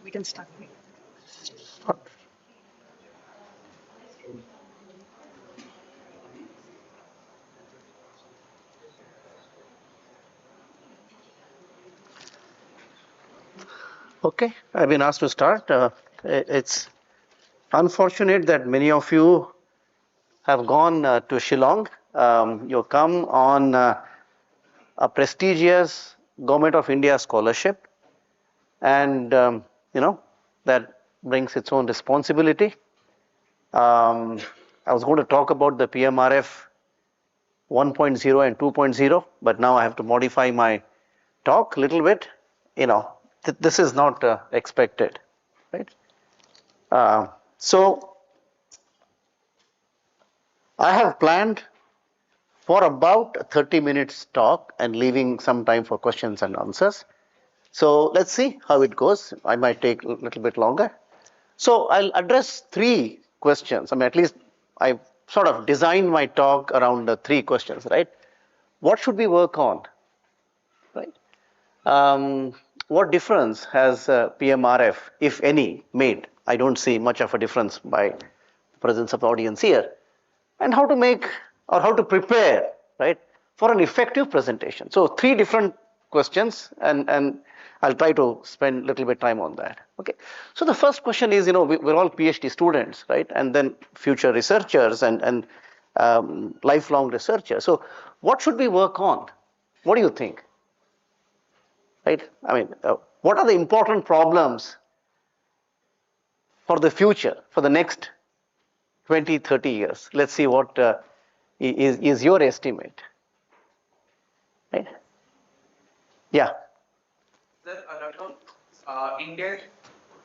We can start. Okay, I've been asked to start. It's unfortunate that many of you have gone to Shillong. You come on a prestigious Government of India scholarship, and that brings its own responsibility. I was going to talk about the PMRF 1.0 and 2.0, but now I have to modify my talk a little bit. This is not expected, right? So I have planned for about 30 minutes talk and leaving some time for questions and answers. So let's see how it goes. I might take a little bit longer. So I'll address three questions. I mean, at least I've sort of designed my talk around the three questions, right? What should we work on, right? What difference has PMRF, if any, made? I don't see much of a difference by the presence of the audience here. And how to make or how to prepare, right, for an effective presentation. So three different questions, and I'll try to spend a little bit time on that. Okay. So the first question is, we're all PhD students, right, and then future researchers and lifelong researchers. So what should we work on? What do you think? Right? I mean, what are the important problems for the future, for the next 20, 30 years? Let's see what is your estimate. Right? Yeah. Sir, India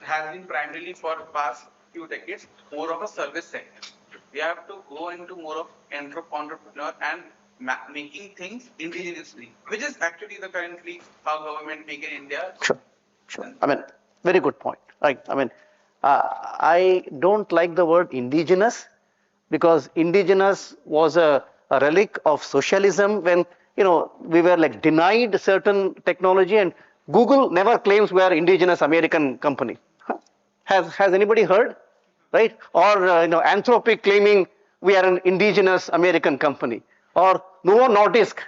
has been primarily for past few decades more of a service sector. We have to go into more of entrepreneur and making things indigenously, which is actually the currently how government make in India. Sure. I mean, very good point. Right. I mean, I don't like the word indigenous because indigenous was a relic of socialism when we were like denied certain technology, and Google never claims we are indigenous American company. Has anybody heard? Right? Or Anthropic claiming we are an indigenous American company, or Novo Nordisk,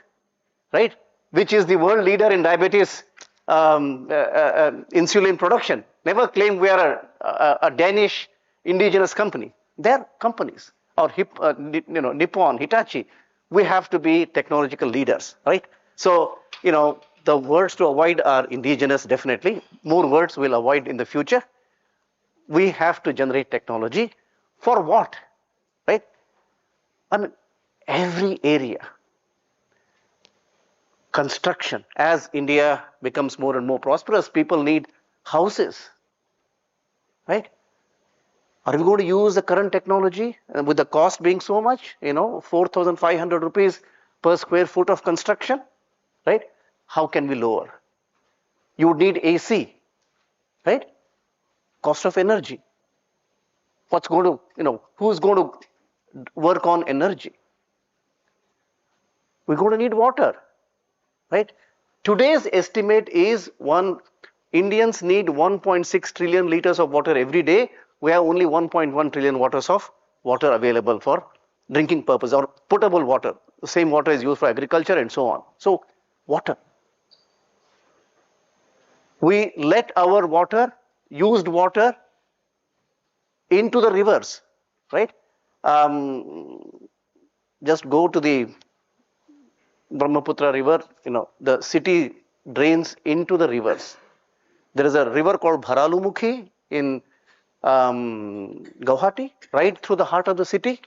right, which is the world leader in diabetes insulin production, never claimed we are a Danish indigenous company. They're companies, or Nippon, Hitachi. We have to be technological leaders, right? So, the words to avoid are indigenous, definitely. More words we'll avoid in the future. We have to generate technology for what, right? I mean, every area. Construction. As India becomes more and more prosperous, people need houses, right? Are we going to use the current technology with the cost being so much, 4,500 rupees per square foot of construction, right? How can we lower? You would need AC, right? Cost of energy. What's going to, who's going to work on energy? We're going to need water, right? Today's estimate is Indians need 1.6 trillion liters of water every day. We have only 1.1 trillion liters of water available for drinking purpose or potable water. The same water is used for agriculture and so on. So, water. We let our water, used water, into the rivers, right? Just go to the Brahmaputra river, the city drains into the rivers. There is a river called Bharalumukhi in Guwahati, right through the heart of the city.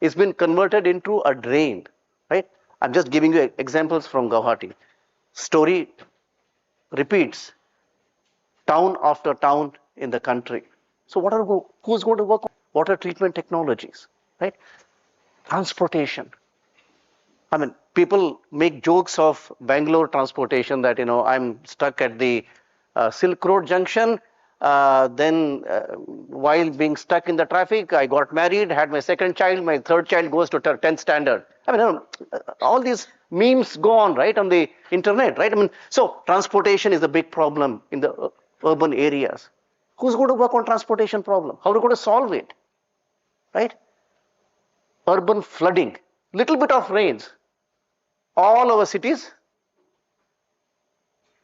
It's been converted into a drain, right? I'm just giving you examples from Guwahati. Story repeats, town after town in the country. So who's going to work on water treatment technologies, right? Transportation. I mean, people make jokes of Bangalore transportation that, I'm stuck at the Silk Road junction. Then while being stuck in the traffic, I got married, had my second child, my third child goes to 10th standard. I mean, all these memes go on, right, on the internet, right? I mean, so transportation is a big problem in the urban areas. Who's going to work on transportation problem? How are we going to solve it, right? Urban flooding, little bit of rains. All our cities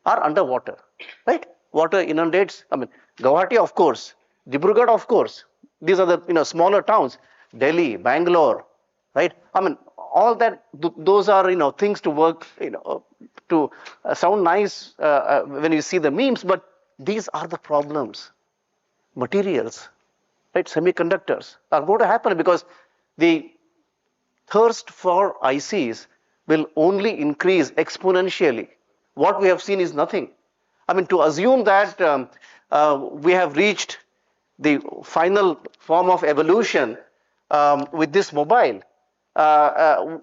are underwater, right? Water inundates. I mean, Guwahati, of course. Dibrugarh, of course. These are the smaller towns. Delhi, Bangalore, right? I mean, all that. Those are things to work. To sound nice when you see the memes, but these are the problems. Materials, right? Semiconductors are going to happen because the thirst for ICs will only increase exponentially. What we have seen is nothing. I mean, to assume that we have reached the final form of evolution with this mobile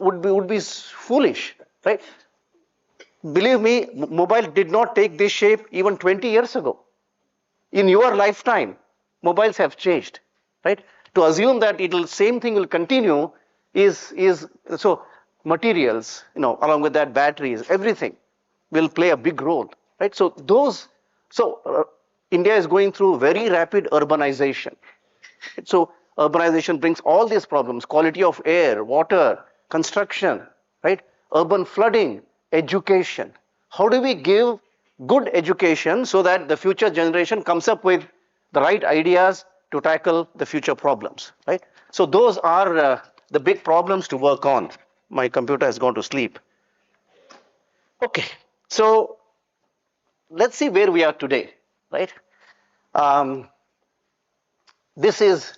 would be foolish, right? Believe me, mobile did not take this shape even 20 years ago. In your lifetime, mobiles have changed, right? To assume that same thing will continue is so. Materials, along with that, batteries, everything will play a big role, right? So India is going through very rapid urbanization. So urbanization brings all these problems: quality of air, water, construction, right? Urban flooding, education. How do we give good education so that the future generation comes up with the right ideas to tackle the future problems, right? So those are the big problems to work on. My computer has gone to sleep. Okay, so let's see where we are today, right? This is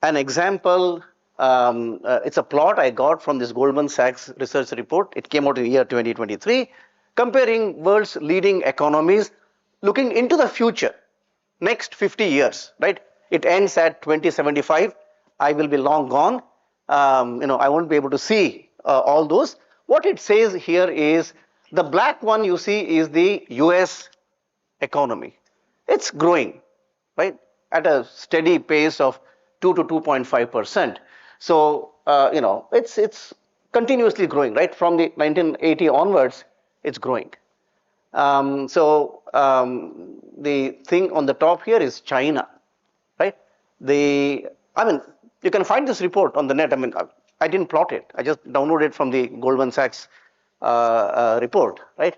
an example. It's a plot I got from this Goldman Sachs research report. It came out in the year 2023, comparing world's leading economies, looking into the future, next 50 years, right? It ends at 2075. I will be long gone. I won't be able to see all those. What it says here is the black one you see is the US economy. It's growing, right, at a steady pace of 2 to 2.5%. So, it's continuously growing, right? From the 1980 onwards, it's growing. The thing on the top here is China, right? You can find this report on the net. I didn't plot it. I just downloaded it from the Goldman Sachs report, right?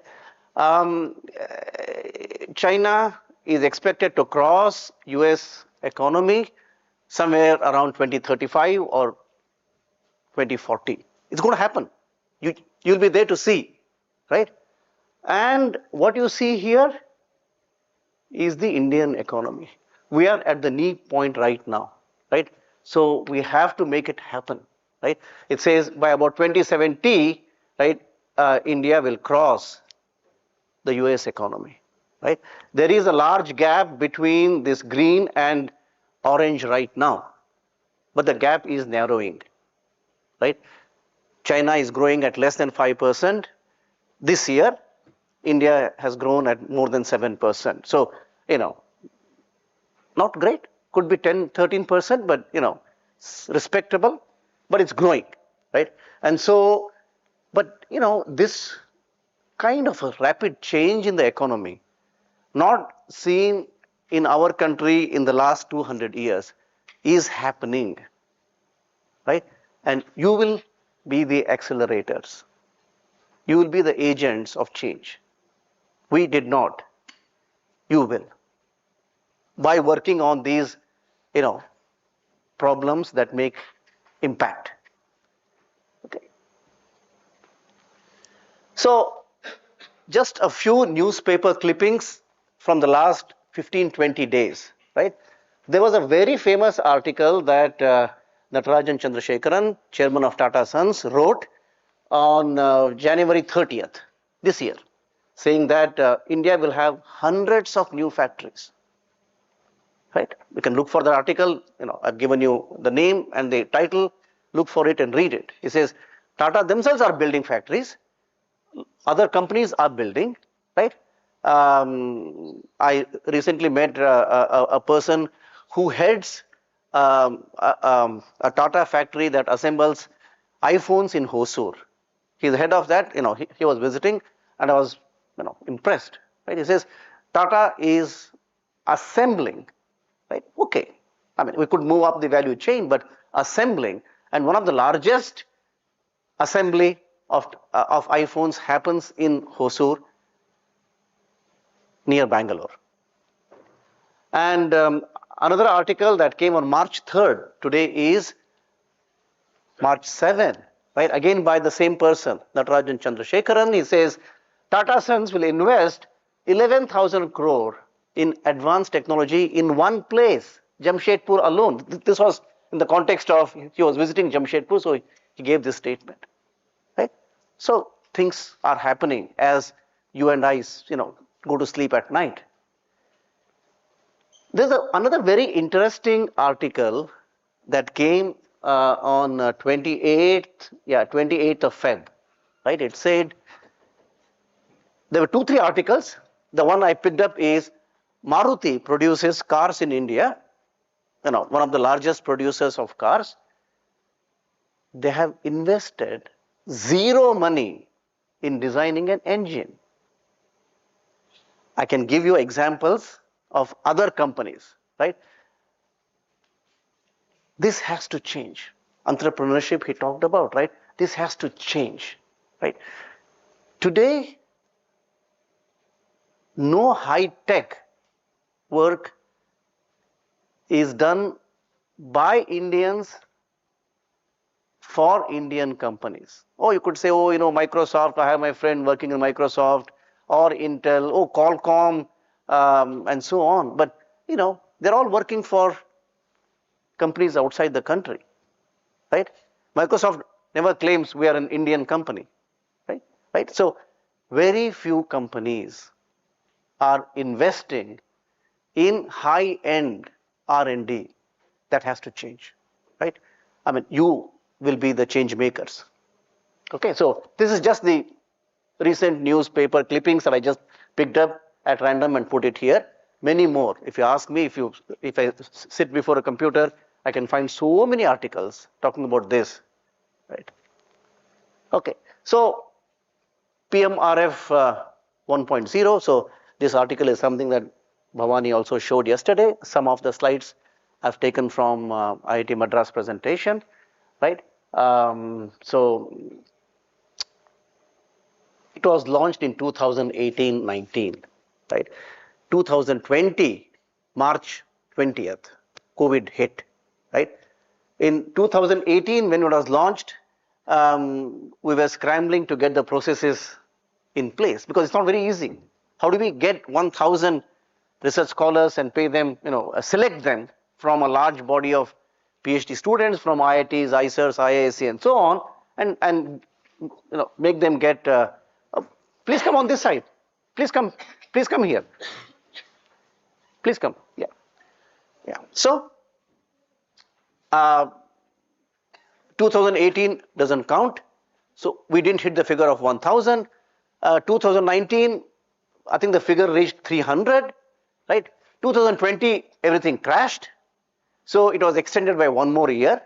China is expected to cross US economy somewhere around 2035 or 2040. It's going to happen. You'll be there to see, right? And what you see here is the Indian economy. We are at the knee point right now, right? So we have to make it happen, right? It says by about 2070, right, India will cross the US economy, right? There is a large gap between this green and orange right now, but the gap is narrowing, right? China is growing at less than 5%. This year, India has grown at more than 7%. So, not great. Could be 10, 13%, but, respectable, but it's growing, right? And so, but, this kind of a rapid change in the economy, not seen in our country in the last 200 years, is happening, right? And you will be the accelerators. You will be the agents of change. We did not. You will. By working on these, problems that make impact. Okay. So, just a few newspaper clippings from the last 15, 20 days, right? There was a very famous article that Natarajan Chandrasekaran, chairman of Tata Sons, wrote on January 30th this year, saying that India will have hundreds of new factories. Right? You can look for the article. I've given you the name and the title. Look for it and read it. It says Tata themselves are building factories. Other companies are building. Right? I recently met a person who heads a Tata factory that assembles iPhones in Hosur. He's the head of that. He was visiting, and I was impressed. Right? He says Tata is assembling. Right? Okay. I mean, we could move up the value chain, but assembling, and one of the largest assembly of iPhones happens in Hosur, near Bangalore. And another article that came on March 3rd, today is March 7th, right? Again by the same person, Natarajan Chandrasekaran. He says Tata Sons will invest 11,000 crore in advanced technology in one place, Jamshedpur alone. This was in the context of he was visiting Jamshedpur, so he gave this statement. Right? So things are happening as you and I, go to sleep at night. There's another very interesting article that came on 28th of Feb. Right? It said there were 2-3 articles. The one I picked up is Maruti produces cars in India, one of the largest producers of cars. They have invested zero money in designing an engine. I can give you examples of other companies, right? This has to change. Entrepreneurship he talked about, right? This has to change, right? Today, no high-tech work is done by Indians for Indian companies. Oh, you could say, Microsoft, I have my friend working in Microsoft, or Intel, Qualcomm, and so on. But, they're all working for companies outside the country, right? Microsoft never claims we are an Indian company, right? Right? So, very few companies are investing in high-end R&D. That has to change, right? I mean, you will be the change makers. Okay, so this is just the recent newspaper clippings that I just picked up at random and put it here. Many more. If you ask me, if I sit before a computer, I can find so many articles talking about this, right? Okay, so PMRF 1.0. So this article is something that Bhavani also showed yesterday. Some of the slides I've taken from IIT Madras presentation, right? So it was launched in 2018-19, right? 2020, March 20th, COVID hit, right? In 2018, when it was launched, we were scrambling to get the processes in place because it's not very easy. How do we get 1,000 research scholars and pay them, select them from a large body of PhD students from IITs, ICERs, IISc, and so on, and make them get. Please come on this side. Please come here. Please come. Yeah. So, 2018 doesn't count. So we didn't hit the figure of 1,000. 2019, I think the figure reached 300, right? 2020, everything crashed. So it was extended by one more year.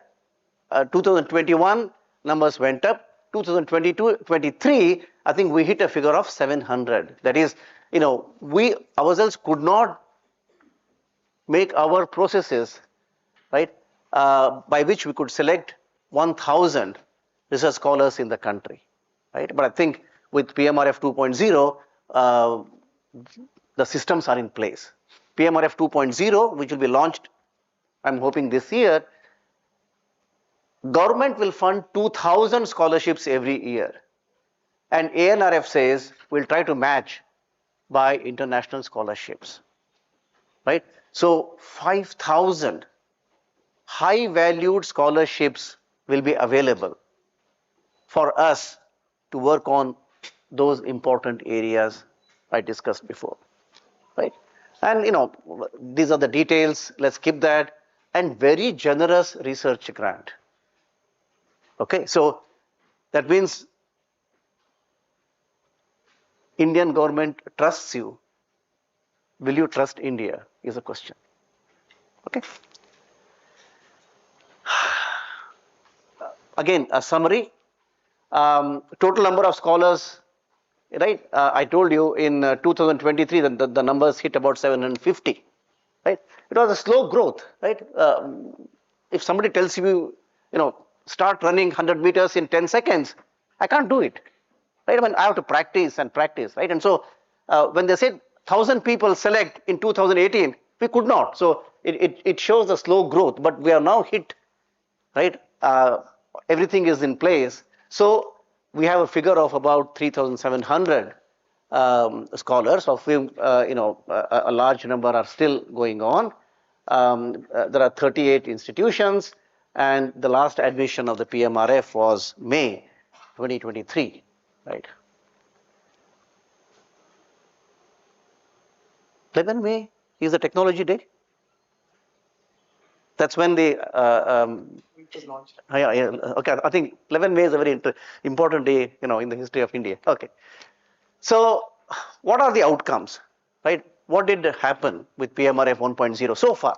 2021, numbers went up. 2022, 23, I think we hit a figure of 700. That is, we ourselves could not make our processes, right, by which we could select 1,000 research scholars in the country, right? But I think with PMRF 2.0, the systems are in place. PMRF 2.0, which will be launched, I'm hoping this year, government will fund 2,000 scholarships every year. And ANRF says we'll try to match by international scholarships, right? So 5,000 high valued scholarships will be available for us to work on those important areas I discussed before, right? And these are the details, let's skip that. And very generous research grant. Okay, so that means Indian government trusts you. Will you trust India is a question. Okay. Again, a summary. Total number of scholars, right? I told you in 2023 that the numbers hit about 750, right? It was a slow growth, right? If somebody tells you, start running 100 meters in 10 seconds, I can't do it, right? I mean, I have to practice and practice, right? And so when they said 1,000 people select in 2018, we could not. So it shows a slow growth, but we are now hit, right? Everything is in place. So we have a figure of about 3,700 scholars, of whom a large number are still going on. There are 38 institutions, and the last admission of the PMRF was May 2023, right? 11 May is the technology day. That's when the It was launched. yeah, okay. I think 11 May is a very important day, in the history of India. Okay. So, what are the outcomes, right? What did happen with PMRF 1.0 so far?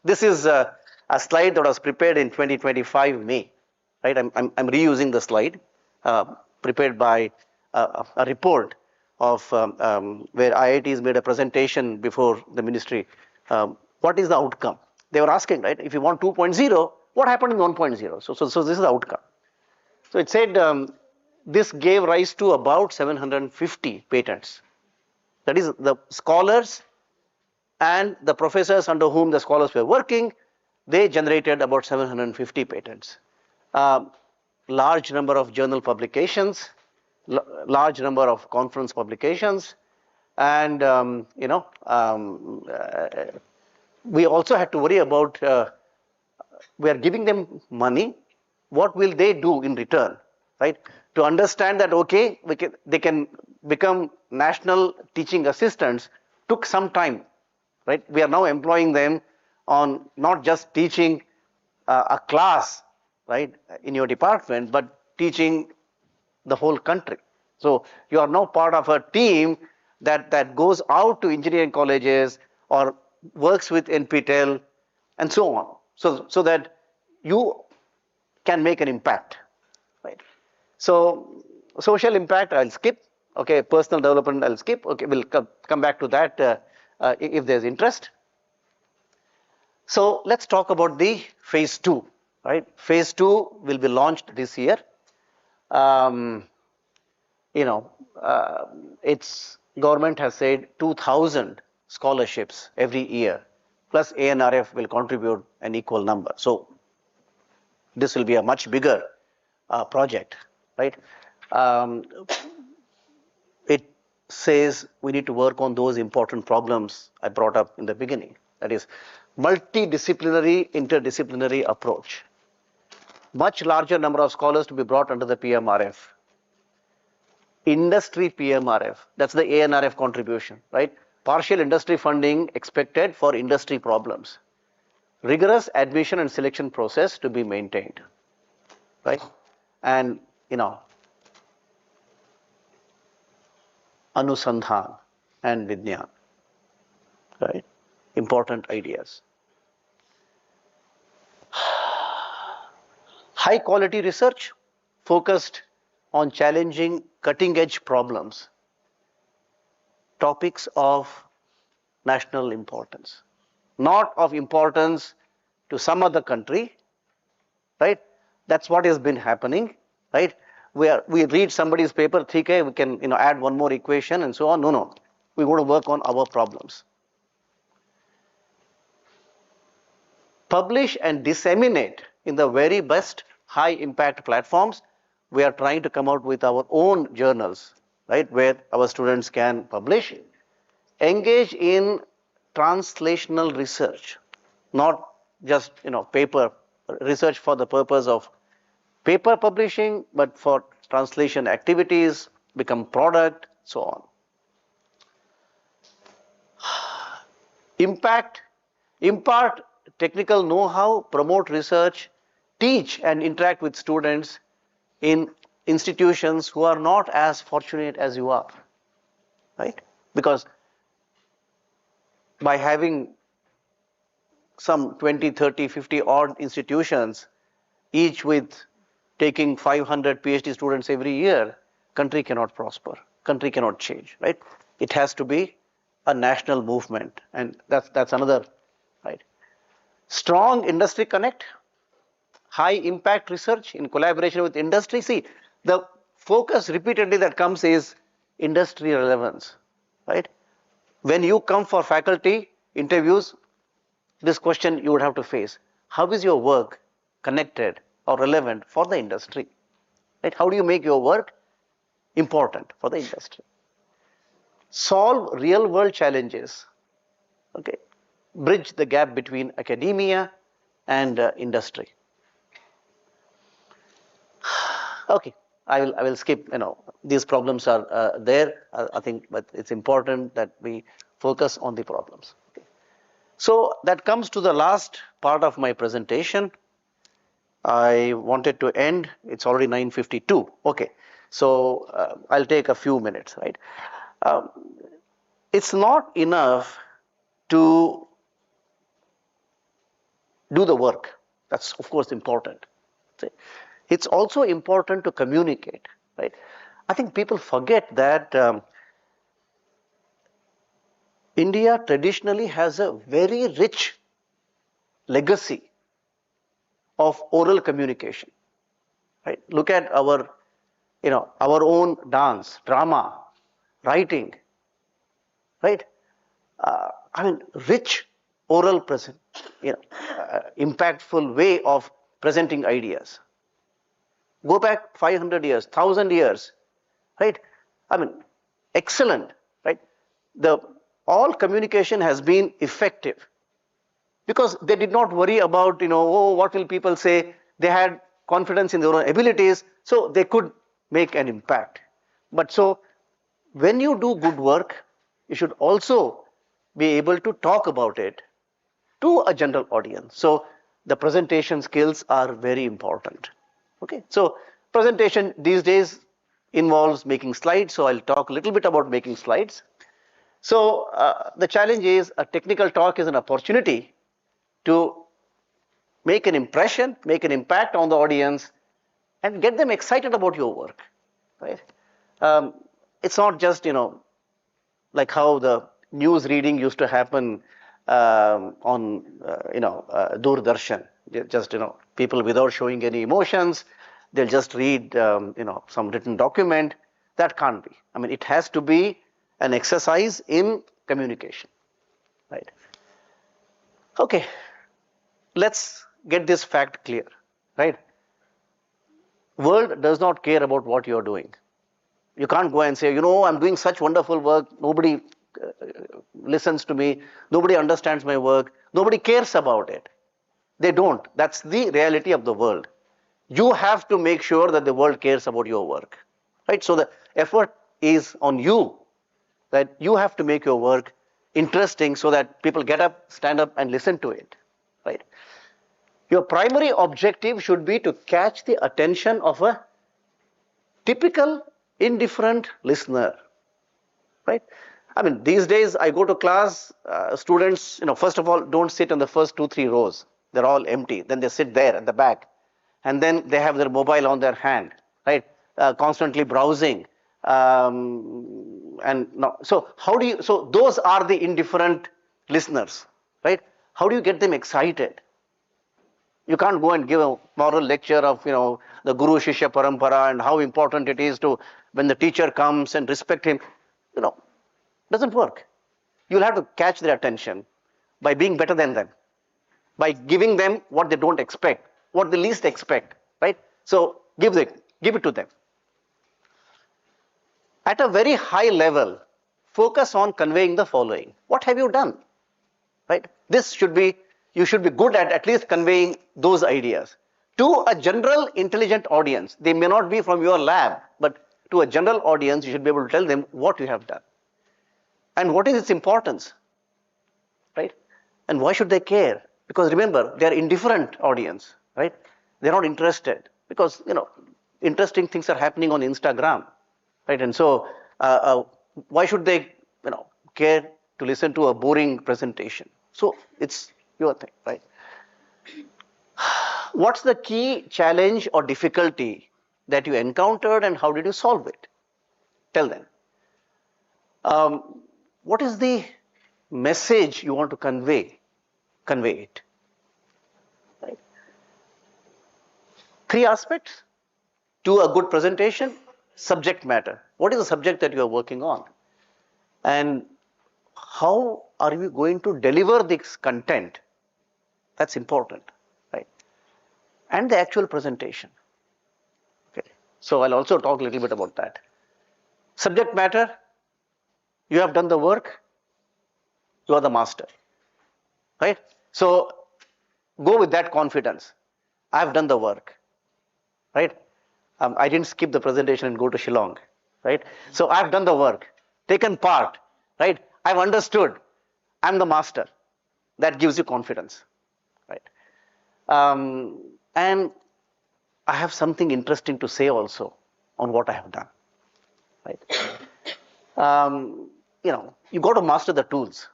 This is a slide that was prepared in 2025 May, right? I'm reusing the slide prepared by a report of where IITs made a presentation before the ministry. What is the outcome? They were asking, right? If you want 2.0, what happened in 1.0? So this is the outcome. So it said this gave rise to about 750 patents. That is, the scholars and the professors under whom the scholars were working, they generated about 750 patents. Large number of journal publications, large number of conference publications, and we also had to worry about we are giving them money. What will they do in return, right? To understand that, okay, they can become national teaching assistants took some time, right? We are now employing them on not just teaching a class, right, in your department, but teaching the whole country. So you are now part of a team that goes out to engineering colleges or works with NPTEL and so on, so that you can make an impact, right? So social impact I'll skip, okay, personal development I'll skip, okay, we'll come back to that if there's interest. So let's talk about the phase 2, right? Phase 2 will be launched this year. Its government has said 2,000 scholarships every year, plus ANRF will contribute an equal number. So this will be a much bigger project, right? It says we need to work on those important problems I brought up in the beginning. That is, multidisciplinary, interdisciplinary approach. Much larger number of scholars to be brought under the PMRF. Industry PMRF, that's the ANRF contribution, right? Partial industry funding expected for industry problems. Rigorous admission and selection process to be maintained, right? And Anusandhan and Vigyan, right? Important ideas. High quality research focused on challenging cutting edge problems, topics of national importance, not of importance to some other country, right? That's what has been happening, right? We read somebody's paper, 3K, we can add one more equation and so on. No. We want to work on our problems. Publish and disseminate in the very best high impact platforms. We are trying to come out with our own journals, right, where our students can publish. Engage in translational research, not just paper research for the purpose of paper publishing, but for translation activities, become product, so on. Impart technical know-how, promote research, teach and interact with students in institutions who are not as fortunate as you are, right? Because by having some 20, 30, 50 odd institutions, each with taking 500 PhD students every year, country cannot prosper, country cannot change, right? It has to be a national movement, and that's another, right? Strong industry connect, high impact research in collaboration with industry. See, the focus repeatedly that comes is industry relevance, right? When you come for faculty interviews, this question you would have to face: how is your work connected or relevant for the industry, right? How do you make your work important for the industry? Solve real world challenges, okay? Bridge the gap between academia and industry. Okay, I will skip, these problems are there, I think, but it's important that we focus on the problems. Okay. So that comes to the last part of my presentation. I wanted to end, it's already 9:52. Okay, so I'll take a few minutes, right? It's not enough to do the work. That's of course important. It's also important to communicate, right? I think people forget that India traditionally has a very rich legacy of oral communication, right? Look at our own dance, drama, writing, right? I mean, rich oral present, impactful way of presenting ideas. Go back 500 years, 1,000 years, right? I mean, excellent, right? All communication has been effective because they did not worry about, oh, what will people say? They had confidence in their own abilities, so they could make an impact. But so, when you do good work, you should also be able to talk about it to a general audience. So, the presentation skills are very important. Okay, so presentation these days involves making slides, so I'll talk a little bit about making slides. So the challenge is a technical talk is an opportunity to make an impression, make an impact on the audience, and get them excited about your work, right? It's not just, like how the news reading used to happen on, Doordarshan. Just, people without showing any emotions, they'll just read, some written document. That can't be. I mean, it has to be an exercise in communication, right? Okay, let's get this fact clear, right? World does not care about what you're doing. You can't go and say, I'm doing such wonderful work, nobody listens to me, nobody understands my work, nobody cares about it. They don't. That's the reality of the world. You have to make sure that the world cares about your work, right? So the effort is on you, that you have to make your work interesting so that people get up, stand up and listen to it, right? Your primary objective should be to catch the attention of a typical indifferent listener. right? I mean, these days I go to class, students, first of all, don't sit in the first 2, 3 rows. They're all empty. Then they sit there at the back, and then they have their mobile on their hand, right? Constantly browsing, and no. So how do you? So those are the indifferent listeners, right? How do you get them excited? You can't go and give a moral lecture of the Guru Shishya Parampara and how important it is to when the teacher comes and respect him. You know, doesn't work. You'll have to catch their attention by being better than them, by giving them what they don't expect, what they least expect, right? So give it to them. At a very high level, focus on conveying the following. What have you done? Right? You should be good at least conveying those ideas to a general intelligent audience. They may not be from your lab, but to a general audience, you should be able to tell them what you have done and what is its importance, right? And why should they care? Because remember, they are indifferent audience, right? They're not interested because interesting things are happening on Instagram, right? And so why should they care to listen to a boring presentation? So it's your thing, right? What's the key challenge or difficulty that you encountered and how did you solve it? Tell them. What is the message you want to convey? Convey it. Right? 3 aspects to a good presentation. Subject matter. What is the subject that you are working on? And how are you going to deliver this content? That's important, right? And the actual presentation. Okay. So I'll also talk a little bit about that. Subject matter, you have done the work, you are the master, right? So go with that confidence. I have done the work, right? I didn't skip the presentation and go to Shillong, right? So I've done the work, taken part, right? I've understood. I'm the master. That gives you confidence, right? And I have something interesting to say also on what I have done, right? You got to master the tools,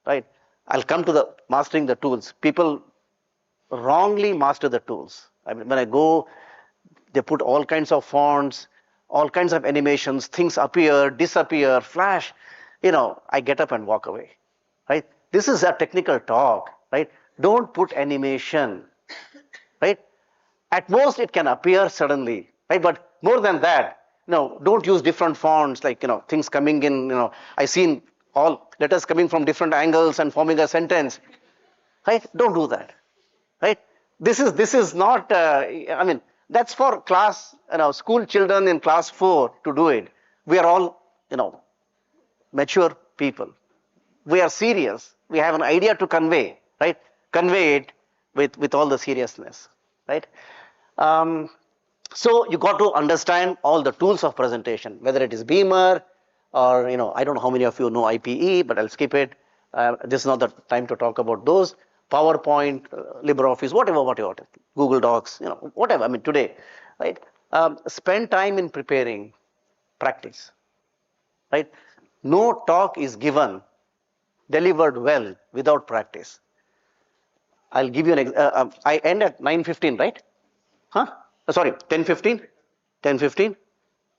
right? I'll come to the mastering the tools. People wrongly master the tools. I mean, when I go, they put all kinds of fonts, all kinds of animations, things appear, disappear, flash. I get up and walk away, right? This is a technical talk, right? Don't put animation, right? At most, it can appear suddenly, right? But more than that, don't use different fonts, like, things coming in, I seen all letters coming from different angles and forming a sentence, right? Don't do that, right? This is not, that's for class, school children in class 4 to do it. We are all, mature people. We are serious. We have an idea to convey, right? Convey it with all the seriousness, right? So you got to understand all the tools of presentation, whether it is Beamer or, I don't know how many of you know IPE, but I'll skip it. This is not the time to talk about those. PowerPoint, LibreOffice, whatever, Google Docs, whatever. I mean, today, right? Spend time in preparing, practice, right? No talk is given, delivered well without practice. I'll give you an I end at 9:15, right? Huh? Sorry, 10:15? 10:15?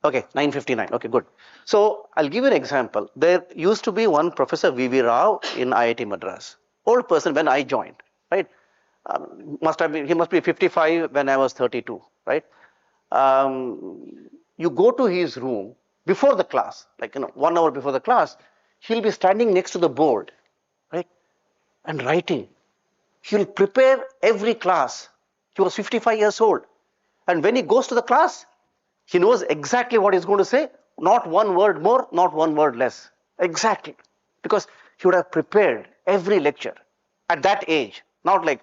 Okay, 9:59. Okay, good. So I'll give you an example. There used to be one Professor V.V. Rao in IIT Madras. Old person when I joined, right? He must be 55 when I was 32, right? You go to his room before the class, like 1 hour before the class, he'll be standing next to the board, right? And writing. He'll prepare every class. He was 55 years old. And when he goes to the class, he knows exactly what he's going to say, not one word more, not one word less. Exactly. Because he would have prepared every lecture at that age. Not like,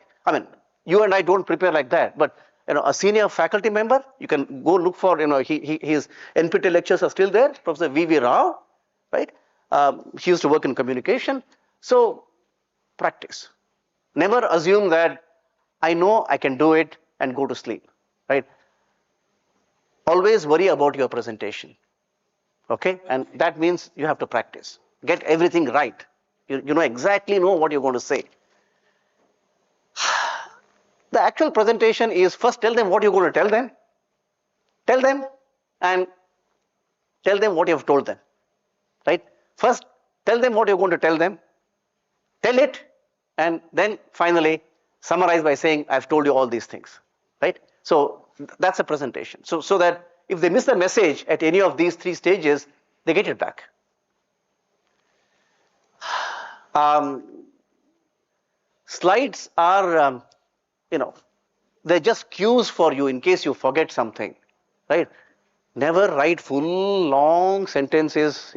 you and I don't prepare like that, but a senior faculty member, you can go look for, his NPT lectures are still there, Professor V.V. Rao, right? He used to work in communication. So practice. Never assume that I know I can do it and go to sleep, right? Always worry about your presentation. Okay, and that means you have to practice. Get everything right. You exactly know what you're going to say. The actual presentation is first tell them what you're going to tell them. Tell them and tell them what you have told them. Right? First, tell them what you're going to tell them. Tell it, and then finally summarize by saying, I've told you all these things. Right? So that's a presentation. So that if they miss the message at any of these three stages, they get it back. Slides are, they're just cues for you in case you forget something, right? Never write full long sentences,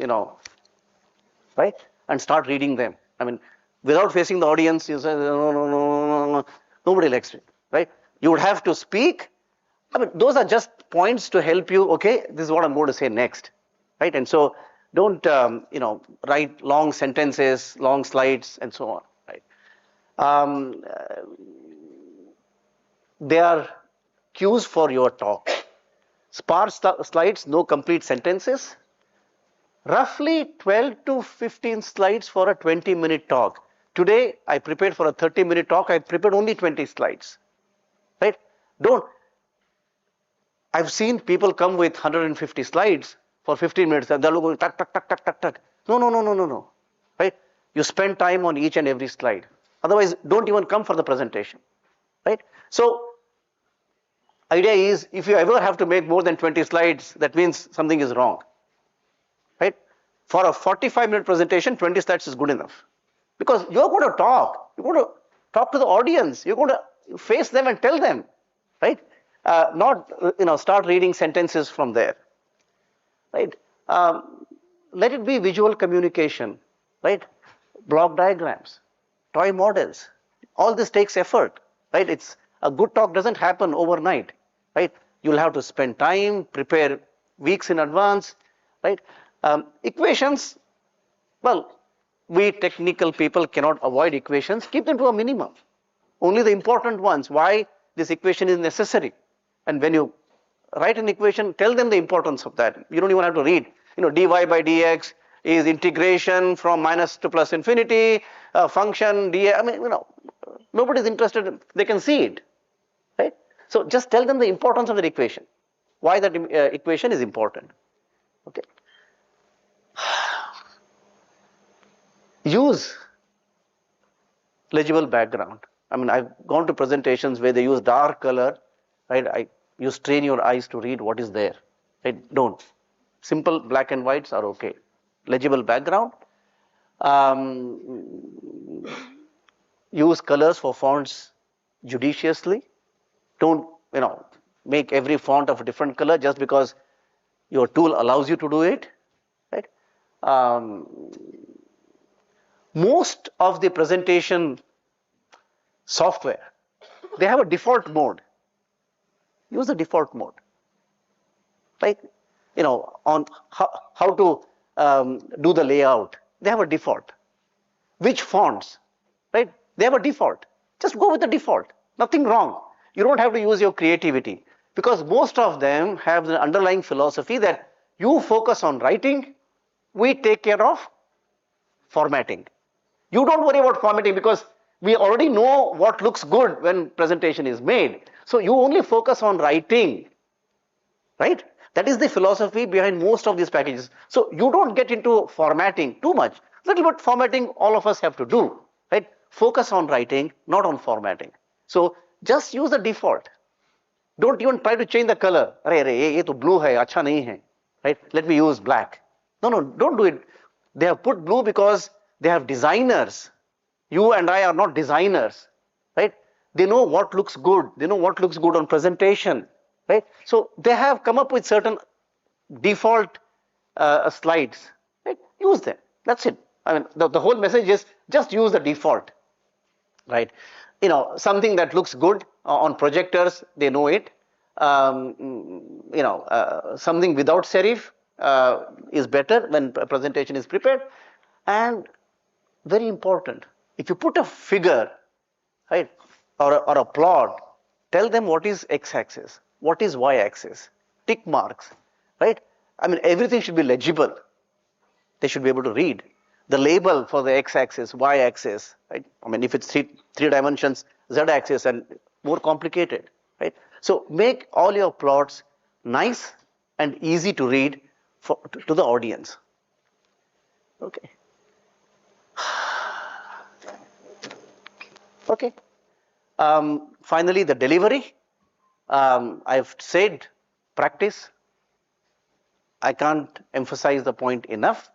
right? And start reading them. I mean, without facing the audience, you say, no. Nobody likes it, right? You would have to speak. I mean, those are just points to help you, okay, this is what I'm going to say next, right? And so don't, write long sentences, long slides, and so on, right? They are cues for your talk. Sparse slides, no complete sentences. Roughly 12 to 15 slides for a 20-minute talk. Today, I prepared for a 30-minute talk. I prepared only 20 slides, right? I've seen people come with 150 slides for 15 minutes and they're going tuck, tuck, tuck, tuck, tuck, tuck. No, right? You spend time on each and every slide. Otherwise, don't even come for the presentation, right? So, idea is if you ever have to make more than 20 slides, that means something is wrong, right? For a 45-minute presentation, 20 slides is good enough because you're going to talk. You're going to talk to the audience. You're going to face them and tell them, right? Not start reading sentences from there, right? Let it be visual communication, right? Block diagrams, toy models. All this takes effort, right? It's a good talk doesn't happen overnight, right? You'll have to spend time, prepare weeks in advance, right? Equations, well, we technical people cannot avoid equations. Keep them to a minimum. Only the important ones. Why this equation is necessary. And when you write an equation, tell them the importance of that. You don't even have to read. Dy by dx is integration from minus to plus infinity, function dx. I mean, nobody's interested. They can see it, right? So just tell them the importance of the equation. Why that equation is important. Okay. Use legible background. I mean, I've gone to presentations where they use dark color, right? You strain your eyes to read what is there, right? Don't. Simple black and whites are okay. Legible background. Use colors for fonts judiciously. Don't, make every font of a different color just because your tool allows you to do it, right? Most of the presentation software, they have a default mode. Use the default mode, right? On how to do the layout. They have a default. Which fonts, right? They have a default. Just go with the default. Nothing wrong. You don't have to use your creativity because most of them have the underlying philosophy that you focus on writing, we take care of formatting. You don't worry about formatting because we already know what looks good when presentation is made. So you only focus on writing, right? That is the philosophy behind most of these packages. So you don't get into formatting too much. Little bit formatting all of us have to do, right? Focus on writing, not on formatting. So just use the default. Don't even try to change the color. Ye to blue hai, acha nahi hai, right? Let me use black. No, don't do it. They have put blue because they have designers. You and I are not designers, right? They know what looks good. They know what looks good on presentation, right? So they have come up with certain default slides, right? Use them. That's it. I mean, the whole message is just use the default, right? Something that looks good on projectors, they know it. Something without serif is better when a presentation is prepared. And very important, if you put a figure, right, or a plot, tell them what is x-axis, what is y-axis, tick marks, right? I mean, everything should be legible. They should be able to read the label for the x-axis, y-axis, right? I mean, if it's three dimensions, z-axis, and more complicated, right? So make all your plots nice and easy to read to the audience. Okay. Okay. Finally, the delivery. I've said practice. I can't emphasize the point enough.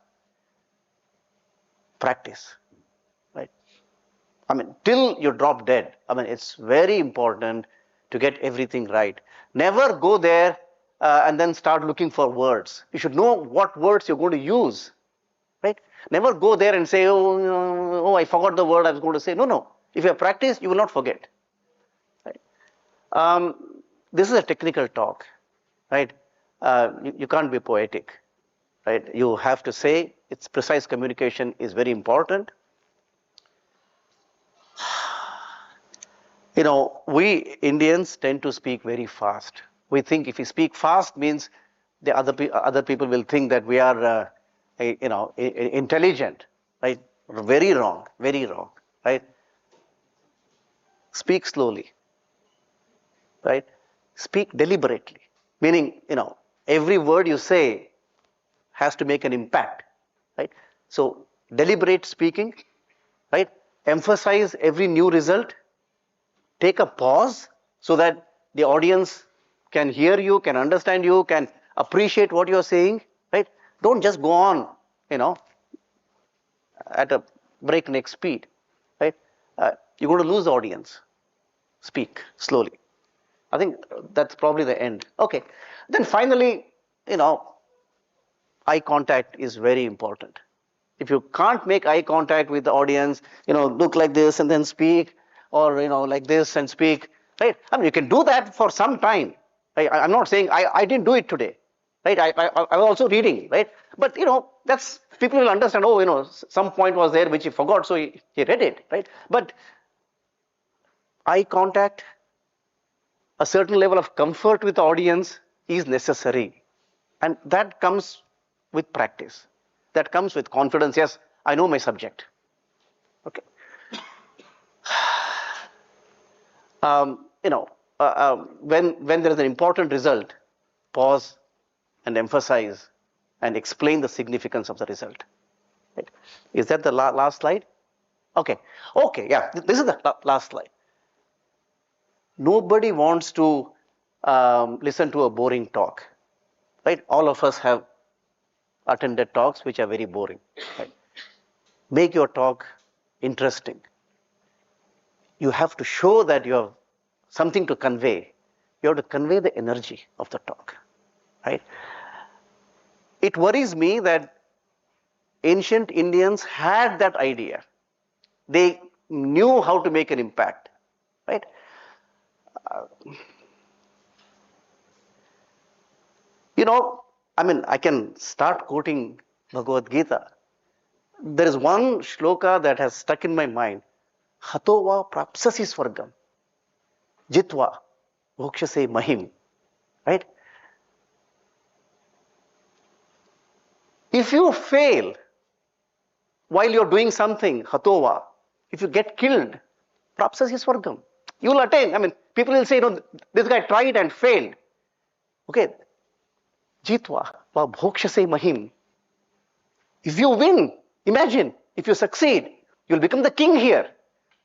Practice, right? I mean, till you drop dead. I mean, it's very important to get everything right. Never go there and then start looking for words. You should know what words you're going to use, right? Never go there and say, oh, I forgot the word I was going to say. No, no. If you have practiced, you will not forget. Right? This is a technical talk, right? You can't be poetic, right? You have to say its precise communication is very important. You know, we Indians tend to speak very fast. We think if we speak fast means the other people will think that we are, intelligent, right? Very wrong, right? Speak slowly, right? Speak deliberately, meaning, every word you say has to make an impact, right? So deliberate speaking, right? Emphasize every new result. Take a pause so that the audience can hear you, can understand you, can appreciate what you're saying, right? Don't just go on, at a breakneck speed, right? You're going to lose the audience. Speak slowly. I think that's probably the end. Okay. Then finally, eye contact is very important. If you can't make eye contact with the audience, look like this and then speak, or like this and speak, right? I mean, you can do that for some time. I'm not saying I didn't do it today, right? I was also reading, right? But that's people will understand. Oh, some point was there which he forgot, so he read it, right? But eye contact, a certain level of comfort with the audience is necessary, and that comes with practice. That comes with confidence. Yes, I know my subject. Okay. When there is an important result, pause and emphasize and explain the significance of the result. Right? Is that the last slide? Okay. Okay. Yeah. This is the last slide. Nobody wants to listen to a boring talk, right? All of us have attended talks which are very boring. Right? Make your talk interesting. You have to show that you have something to convey. You have to convey the energy of the talk, right? It worries me that ancient Indians had that idea. They knew how to make an impact, right? I can start quoting Bhagavad Gita. There is one shloka that has stuck in my mind. Hatova prapsasi swargam. Jitva bhokshase mahim. Right? If you fail while you're doing something, hatova, if you get killed, prapsasi swargam. You will attain. I mean, people will say, this guy tried and failed. Okay. Jitva va bhokshase mahim. If you win, imagine, if you succeed, you'll become the king here.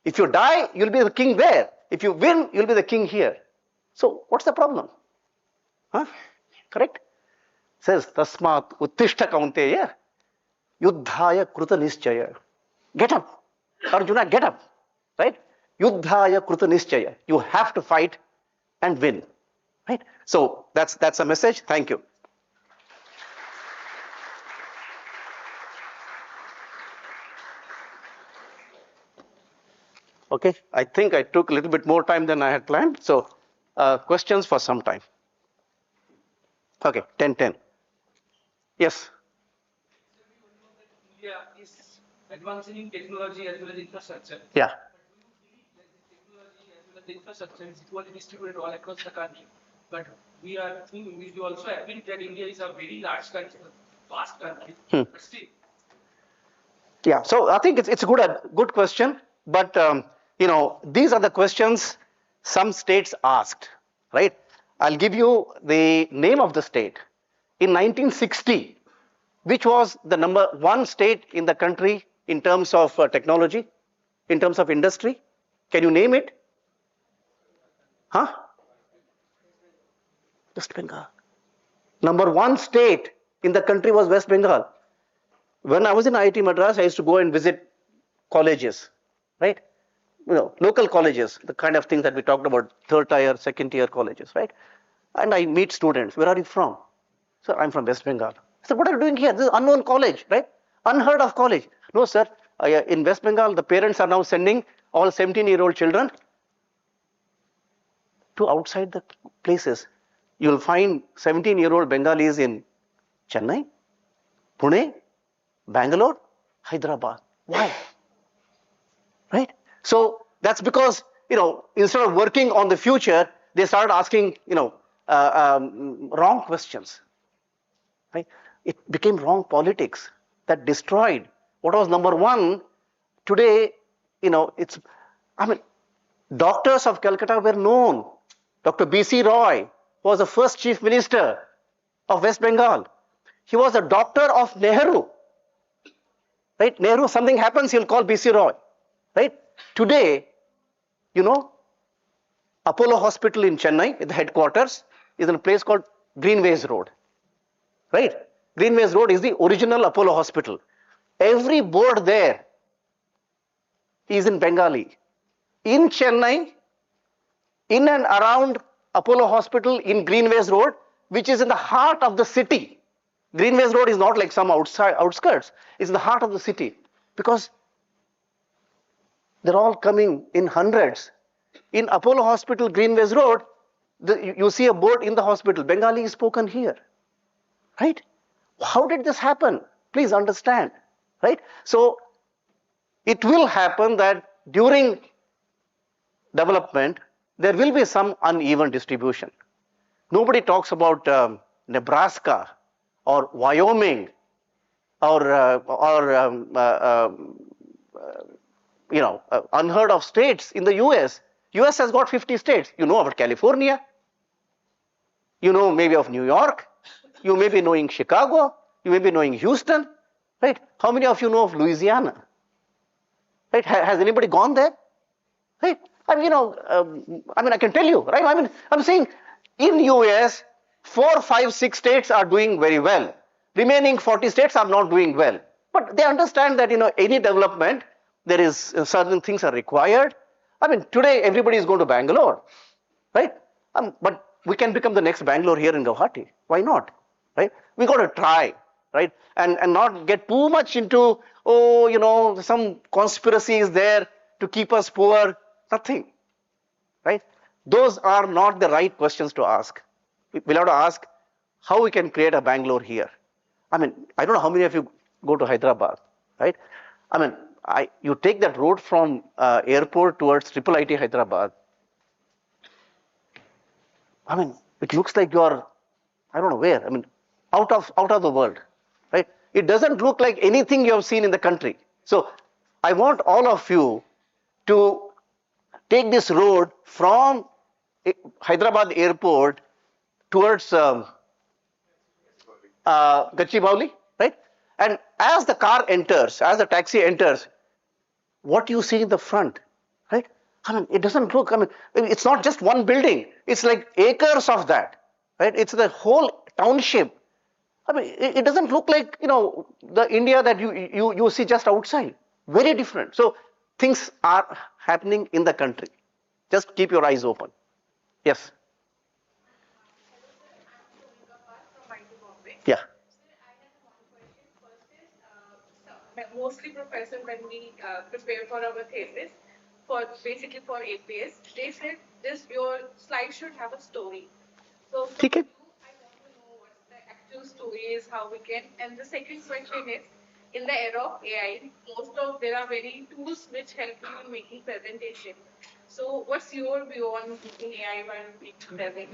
If you die, you'll be the king there. If you win, you'll be the king here. So what's the problem? Huh? Correct? Says, Tasmat Uttishta Kaunteya Yuddhaya Kruta Nischaya. Get up. Arjuna, get up. Right? Yuddhaya Kruta Nischaya. You have to fight and win. Right? So that's a message. Thank you. Okay, I think I took a little bit more time than I had planned. So, questions for some time. Okay, 10:10. Yes. India is advancing in technology as well as infrastructure. Yeah. Technology as well as the infrastructure is equally distributed all across the country. But we are, we also admit that India is a very large country, vast country, but still. Yeah, so I think it's a good question, but these are the questions some states asked, right? I'll give you the name of the state. In 1960, which was the number one state in the country in terms of technology, in terms of industry? Can you name it? Huh? West Bengal. Number one state in the country was West Bengal. When I was in IIT Madras, I used to go and visit colleges, right? Local colleges, the kind of things that we talked about, third tier, second tier colleges, right? And I meet students. Where are you from? Sir, I'm from West Bengal. I said, what are you doing here? This is unknown college, right? Unheard of college. No, sir. In West Bengal, the parents are now sending all 17-year-old children to outside the places. You'll find 17-year-old Bengalis in Chennai, Pune, Bangalore, Hyderabad. Why? Right? So that's because, instead of working on the future, they started asking, wrong questions. Right? It became wrong politics that destroyed what was number one. Today, doctors of Calcutta were known. Dr. B.C. Roy was the first chief minister of West Bengal. He was a doctor of Nehru. Right? Nehru, something happens, he'll call B.C. Roy. Right? Today, Apollo Hospital in Chennai, the headquarters, is in a place called Greenways Road. Right? Greenways Road is the original Apollo Hospital. Every board there is in Bengali. In Chennai, in and around Apollo Hospital in Greenways Road, which is in the heart of the city. Greenways Road is not like some outskirts. It's in the heart of the city. Because they're all coming in hundreds. In Apollo Hospital, Greenways Road, you see a board in the hospital. Bengali is spoken here. Right? How did this happen? Please understand. Right? So, it will happen that during development, there will be some uneven distribution. Nobody talks about Nebraska or Wyoming or unheard of states in the US. US has got 50 states. You know about California. You know maybe of New York. You may be knowing Chicago. You may be knowing Houston. Right? How many of you know of Louisiana? Right? Has anybody gone there? Right? I can tell you, right? I'm saying in US, 4, 5, 6 states are doing very well. Remaining 40 states are not doing well. But they understand that, any development, there is certain things are required. Today everybody is going to Bangalore, right? But we can become the next Bangalore here in Guwahati. Why not? Right? We got to try, right? And not get too much into, some conspiracy is there to keep us poor. Nothing, right? Those are not the right questions to ask. We'll have to ask how we can create a Bangalore here. I don't know how many of you go to Hyderabad, right? You take that road from airport towards Triple IT Hyderabad. It looks like you're, I don't know where. Out of the world, right? It doesn't look like anything you have seen in the country. So I want all of you to take this road from Hyderabad airport towards Gachibowli, right? And as the car enters, as the taxi enters, what you see in the front, right? It doesn't look, it's not just one building. It's like acres of that, right? It's the whole township. It doesn't look like, the India that you see just outside. Very different. So things are happening in the country. Just keep your eyes open. Yes. Yeah. Mostly professor, when we prepare for our thesis, basically for APS, they said your slide should have a story. So for you, I want to know what the actual story is, how we can. And the second question is, in the era of AI, there are very tools which help you in making presentation. So what's your view on using AI while presenting?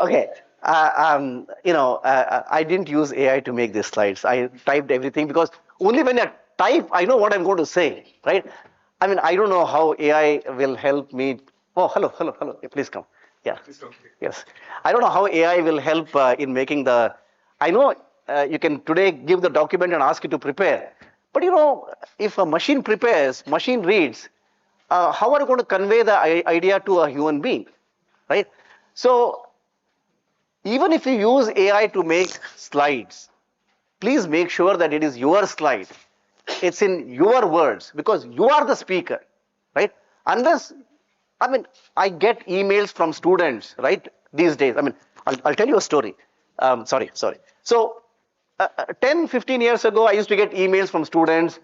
Okay. I didn't use AI to make these slides. I typed everything because only when I type, I know what I'm going to say, right? I mean, I don't know how AI will help me. Oh, hello. Yeah, please come. Yeah. Yes. I don't know how AI will help in making the. I know you can today give the document and ask it to prepare. But if a machine prepares, machine reads, how are you going to convey the idea to a human being, right? So even if you use AI to make slides, please make sure that it is your slide. It's in your words because you are the speaker, right? Unless, I mean, I get emails from students, right? These days, I mean, I'll tell you a story. Sorry. So, 10, 15 years ago, I used to get emails from students.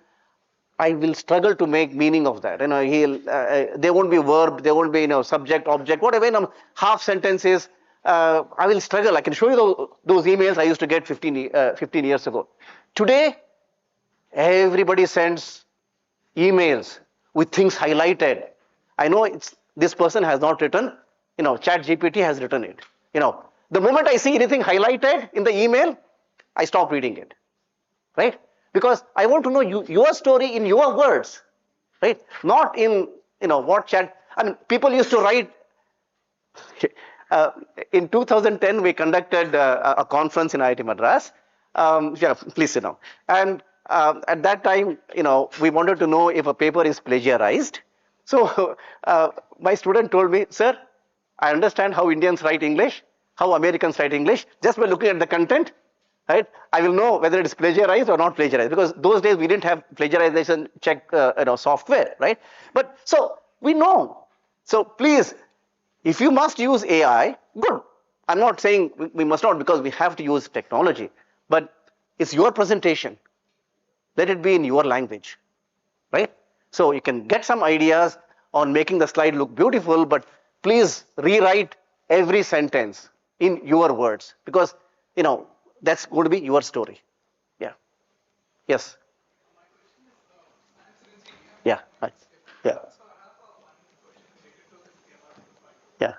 I will struggle to make meaning of that. There won't be verb, there won't be subject, object, whatever. Half sentences. I will struggle. I can show you those emails I used to get 15 years ago. Today, everybody sends emails with things highlighted. I know this person has not written. Chat GPT has written it. The moment I see anything highlighted in the email, I stop reading it, right? Because I want to know your story in your words, right? Not in what chat. I mean, people used to write. Uh, in 2010, we conducted a conference in IIT Madras. Yeah, please sit down. And at that time, we wanted to know if a paper is plagiarized. So my student told me, sir, I understand how Indians write English, how Americans write English. Just by looking at the content, right, I will know whether it is plagiarized or not plagiarized. Because those days we didn't have plagiarization check software, right? But so we know. So please, if you must use AI, good. I'm not saying we must not because we have to use technology, but it's your presentation. Let it be in your language, right? So you can get some ideas on making the slide look beautiful, but please rewrite every sentence in your words because, that's going to be your story. Yeah. Yes. Yeah. Right. Yeah. Yeah.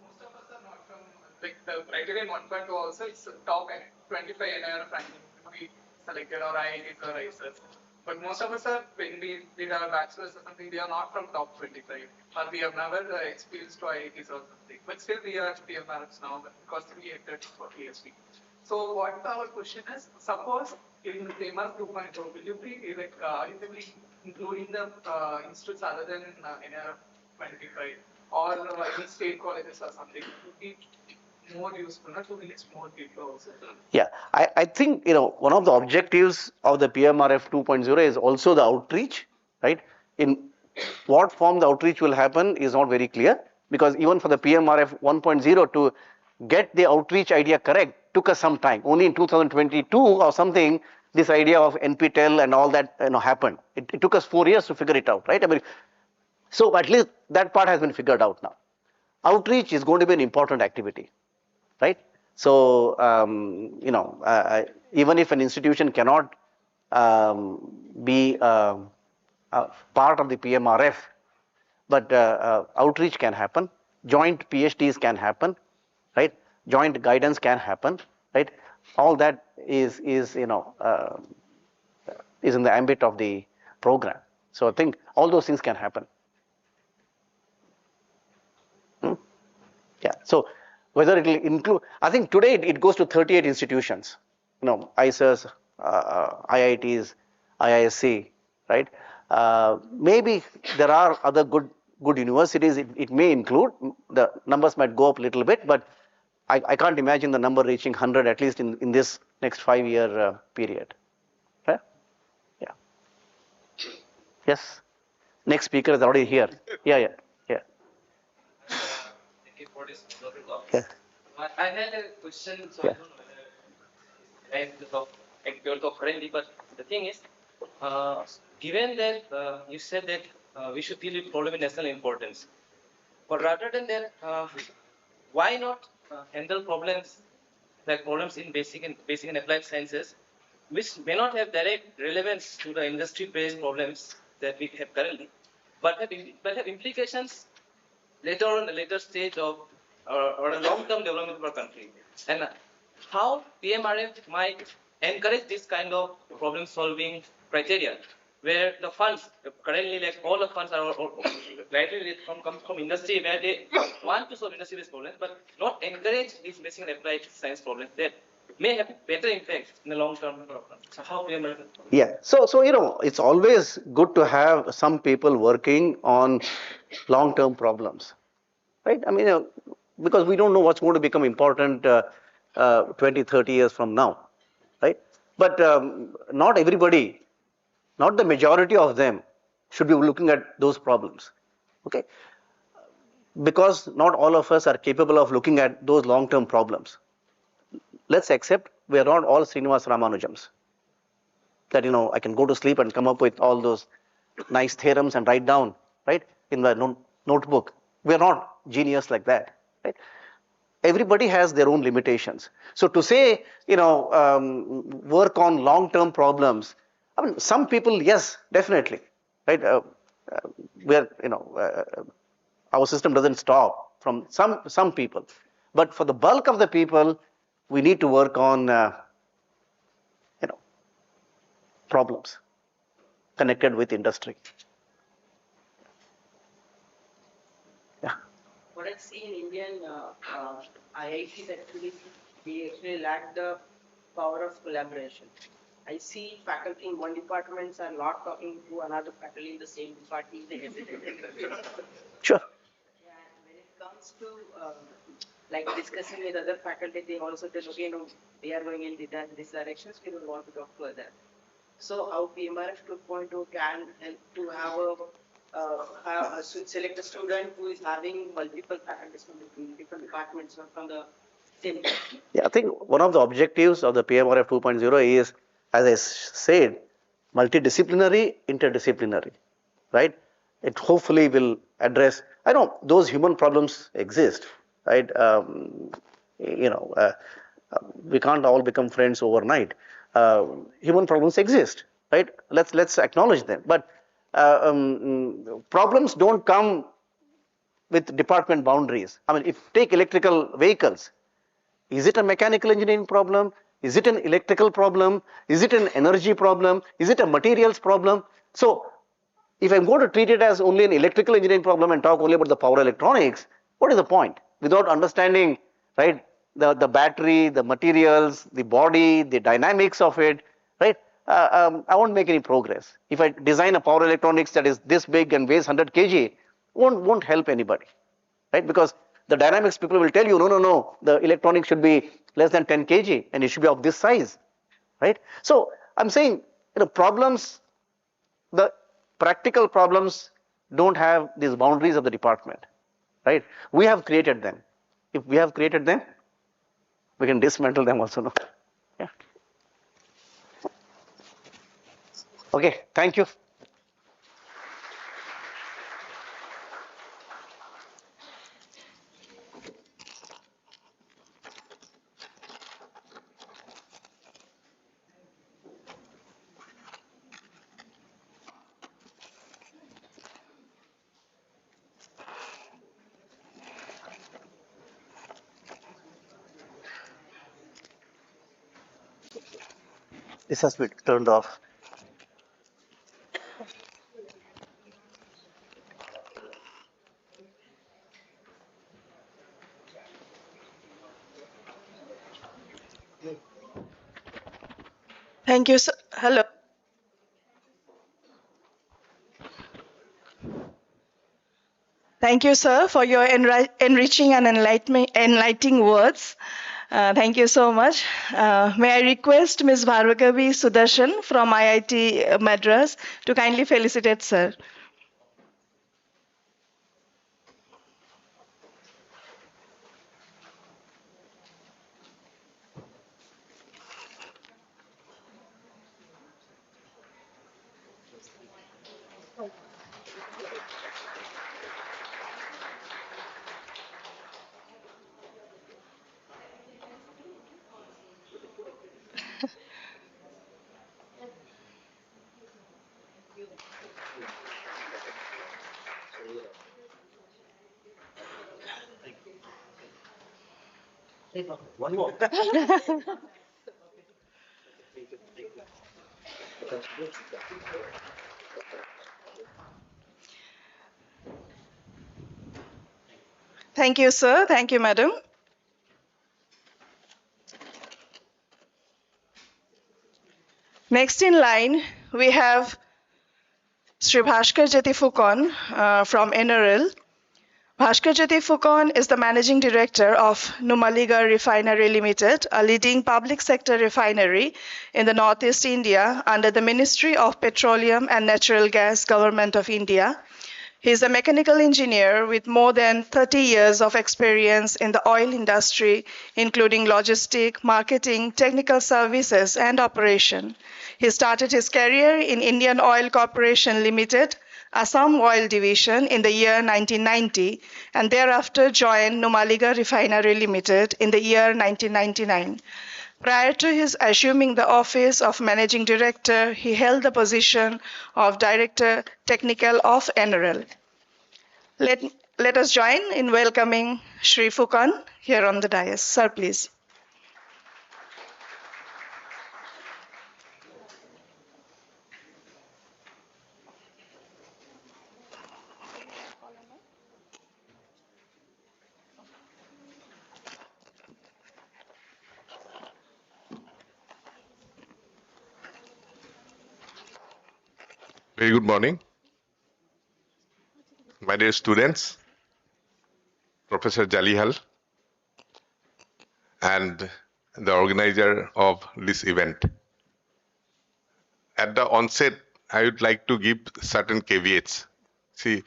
Most of us are not from, like, the criterion 1.2 also, it's top 25 NIR ranking to be selected or IITs or ISS. But most of us are, when we did our bachelor's or something, we are not from top 25 or we have never experienced to IITs or something. But still we are PMRFs now because we entered for PhD. So what our question is, suppose in PMRF 2.0, will you be like, you will be including the institutes other than NIR 25 or any state colleges or something to be more useful, not to reach more people also. Yeah, I think one of the objectives of the PMRF 2.0 is also the outreach, right? In what form the outreach will happen is not very clear because even for the PMRF 1.0 to get the outreach idea correct took us some time. Only in 2022 or something this idea of NPTEL and all that happened. It took us 4 years to figure it out, right? I mean, so at least that part has been figured out now. Outreach is going to be an important activity, right? So, even if an institution cannot be part of the PMRF, but outreach can happen, joint PhDs can happen, right? Joint guidance can happen, right? All that is in the ambit of the program. So I think all those things can happen. Yeah. So whether it will include, I think today it goes to 38 institutions, ISIS, IITs, IISc, right? Maybe there are other good universities. It may include. The numbers might go up a little bit, but I can't imagine the number reaching 100 at least in this next 5-year period. Right? Yeah. Yes. Next speaker is already here. Yeah. Thank you for this wonderful talk. Yeah. I had a question, so Yeah. I don't know whether I have to talk, your talk currently, but the thing is, given that you said that we should deal with problem of national importance, but rather than that, why not handle problems like problems in basic and applied sciences, which may not have direct relevance to the industry-based problems that we have currently, but have implications later on, a later stage of or a long-term development of our country. And how PMRF might encourage this kind of problem-solving criteria, where the funds currently, like all the funds are likely come from industry, where they want to solve industry-based problems, but not encourage these basic and applied science problems that may have better impact in the long term. So how PMRF? Yeah. So it's always good to have some people working on long-term problems, right? I mean, because we don't know what's going to become important 20, 30 years from now, right? But not everybody, not the majority of them, should be looking at those problems, okay? Because not all of us are capable of looking at those long-term problems. Let's accept we are not all Srinivas Ramanujams. That I can go to sleep and come up with all those nice theorems and write down, right, in my notebook. We are not genius like that, right? Everybody has their own limitations. So to say, work on long-term problems, I mean, some people, yes, definitely, right? Where our system doesn't stop from some people, but for the bulk of the people, we need to work on problems connected with industry. Yeah. What I see in Indian IITs actually, we actually lack the power of collaboration. I see faculty in one department are not talking to another faculty in the same department. They hesitate. Sure. Yeah, and when it comes to like discussing with other faculty, they also tell, okay, no, we are going in this directions. We don't want to talk to other. So how PMRF 2.0 can help to select a student who is having multiple faculties from different departments or from the same. Yeah, I think one of the objectives of the PMRF 2.0 is, as I said, multidisciplinary, interdisciplinary, right? It hopefully will address. I know those human problems exist, right? We can't all become friends overnight. Human problems exist, right? Let's acknowledge them. But problems don't come with department boundaries. I mean, if take electrical vehicles, is it a mechanical engineering problem? Is it an electrical problem? Is it an energy problem? Is it a materials problem? So if I'm going to treat it as only an electrical engineering problem and talk only about the power electronics, what is the point? Without understanding, right, the battery, the materials, the body, the dynamics of it, right, I won't make any progress. If I design a power electronics that is this big and weighs 100 kg, won't help anybody, right? Because the dynamics people will tell you, no, the electronics should be less than 10 kg and it should be of this size, right? So I'm saying, problems, the practical problems don't have these boundaries of the department, right? We have created them. If we have created them, we can dismantle them also. No? Yeah. Okay, thank you. This has been turned off. Thank you, sir. Hello. Thank you, sir, for your enriching and enlightening words. Thank you so much. May I request Ms. Bhargava Sudarshan from IIT Madras to kindly felicitate, sir. One more. Thank you, sir. Thank you, madam. Next in line, we have Shri Bhaskar Phukan from NRL. Bhaskar Phukan is the managing director of Numaligarh Refinery Limited, a leading public sector refinery in the Northeast India under the Ministry of Petroleum and Natural Gas, Government of India. He is a mechanical engineer with more than 30 years of experience in the oil industry, including logistic, marketing, technical services, and operation. He started his career in Indian Oil Corporation Limited, Assam Oil Division in the year 1990, and thereafter joined Numaligarh Refinery Limited in the year 1999. Prior to his assuming the office of Managing Director, he held the position of Director Technical of NRL. Let us join in welcoming Shri Phukan here on the dais. Sir, please. Very good morning, my dear students, Professor Jalihal, and the organizer of this event. At the onset, I would like to give certain caveats. See,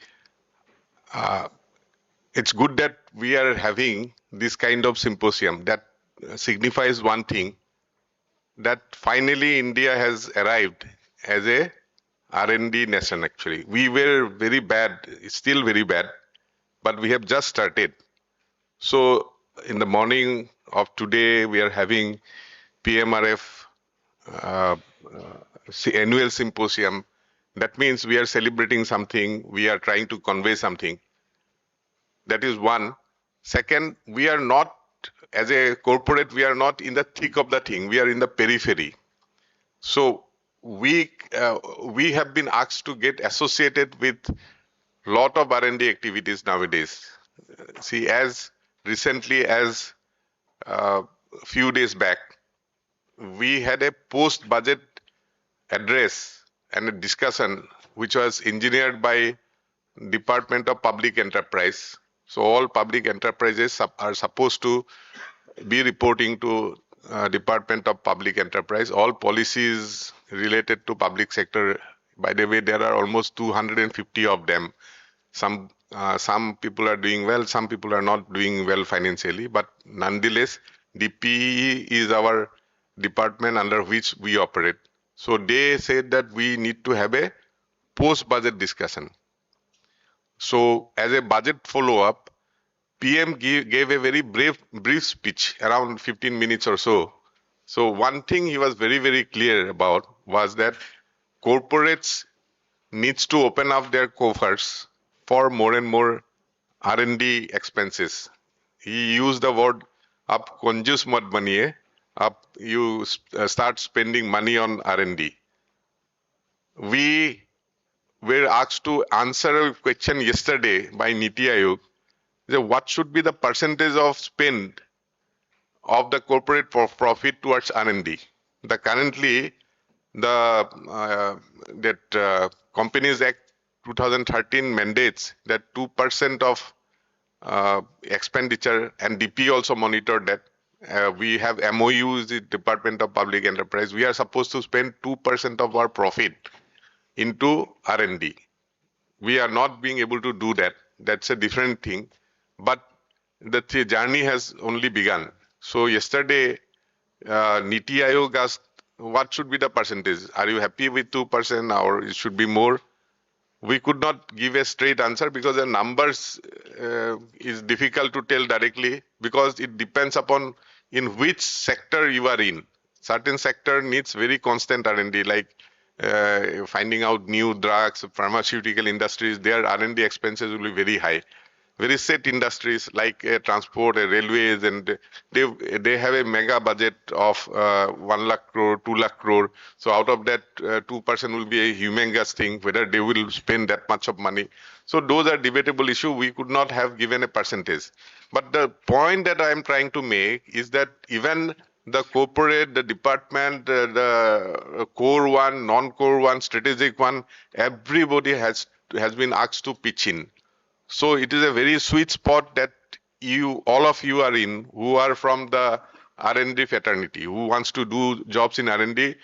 it's good that we are having this kind of symposium that signifies one thing, that finally India has arrived as a R&D nation actually. We were very bad, still very bad, but we have just started. So in the morning of today, we are having PMRF annual symposium. That means we are celebrating something, we are trying to convey something. That is one. Second, we are not, as a corporate, we are not in the thick of the thing, we are in the periphery. So we have been asked to get associated with lot of R&D activities nowadays. See, as recently as a few days back, we had a post-budget address and a discussion which was engineered by Department of Public Enterprise. So all public enterprises are supposed to be reporting to Department of Public Enterprise, all policies related to public sector. By the way, there are almost 250 of them. Some people are doing well, some people are not doing well financially, but nonetheless, DPE is our department under which we operate. So they said that we need to have a post-budget discussion. So as a budget follow-up, PM gave a very brief speech, around 15 minutes or so. So one thing he was very, very clear about was that corporates needs to open up their coffers for more and more R&D expenses. He used the word, "Up conjuice mat baniye, up you start spending money on R&D." We were asked to answer a question yesterday by Niti Aayog. What should be the percentage of spend of the corporate profit towards R&D? Currently, the Companies Act 2013 mandates that 2% of expenditure, and DP also monitored that. We have MOUs with Department of Public Enterprise. We are supposed to spend 2% of our profit into R&D. We are not being able to do that. That's a different thing. But the journey has only begun. So yesterday, Niti Aayog asked, what should be the percentage? Are you happy with 2% or it should be more? We could not give a straight answer because the numbers is difficult to tell directly because it depends upon in which sector you are in. Certain sector needs very constant R&D, like finding out new drugs, pharmaceutical industries, their R&D expenses will be very high. very set industries like transport, railways, and they have a mega budget of 1 lakh crore, 2 lakh crore. So out of that, 2% will be a humongous thing, whether they will spend that much of money. So those are debatable issue. We could not have given a percentage. But the point that I am trying to make is that even the corporate, the department, the core one, non-core one, strategic one, everybody has been asked to pitch in. So it is a very sweet spot that all of you are in, who are from the R&D fraternity, who wants to do jobs in R&D.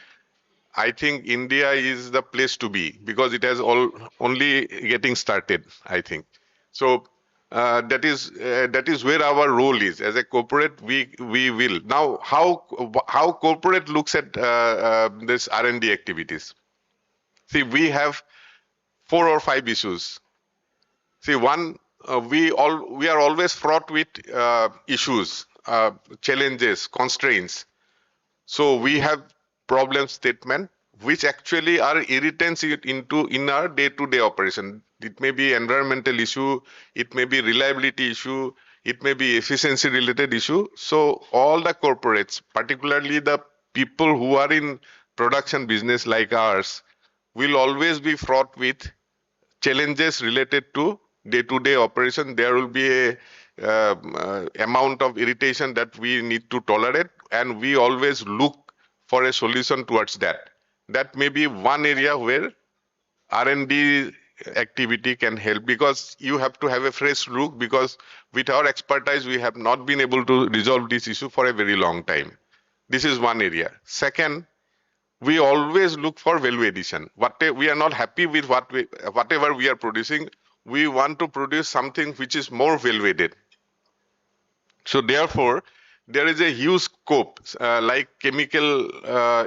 I think India is the place to be because it has only getting started, I think. So that is where our role is. As a corporate, we will. Now, how corporate looks at this R&D activities? See, we have 4 or 5 issues. See, one, we are always fraught with issues, challenges, constraints. So we have problem statement, which actually are irritants in our day-to-day operation. It may be environmental issue, it may be reliability issue, it may be efficiency related issue. So all the corporates, particularly the people who are in production business like ours, will always be fraught with challenges related to day-to-day operation. There will be a amount of irritation that we need to tolerate, and we always look for a solution towards that. That may be one area where R&D activity can help, because you have to have a fresh look, because with our expertise we have not been able to resolve this issue for a very long time. This is one area. Second, we always look for value addition. We are not happy with whatever we are producing. We want to produce something which is more value added. So therefore, there is a huge scope, like chemical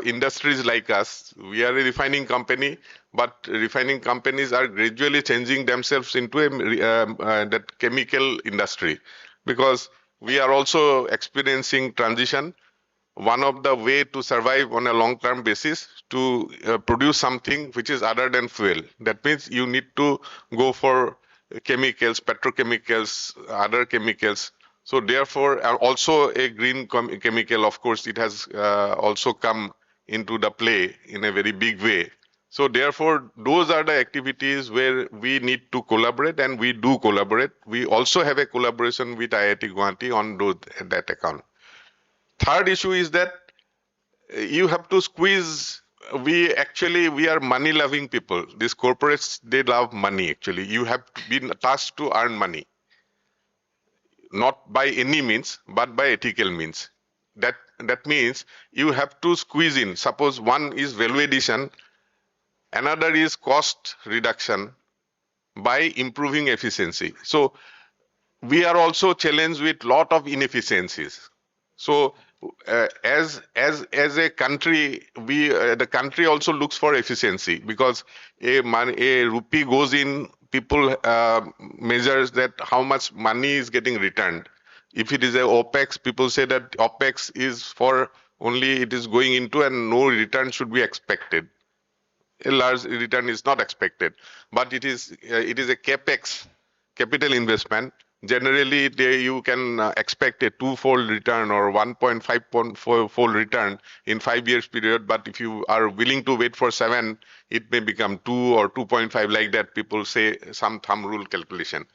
industries like us. We are a refining company, but refining companies are gradually changing themselves into that chemical industry, because we are also experiencing transition. One of the way to survive on a long-term basis to produce something which is other than fuel. That means you need to go for chemicals, petrochemicals, other chemicals. So therefore, also a green chemical, of course, it has also come into the play in a very big way. So therefore, those are the activities where we need to collaborate, and we do collaborate. We also have a collaboration with IIT Guwahati on that account. Third issue is that you have to squeeze. We are money loving people. These corporates, they love money actually. You have been tasked to earn money. Not by any means, but by ethical means. That means you have to squeeze in. Suppose one is value addition, another is cost reduction by improving efficiency. So we are also challenged with lot of inefficiencies. So as a country, the country also looks for efficiency, because a rupee goes in, people measures that how much money is getting returned. If it is a OPEX, people say that OPEX is for only it is going into, and no return should be expected. A large return is not expected, but it is a capex, capital investment. Generally, you can expect a 2-fold return or 1.5-fold return in 5 years period. But if you are willing to wait for 7, it may become 2 or 2.5, like that. People say some thumb rule calculation.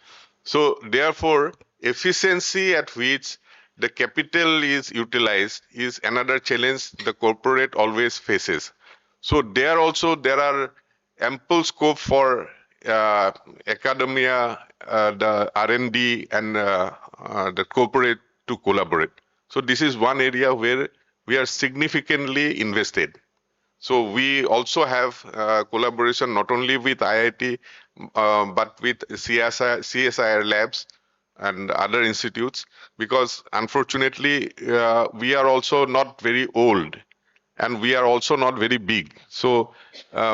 So therefore, efficiency at which the capital is utilized is another challenge the corporate always faces. So there are ample scope for academia, the R&D, and the corporate to collaborate. So this is one area where we are significantly invested. So we also have collaboration not only with IIT, but with CSIR labs and other institutes, because unfortunately we are also not very old, and we are also not very big. So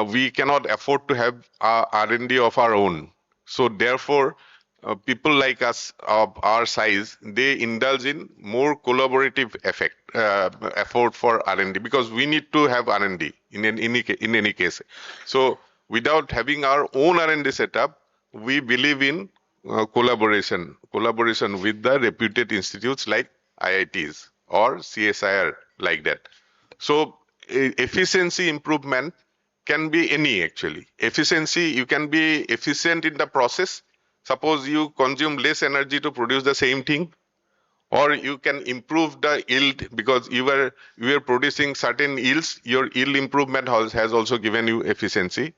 we cannot afford to have R&D of our own. So therefore, people like us of our size, they indulge in more collaborative effort for R&D, because we need to have R&D in any case. So without having our own R&D setup, we believe in collaboration with the reputed institutes like IITs or CSIR like that. So efficiency improvement can be any actually. Efficiency, you can be efficient in the process. Suppose you consume less energy to produce the same thing, or you can improve the yield because you were producing certain yields. Your yield improvement has also given you efficiency.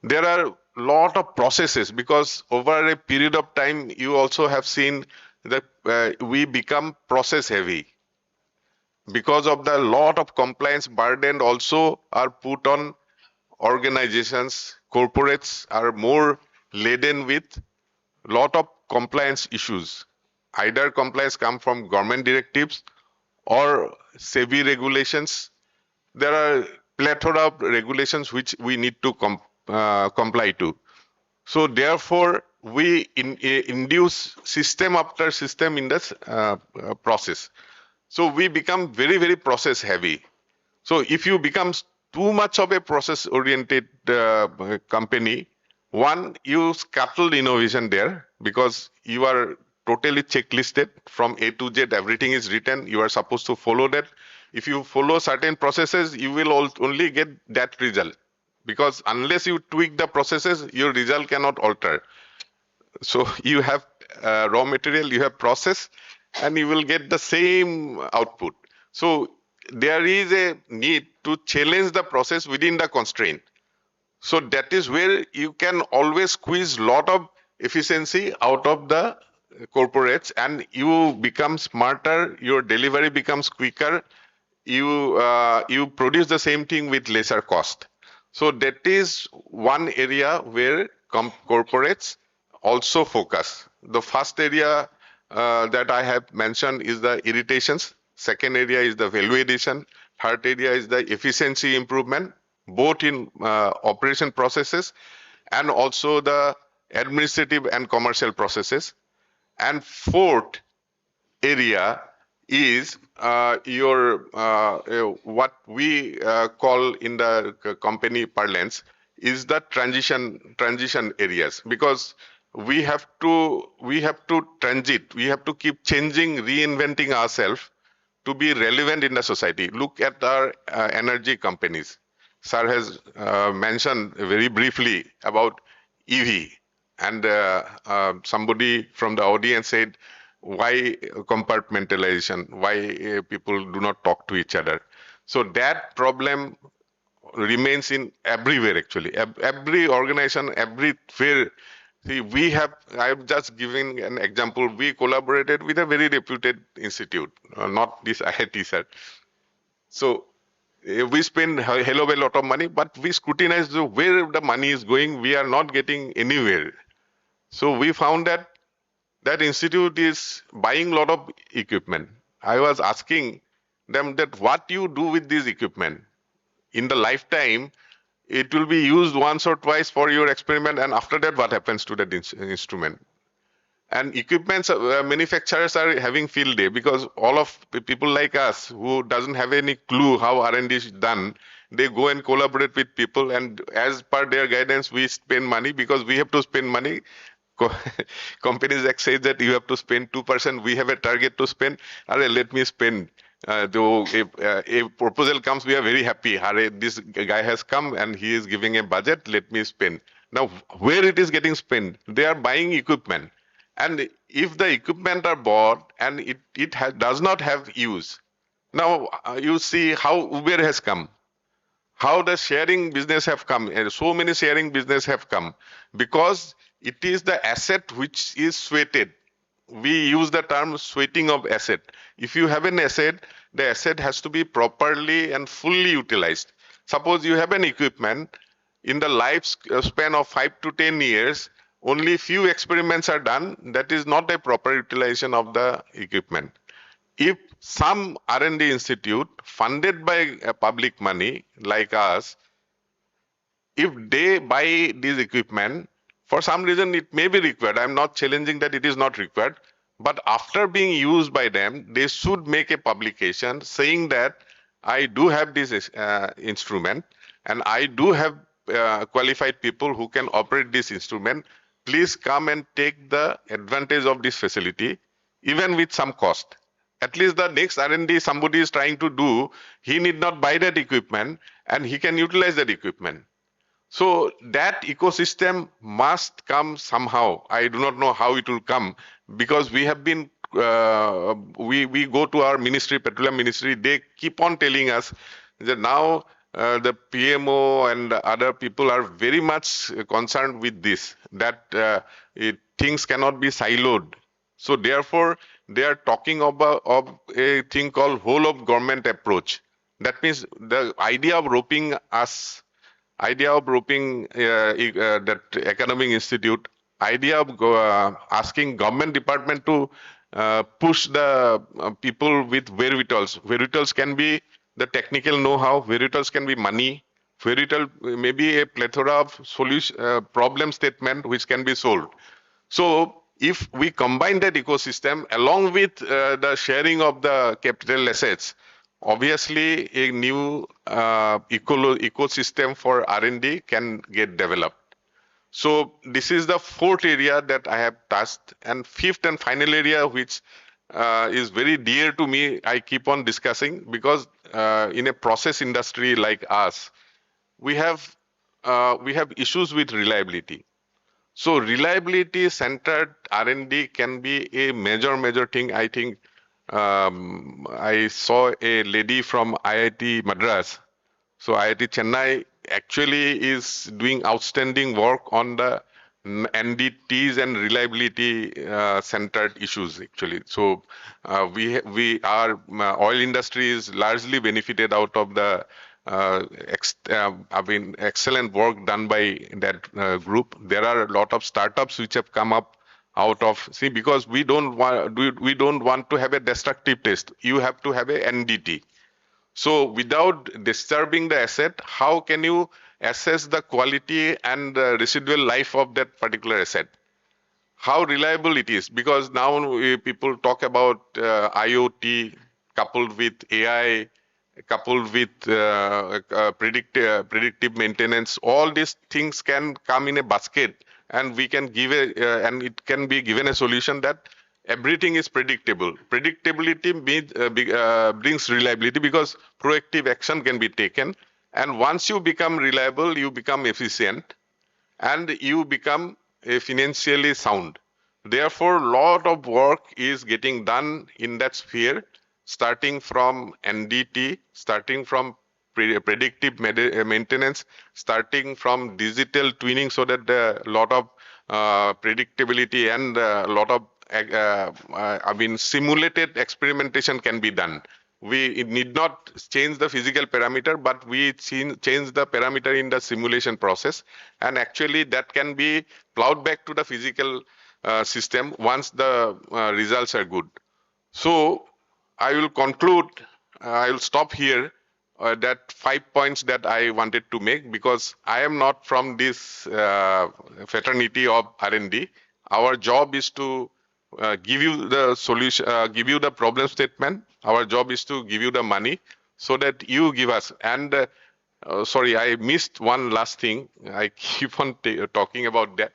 There are lot of processes because over a period of time you also have seen that we become process heavy because of the lot of compliance burden also are put on organizations. Corporates are more laden with lot of compliance issues. Either compliance come from government directives or SEBI regulations. There are plethora of regulations which we need to comply to. So therefore, we induce system after system in this process. So we become very, very process heavy. So if you become too much of a process oriented company, one, you scuttle innovation there because you are totally checklisted from A to Z, everything is written, you are supposed to follow that. If you follow certain processes, you will only get that result because unless you tweak the processes, your result cannot alter. So you have raw material, you have process, and you will get the same output. So there is a need to challenge the process within the constraint. So that is where you can always squeeze lot of efficiency out of the corporates, and you become smarter, your delivery becomes quicker, you produce the same thing with lesser cost. So that is one area where corporates also focus. The first area that I have mentioned is the irritations. Second area is the value addition. Third area is the efficiency improvement, both in operation processes and also the administrative and commercial processes. And fourth area is what we call in the company parlance is the transition areas, because we have to transit, we have to keep changing, reinventing ourselves to be relevant in the society. Look at our energy companies. Sir has mentioned very briefly about EV, and somebody from the audience said, why compartmentalization? Why people do not talk to each other? So that problem remains in everywhere actually. Every organization, everywhere. See, I'm just giving an example. We collaborated with a very reputed institute, not this IIT, sir. So we spend a hell of a lot of money, but we scrutinize where the money is going. We are not getting anywhere. So we found that that institute is buying a lot of equipment. I was asking them that what you do with this equipment. In the lifetime, it will be used once or twice for your experiment, and after that, what happens to that instrument? And equipment manufacturers are having field day because all of people like us who doesn't have any clue how R&D is done, they go and collaborate with people, and as per their guidance, we spend money because we have to spend money. Companies say that you have to spend 2%. We have a target to spend. Let me spend. Though if a proposal comes, we are very happy. This guy has come and he is giving a budget. Let me spend. Now, where it is getting spent? They are buying equipment, and if the equipment are bought and it does not have use, now you see how Uber has come. How the sharing business have come, and so many sharing business have come because it is the asset which is sweated. We use the term sweating of asset. If you have an asset, the asset has to be properly and fully utilized. Suppose you have an equipment, in the lifespan of 5 to 10 years, only few experiments are done. That is not a proper utilization of the equipment. If some R&D institute funded by public money like us, if they buy this equipment, for some reason it may be required. I'm not challenging that it is not required. But after being used by them, they should make a publication saying that I do have this instrument and I do have qualified people who can operate this instrument. please come and take the advantage of this facility, even with some cost. At least the next R&D somebody is trying to do, he need not buy that equipment and he can utilize that equipment. So that ecosystem must come somehow. I do not know how it will come, because we have been we go to our ministry, petroleum ministry, they keep on telling us that now the PMO and other people are very much concerned with this, that things cannot be siloed. So therefore, they are talking about of a thing called whole of government approach. That means the idea of roping that academic institute, idea of asking government department to push the people with wherewithals. Wherewithals can be the technical know-how, wherewithals can be money, wherewithal may be a plethora of solution, problem statement which can be solved. So if we combine that ecosystem along with the sharing of the capital assets, obviously a new ecosystem for R&D can get developed. So this is the fourth area that I have touched, and fifth and final area which is very dear to me, I keep on discussing, because in a process industry like us, we have issues with reliability. So reliability centered R&D can be a major thing. I think I saw a lady from IIT Madras. So IIT Chennai actually is doing outstanding work on the NDTs and reliability centered issues actually. So our oil industry is largely benefited out of the excellent work done by that group. There are a lot of startups which have come up out of, see, because we don't want to have a destructive test. You have to have a NDT. So without disturbing the asset, how can you assess the quality and the residual life of that particular asset? How reliable it is? Because now people talk about IoT coupled with AI, coupled with predictive maintenance. All these things can come in a basket, and we can give and it can be given a solution that everything is predictable. Predictability brings reliability, because proactive action can be taken. And once you become reliable, you become efficient, and you become financially sound. Therefore, a lot of work is getting done in that sphere, starting from NDT, starting from predictive maintenance, starting from digital twinning, so that a lot of predictability and a lot of simulated experimentation can be done. We need not change the physical parameter, but we change the parameter in the simulation process, and actually that can be plowed back to the physical system once the results are good. So I will conclude, I will stop here. That 5 points that I wanted to make, because I am not from this fraternity of R&D. Our job is to give you the solution, give you the problem statement. Our job is to give you the money so that you give us. And sorry, I missed one last thing. I keep on talking about that.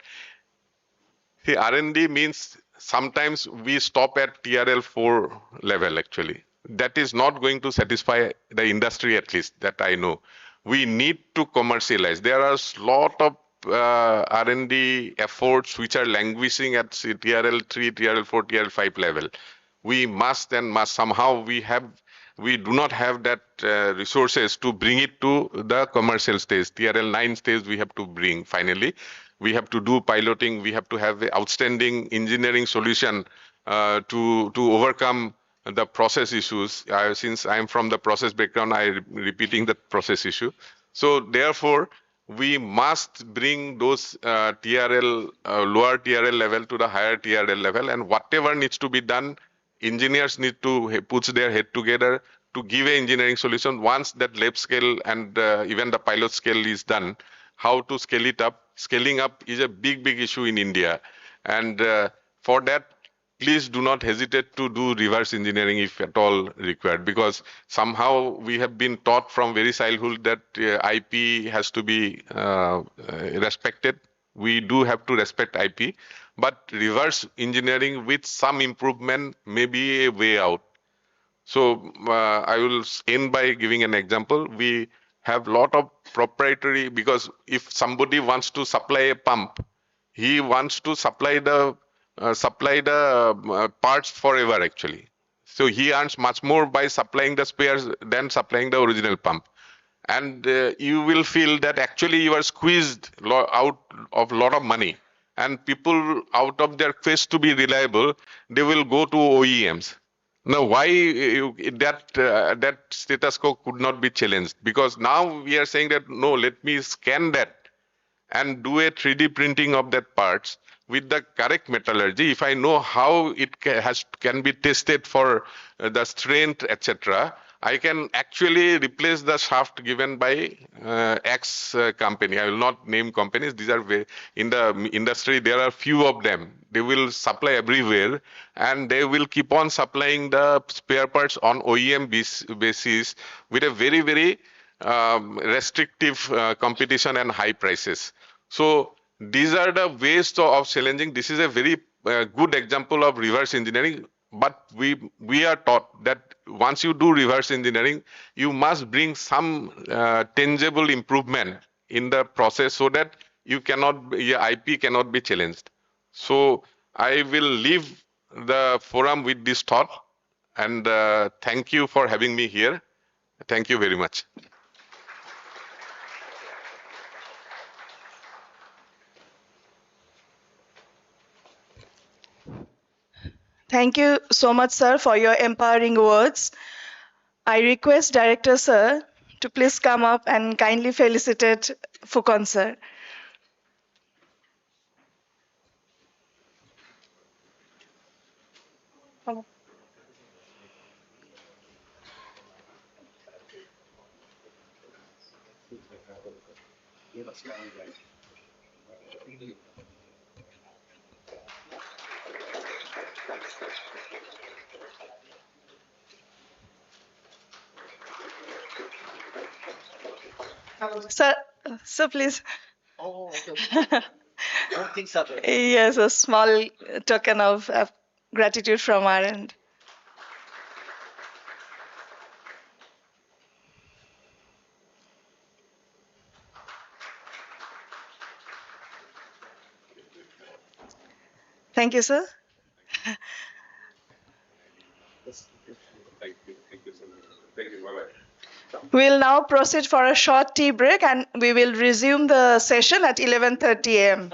See, R&D means sometimes we stop at TRL4 level actually. That is not going to satisfy the industry, at least that I know. We need to commercialize. There are a lot of R&D efforts which are languishing at TRL3, TRL4, TRL5 level. We must somehow we do not have that resources to bring it to the commercial stage. TRL9 stage we have to bring finally. We have to do piloting. We have to have the outstanding engineering solution to overcome the process issues. Since I'm from the process background, I'm repeating the process issue. So therefore, we must bring those TRL, lower TRL level to the higher TRL level, and whatever needs to be done, engineers need to put their head together to give an engineering solution. Once that lab scale and even the pilot scale is done, how to scale it up. Scaling up is a big issue in India. And for that, please do not hesitate to do reverse engineering if at all required, because somehow we have been taught from very childhood that IP has to be respected. We do have to respect IP, but reverse engineering with some improvement may be a way out. So I will end by giving an example. We have lot of proprietary, because if somebody wants to supply a pump, he wants to supply the parts forever actually. So he earns much more by supplying the spares than supplying the original pump. And you will feel that actually you are squeezed out of a lot of money. And people, out of their quest to be reliable, they will go to OEMs. Now, why that status quo could not be challenged? Because now we are saying that no, let me scan that and do a 3D printing of that parts with the correct metallurgy. If I know how it can be tested for the strength, etc., I can actually replace the shaft given by X company. I will not name companies. These are in the industry. There are few of them. They will supply everywhere, and they will keep on supplying the spare parts on OEM basis with a very restrictive competition and high prices. So these are the ways of challenging. This is a very good example of reverse engineering. But we are taught that once you do reverse engineering, you must bring some tangible improvement in the process so that your IP cannot be challenged. So I will leave the forum with this thought, and thank you for having me here. Thank you very much. Thank you so much, sir, for your empowering words. I request Director, sir, to please come up and kindly felicitate Phukan, sir. Sir, sir, please. Oh, okay. I don't think so. Yes, a small token of gratitude from our end. Thank you, sir. Thank you. Thank you so much. Thank you. Bye-bye. We'll now proceed for a short tea break and we will resume the session at 11:30 a.m.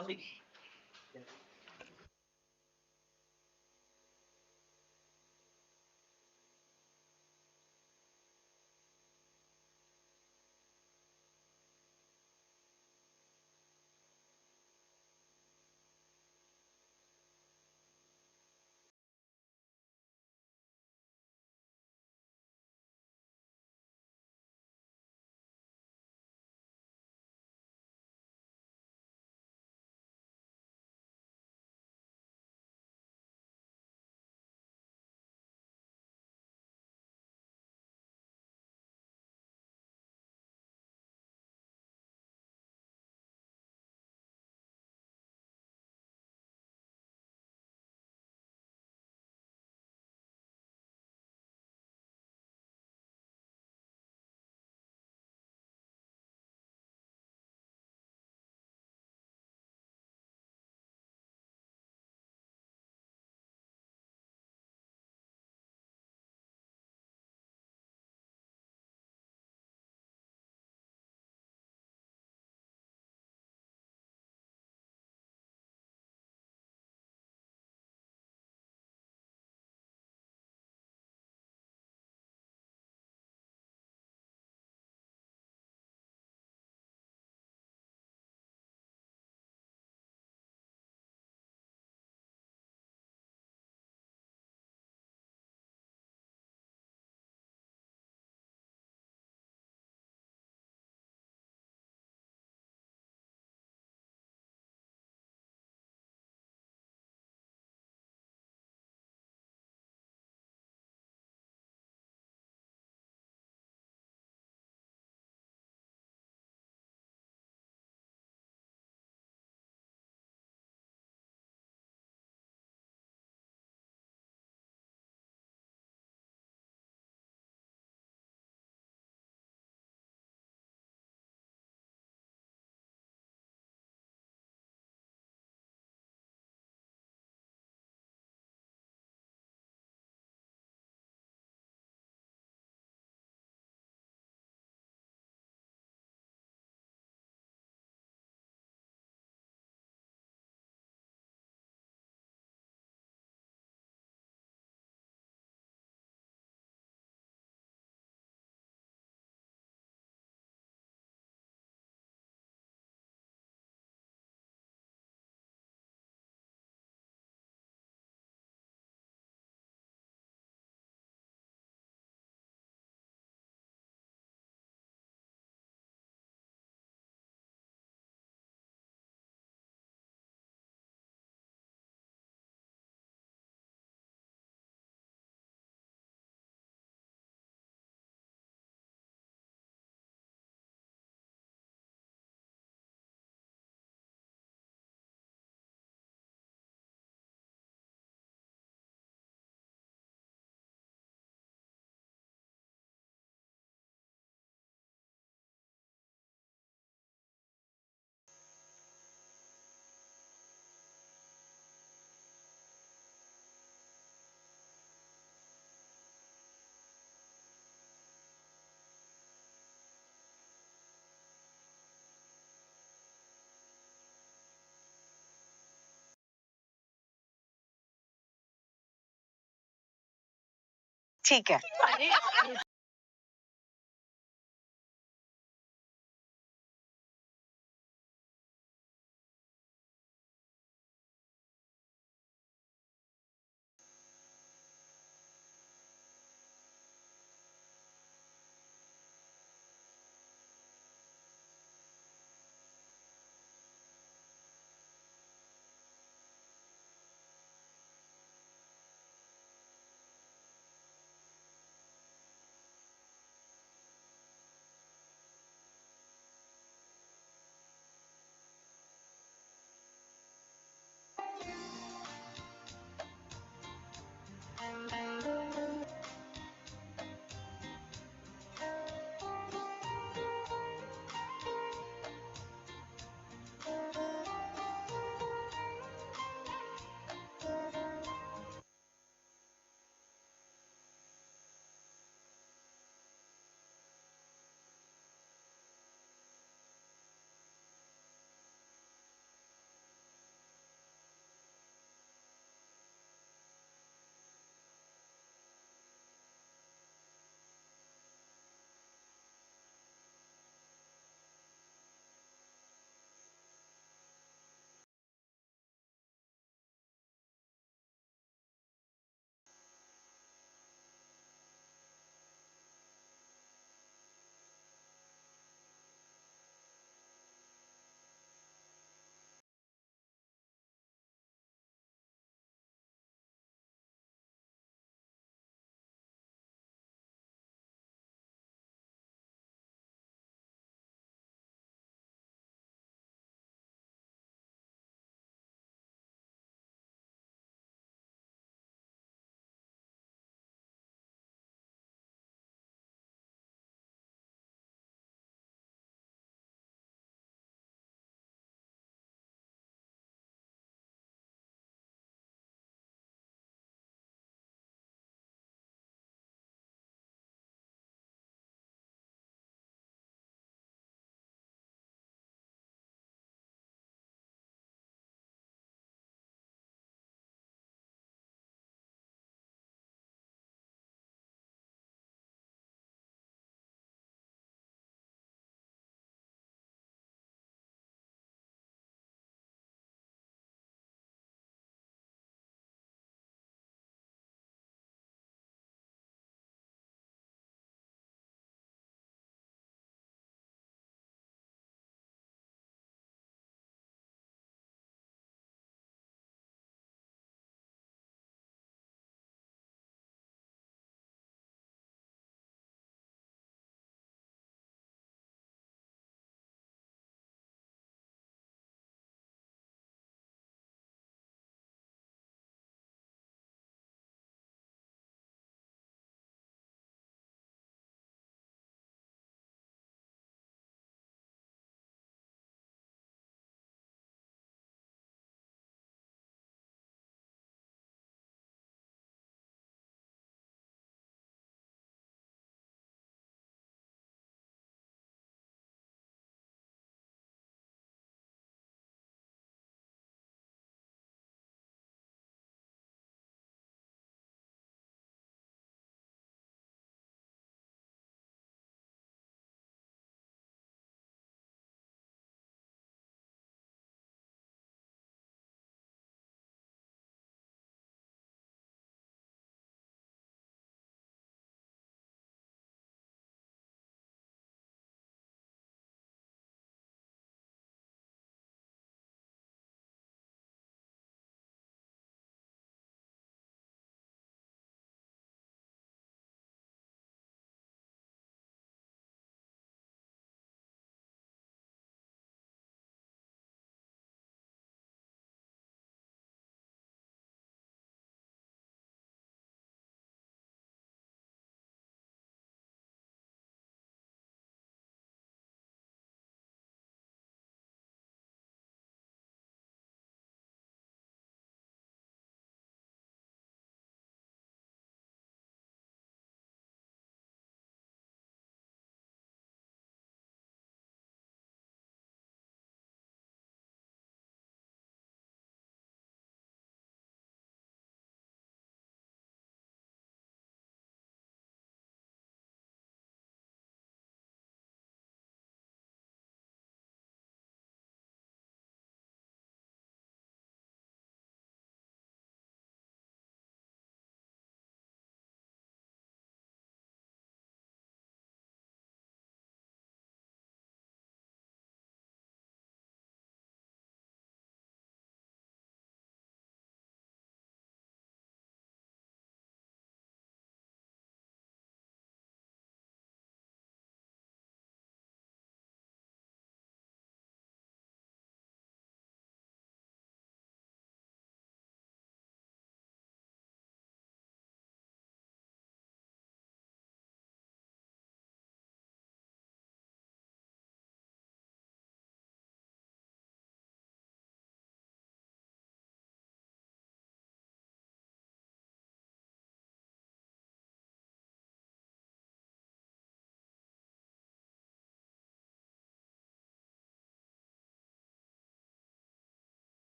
ठीक है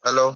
Hello.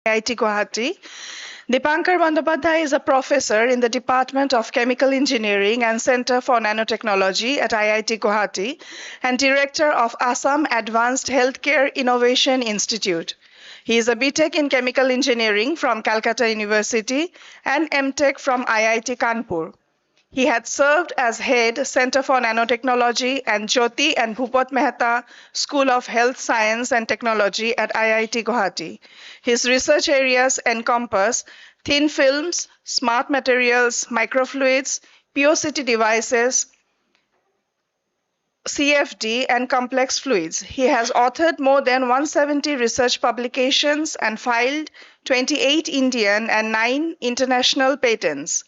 IIT Guwahati. Dipankar Bandyopadhyay is a professor in the Department of Chemical Engineering and Center for Nanotechnology at IIT Guwahati and director of Assam Advanced Healthcare Innovation Institute. He is a BTech in Chemical Engineering from Calcutta University and MTech from IIT Kanpur. He had served as head Center for Nanotechnology and Jyoti and Bhupat Mehta School of Health Science and Technology at IIT Guwahati. His research areas encompass thin films, smart materials, microfluids, POCT devices, CFD, and complex fluids. He has authored more than 170 research publications and filed 28 Indian and 9 international patents.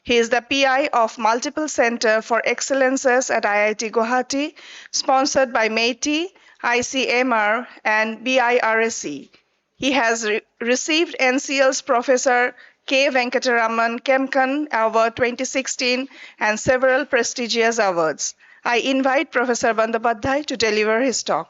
He is the PI of multiple Center for Excellences at IIT Guwahati, sponsored by MEITI, ICMR, and BIRSC. He has received NCL's Professor K. Venkataraman Kemkan Award 2016 and several prestigious awards. I invite Professor Bandyopadhyay to deliver his talk.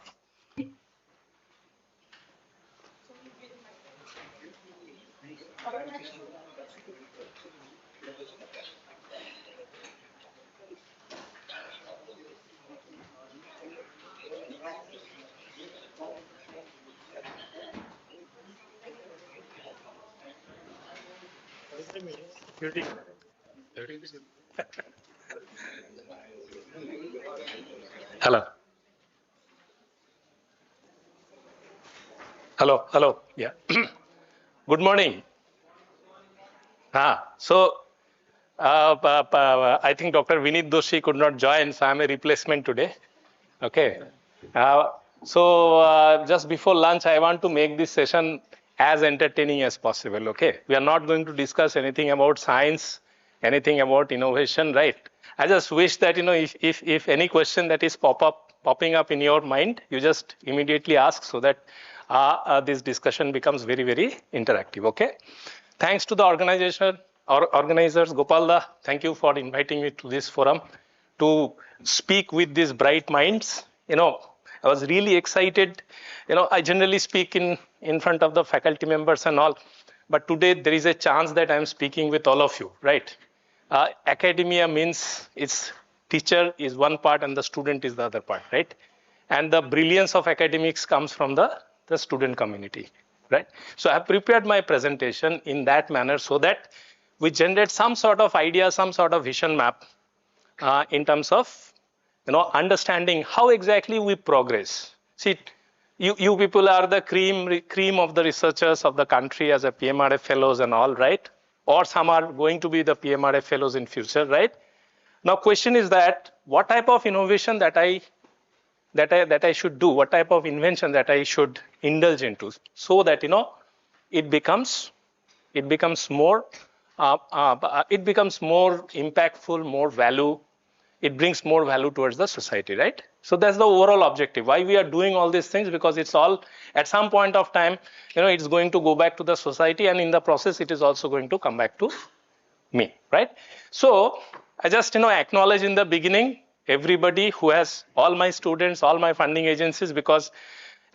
Hello. Hello. Yeah. Good morning. I think Dr. Vineet Joshi could not join, so I'm a replacement today. Okay. Just before lunch, I want to make this session as entertaining as possible. Okay. We are not going to discuss anything about science, anything about innovation, right? I just wish that, if any question that is popping up in your mind, you just immediately ask so that this discussion becomes very, very interactive. Okay. Thanks to the organizers, Gopalda, thank you for inviting me to this forum to speak with these bright minds. I was really excited. I generally speak in front of the faculty members and all, but today there is a chance that I'm speaking with all of you, right? Academia means its teacher is one part and the student is the other part, right? And the brilliance of academics comes from the student community, right? So I have prepared my presentation in that manner so that we generate some sort of idea, some sort of vision map in terms of understanding how exactly we progress. See, you people are the cream of the researchers of the country as a PMRF fellows and all, right? Or some are going to be the PMRF fellows in future, right? Now, question is that what type of innovation that I should do, what type of invention that I should indulge into, so that it becomes more impactful, more value. It brings more value towards the society, right? So that's the overall objective. Why we are doing all these things? Because it's all at some point of time, it's going to go back to the society, and in the process, it is also going to come back to me, right? So I just acknowledge in the beginning everybody who has, all my students, all my funding agencies, because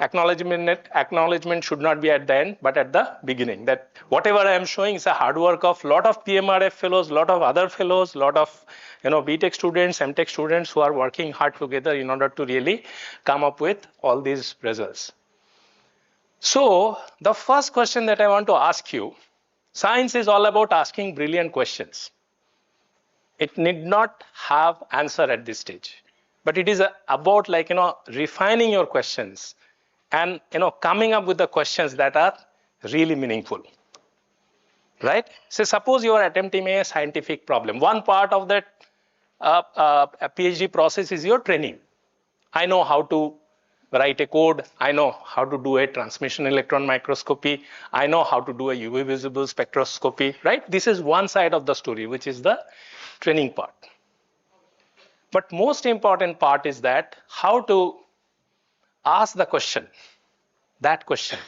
acknowledgement should not be at the end, but at the beginning. That whatever I am showing is a hard work of lot of PMRF fellows, lot of other fellows, lot of BTech students, MTech students who are working hard together in order to really come up with all these results. So the first question that I want to ask you, science is all about asking brilliant questions. It need not have answer at this stage, but it is about refining your questions and coming up with the questions that are really meaningful, right? So suppose you are attempting a scientific problem. One part of that a PhD process is your training. I know how to write a code. I know how to do a transmission electron microscopy. I know how to do a UV visible spectroscopy, right? This is one side of the story, which is the training part. But most important part is that how to ask the question, that question,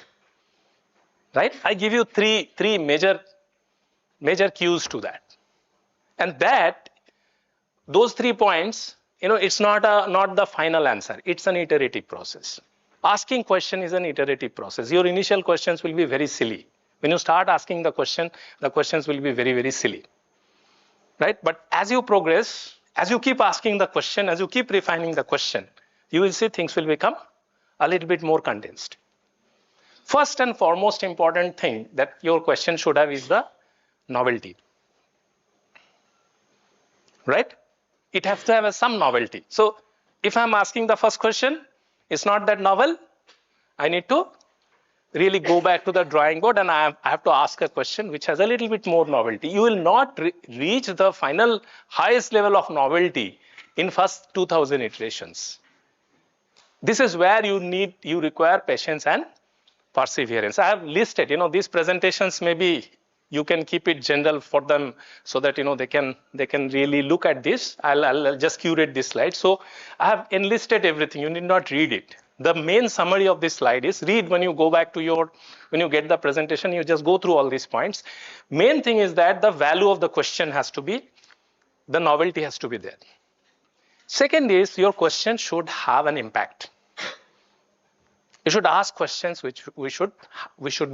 right? I give you three major cues to that. And those 3 points, it's not the final answer. It's an iterative process. Asking question is an iterative process. Your initial questions will be very silly. When you start asking the questions will be very, very silly, right? But as you progress, as you keep asking the question, as you keep refining the question, you will see things will become a little bit more condensed. First and foremost important thing that your question should have is the novelty, right? It has to have some novelty. So if I'm asking the first question, it's not that novel, I need to really go back to the drawing board and I have to ask a question which has a little bit more novelty. You will not reach the final highest level of novelty in first 2000 iterations. This is where you require patience and perseverance. I have listed, these presentations maybe you can keep it general for them so that they can really look at this. I'll just curate this slide. So I have enlisted everything. You need not read it. The main summary of this slide is read when you go back to when you get the presentation, you just go through all these points. Main thing is that the value of the question has to be, the novelty has to be there. Second is your question should have an impact. You should ask questions which we should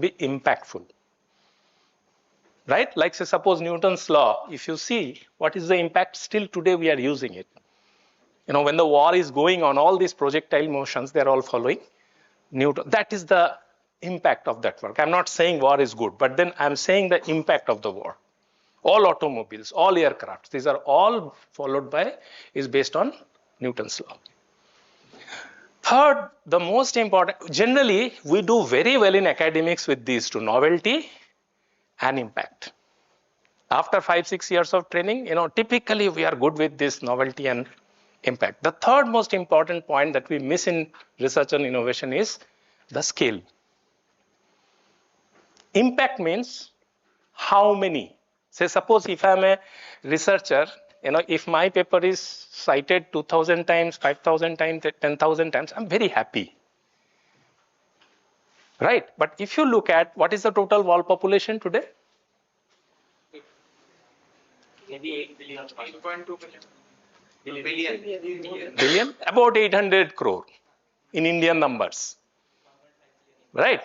be impactful. Right? Like say suppose Newton's law, if you see what is the impact, still today we are using it. When the war is going on, all these projectile motions, they're all following Newton. That is the impact of that work. I'm not saying war is good, but then I'm saying the impact of the war. All automobiles, all aircrafts, these are all is based on Newton's law. Third, the most important, generally we do very well in academics with these two, novelty and impact. After 5-6 years of training, typically we are good with this novelty and impact. The third most important point that we miss in research and innovation is the scale. Impact means how many. Say suppose if I'm a researcher, if my paper is cited 2,000 times, 5,000 times, 10,000 times, I'm very happy. Right? But if you look at what is the total world population today? Maybe 8 billion. 8.2 billion. Billion? About 800 crore in Indian numbers. Right?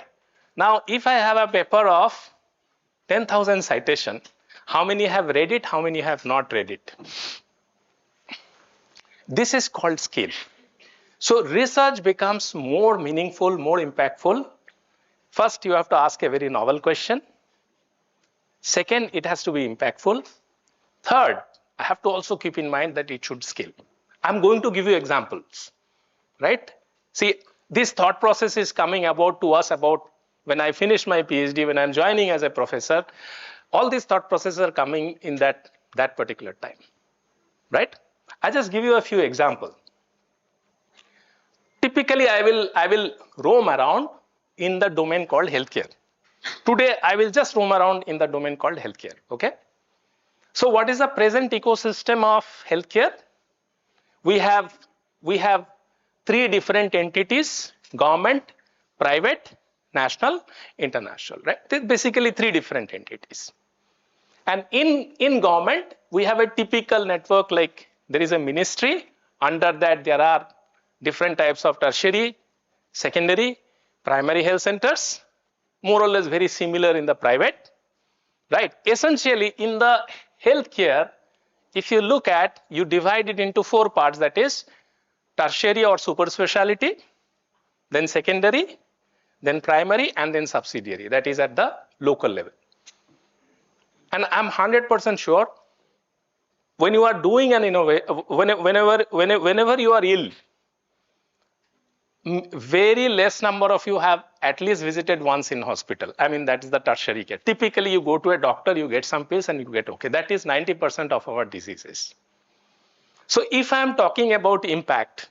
Now, if I have a paper of 10,000 citation, how many have read it? How many have not read it? This is called scale. So research becomes more meaningful, more impactful. First, you have to ask a very novel question. Second, it has to be impactful. Third, I have to also keep in mind that it should scale. I'm going to give you examples, right? See, this thought process is coming about to us about when I finish my PhD, when I'm joining as a professor, all these thought processes are coming in that particular time, right? I just give you a few examples. Typically, I will roam around in the domain called healthcare. Today, I will just roam around in the domain called healthcare, okay? So what is the present ecosystem of healthcare? We have 3 different entities, government, private, national, international, right? They're basically 3 different entities. And in government, we have a typical network like there is a ministry. Under that, there are different types of tertiary, secondary, primary health centers, more or less very similar in the private, right? Essentially, in the healthcare, if you look at, you divide it into 4 parts, that is tertiary or super specialty, then secondary, then primary, and then subsidiary, that is at the local level. And I'm 100% sure when you are doing an innovation, whenever you are ill, very less number of you have at least visited once in hospital. I mean, that is the tertiary care. Typically, you go to a doctor, you get some pills and you get okay. That is 90% of our diseases. So if I'm talking about impact,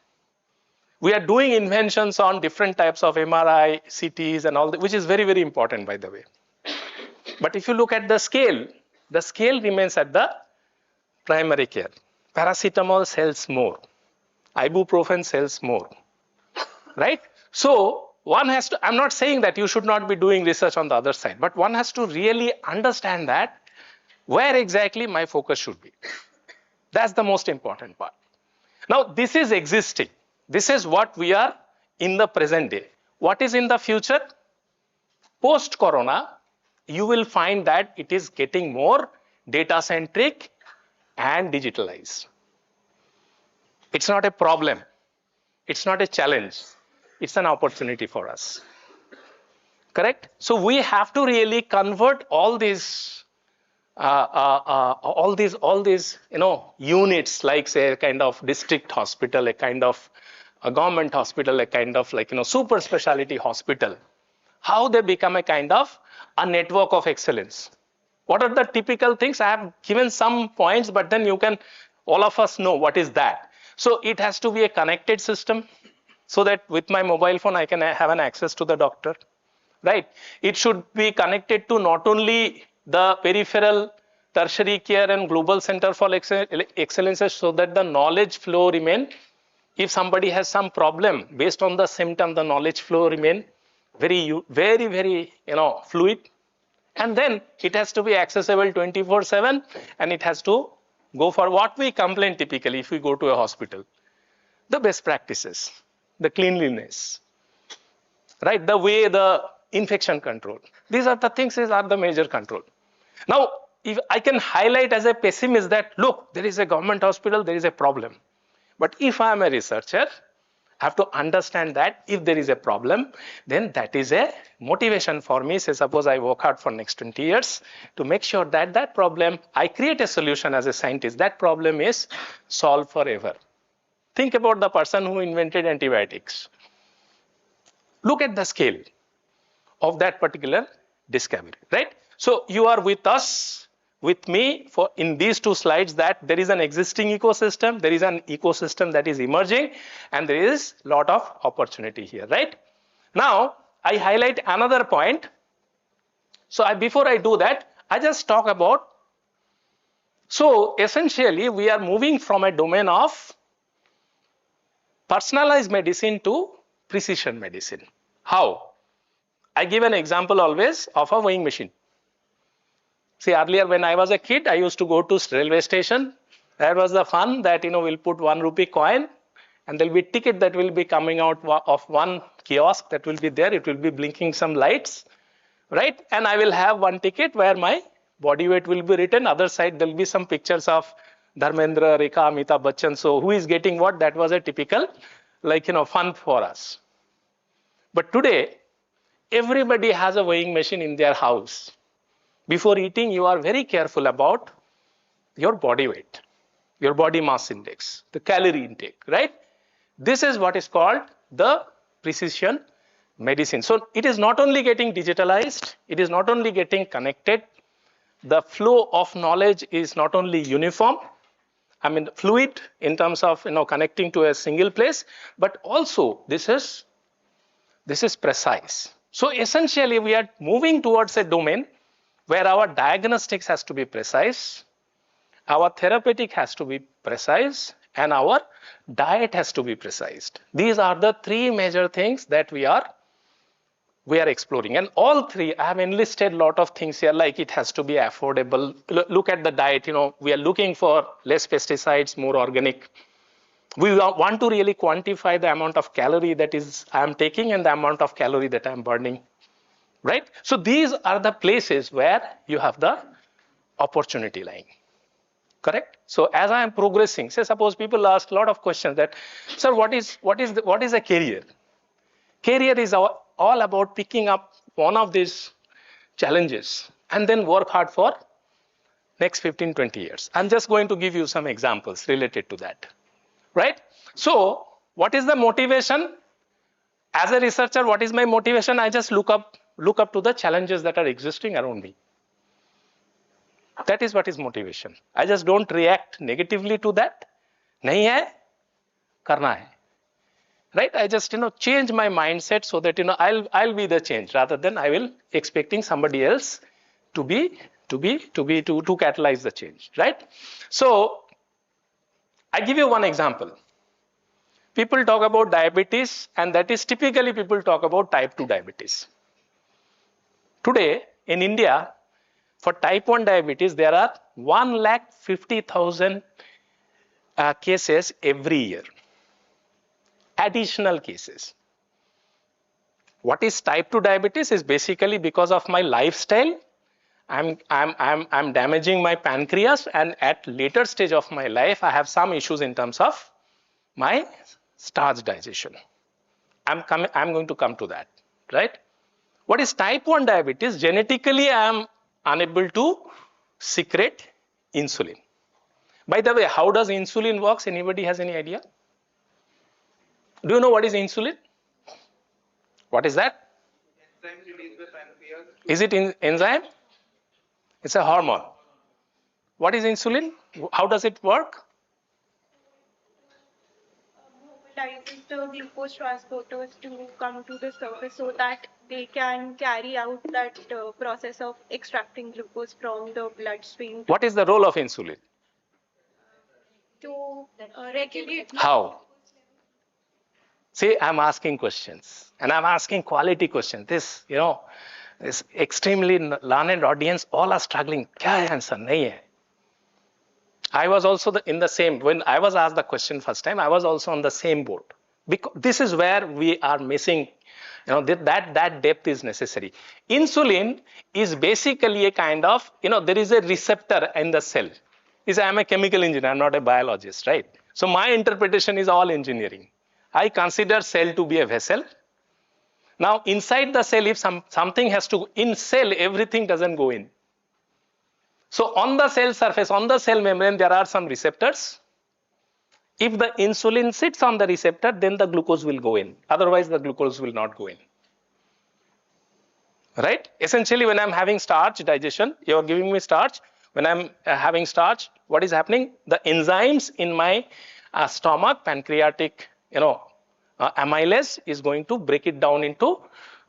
we are doing inventions on different types of MRI, CTs and all that, which is very, very important, by the way. But if you look at the scale remains at the primary care. Paracetamol sells more. Ibuprofen sells more. Right? So one has to, I'm not saying that you should not be doing research on the other side, but one has to really understand that where exactly my focus should be. That's the most important part. Now, this is existing. This is what we are in the present day. What is in the future? Post-corona, you will find that it is getting more data centric and digitalized. It's not a problem. It's not a challenge. It's an opportunity for us. Correct? So we have to really convert all these units, like say a kind of district hospital, a kind of a government hospital, a kind of like super specialty hospital, how they become a kind of a network of excellence. What are the typical things? I have given some points, but then all of us know what is that. So it has to be a connected system, so that with my mobile phone I can have an access to the doctor, right? It should be connected to not only the peripheral tertiary care and global center for excellences, so that the knowledge flow remain. If somebody has some problem, based on the symptom, the knowledge flow remain very, very fluid. And then it has to be accessible 24/7, and it has to go for what we complain typically if we go to a hospital. The best practices, the cleanliness, right? The way the infection control. These are the things that are the major control. Now, if I can highlight as a pessimist that, look, there is a government hospital, there is a problem. But if I am a researcher, I have to understand that if there is a problem, then that is a motivation for me. Say, suppose I work hard for next 20 years to make sure that that problem, I create a solution as a scientist, that problem is solved forever. Think about the person who invented antibiotics. Look at the scale of that particular discovery, right? So you are with us, with me in these two slides, that there is an existing ecosystem, there is an ecosystem that is emerging, and there is a lot of opportunity here, right? Now, I highlight another point. So before I do that, I just talk about, so essentially we are moving from a domain of personalized medicine to precision medicine. How? I give an example always of a weighing machine. See, earlier when I was a kid, I used to go to railway station. That was the fun that, we'll put 1 rupee coin, and there'll be a ticket that will be coming out of one kiosk that will be there. It will be blinking some lights, right? And I will have one ticket where my body weight will be written. Other side, there'll be some pictures of Dharmendra, Rekha, Amitabh Bachchan. So who is getting what? That was a typical, fun for us. But today, everybody has a weighing machine in their house. Before eating, you are very careful about your body weight, your body mass index, the calorie intake, right? This is what is called the precision medicine. So it is not only getting digitalized, it is not only getting connected, the flow of knowledge is not only uniform, fluid in terms of connecting to a single place, but also this is precise. So essentially we are moving towards a domain where our diagnostics has to be precise, our therapeutic has to be precise, and our diet has to be precise. These are the three major things that we are exploring. And all three, I have enlisted a lot of things here, like it has to be affordable. Look at the diet, we are looking for less pesticides, more organic. We want to really quantify the amount of calorie that I am taking and the amount of calorie that I am burning. Right? So these are the places where you have the opportunity lying. Correct? So as I am progressing, say suppose people ask a lot of questions that, sir, what is a career? Career is all about picking up one of these challenges and then work hard for next 15, 20 years. I'm just going to give you some examples related to that. Right? So what is the motivation? As a researcher, what is my motivation? I just look up to the challenges that are existing around me. That is what is motivation. I just don't react negatively to that. Nahi hai, karna hai. Right? I just change my mindset so that I'll be the change rather than I will expecting somebody else to catalyze the change. Right? So I give you one example. People talk about diabetes, and that is typically people talk about type 2 diabetes. Today in India, for type 1 diabetes, there are 150,000 cases every year. Additional cases. What is type 2 diabetes is basically because of my lifestyle, I'm damaging my pancreas, and at later stage of my life, I have some issues in terms of my starch digestion. I'm going to come to that, right? What is type 1 diabetes? Genetically, I am unable to secrete insulin. By the way, how does insulin works? Anybody has any idea? Do you know what is insulin? What is that? Enzyme released by pancreas. Is it enzyme? It's a hormone. What is insulin? How does it work? Mobilizes the glucose transporters to come to the surface so that they can carry out that process of extracting glucose from the bloodstream. What is the role of insulin? To regulate. How? See, I'm asking questions, and I'm asking quality questions. This extremely learned audience, all are struggling. Kya answer? Nahi hai. I was also in the same, when I was asked the question first time, I was also on the same boat. Because this is where we are missing, that depth is necessary. Insulin is basically a kind of, there is a receptor in the cell. I'm a chemical engineer, I'm not a biologist, right? So my interpretation is all engineering. I consider cell to be a vessel. Now inside the cell, if something has to, in cell, everything doesn't go in. So on the cell surface, on the cell membrane, there are some receptors. If the insulin sits on the receptor, then the glucose will go in. Otherwise, the glucose will not go in. Right? Essentially, when I'm having starch digestion, you're giving me starch. When I'm having starch, what is happening? The enzymes in my stomach, pancreatic, amylase is going to break it down into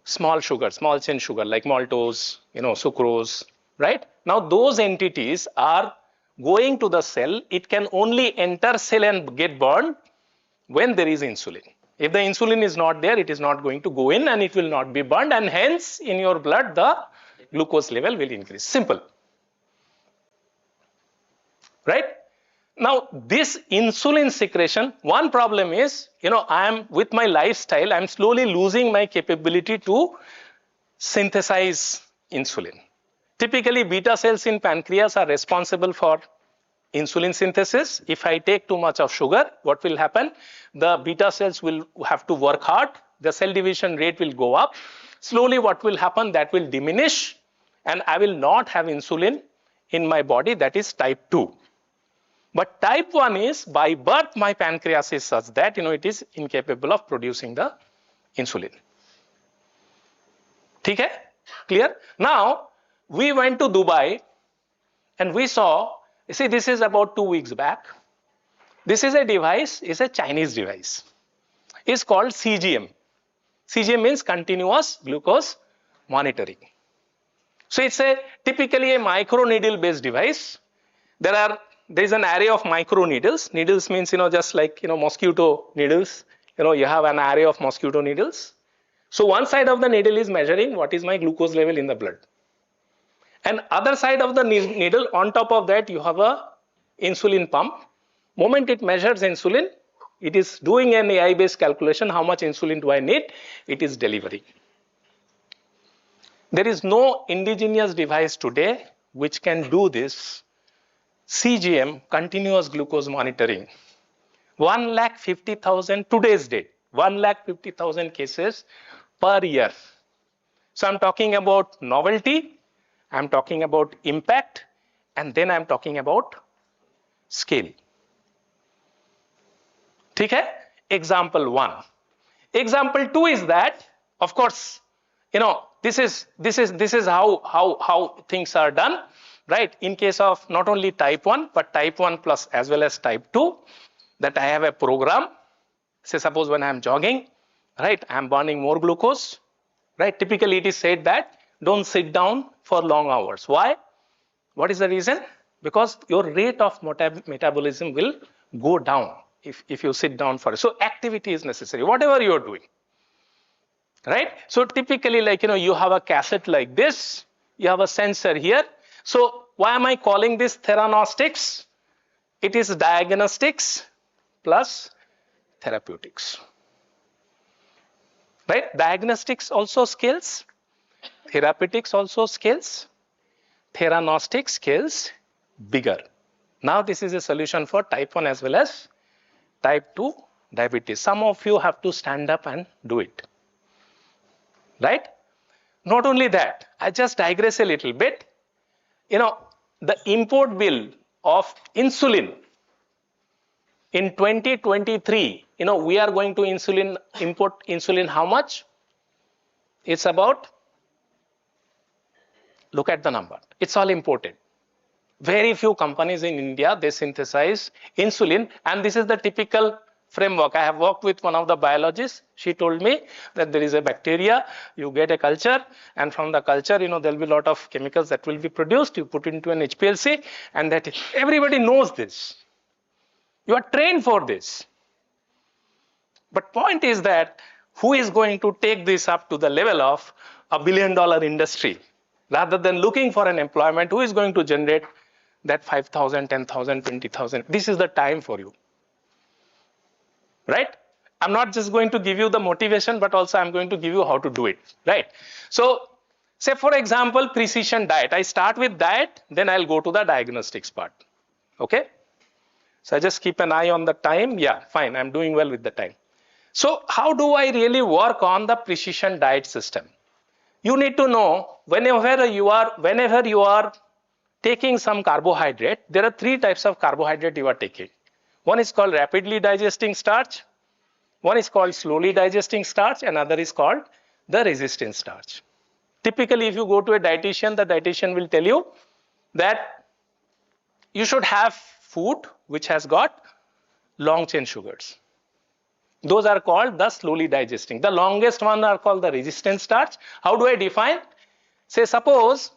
small sugar, small chain sugar like maltose, sucrose, right? Now those entities are going to the cell. It can only enter cell and get burned when there is insulin. If the insulin is not there, it is not going to go in and it will not be burned, and hence in your blood the glucose level will increase. Simple. Right? Now this insulin secretion, one problem is, I am with my lifestyle, I'm slowly losing my capability to synthesize insulin. Typically, beta cells in pancreas are responsible for insulin synthesis. If I take too much of sugar, what will happen? The beta cells will have to work hard. The cell division rate will go up. Slowly, what will happen? That will diminish, and I will not have insulin in my body. That is type 2. But type 1 is, by birth, my pancreas is such that, it is incapable of producing the insulin. Okay? Clear? Now, we went to Dubai and we saw, you see, this is about 2 weeks back. This is a device, it's a Chinese device. It's called CGM. CGM means continuous glucose monitoring. So it's typically a micro needle based device. There is an array of micro needles. Needles means, just like, mosquito needles. You have an array of mosquito needles. So one side of the needle is measuring what is my glucose level in the blood. And other side of the needle, on top of that, you have a insulin pump. Moment it measures insulin, it is doing an AI-based calculation. How much insulin do I need? It is delivering. There is no indigenous device today which can do this CGM, continuous glucose monitoring. 150,000 today's date, 150,000 cases per year. So I'm talking about novelty, I'm talking about impact, and then I'm talking about scale. Okay? Example 1. Example 2 is that, of course, this is how things are done, right? In case of not only type 1, but type 1 plus as well as type 2, that I have a program. Say suppose when I'm jogging, right, I'm burning more glucose, right? Typically it is said that don't sit down for long hours. Why? What is the reason? Because your rate of metabolism will go down if you sit down for it. So activity is necessary, whatever you're doing, right? So typically, like, you have a cassette like this, you have a sensor here. So why am I calling this theranostics? It is diagnostics plus therapeutics, right? Diagnostics also scales, therapeutics also scales. theranostic scales bigger. Now this is a solution for type 1 as well as type 2 diabetes. Some of you have to stand up and do it. Right? Not only that, I just digress a little bit. The import bill of insulin in 2023, we are going to import insulin how much? It's about, look at the number. It's all imported. Very few companies in India, they synthesize insulin, and this is the typical framework. I have worked with one of the biologists. She told me that there is a bacteria, you get a culture, and from the culture, there will be a lot of chemicals that will be produced. You put into an HPLC, and that everybody knows this. You are trained for this. But point is that who is going to take this up to the level of $1 billion industry? Rather than looking for an employment, who is going to generate that 5,000, 10,000, 20,000? This is the time for you. Right? I'm not just going to give you the motivation, but also I'm going to give you how to do it. Right? So, say for example, precision diet. I start with diet, then I'll go to the diagnostics part. Okay? So I just keep an eye on the time. Yeah, fine. I'm doing well with the time. So how do I really work on the precision diet system? You need to know whenever you are taking some carbohydrate, there are 3 types of carbohydrate you are taking. One is called rapidly digesting starch. One is called slowly digesting starch. Another is called the resistant starch. Typically, if you go to a dietitian, the dietitian will tell you that you should have food which has got long chain sugars. Those are called the slowly digesting. The longest one are called the resistant starch. How do I define? Say suppose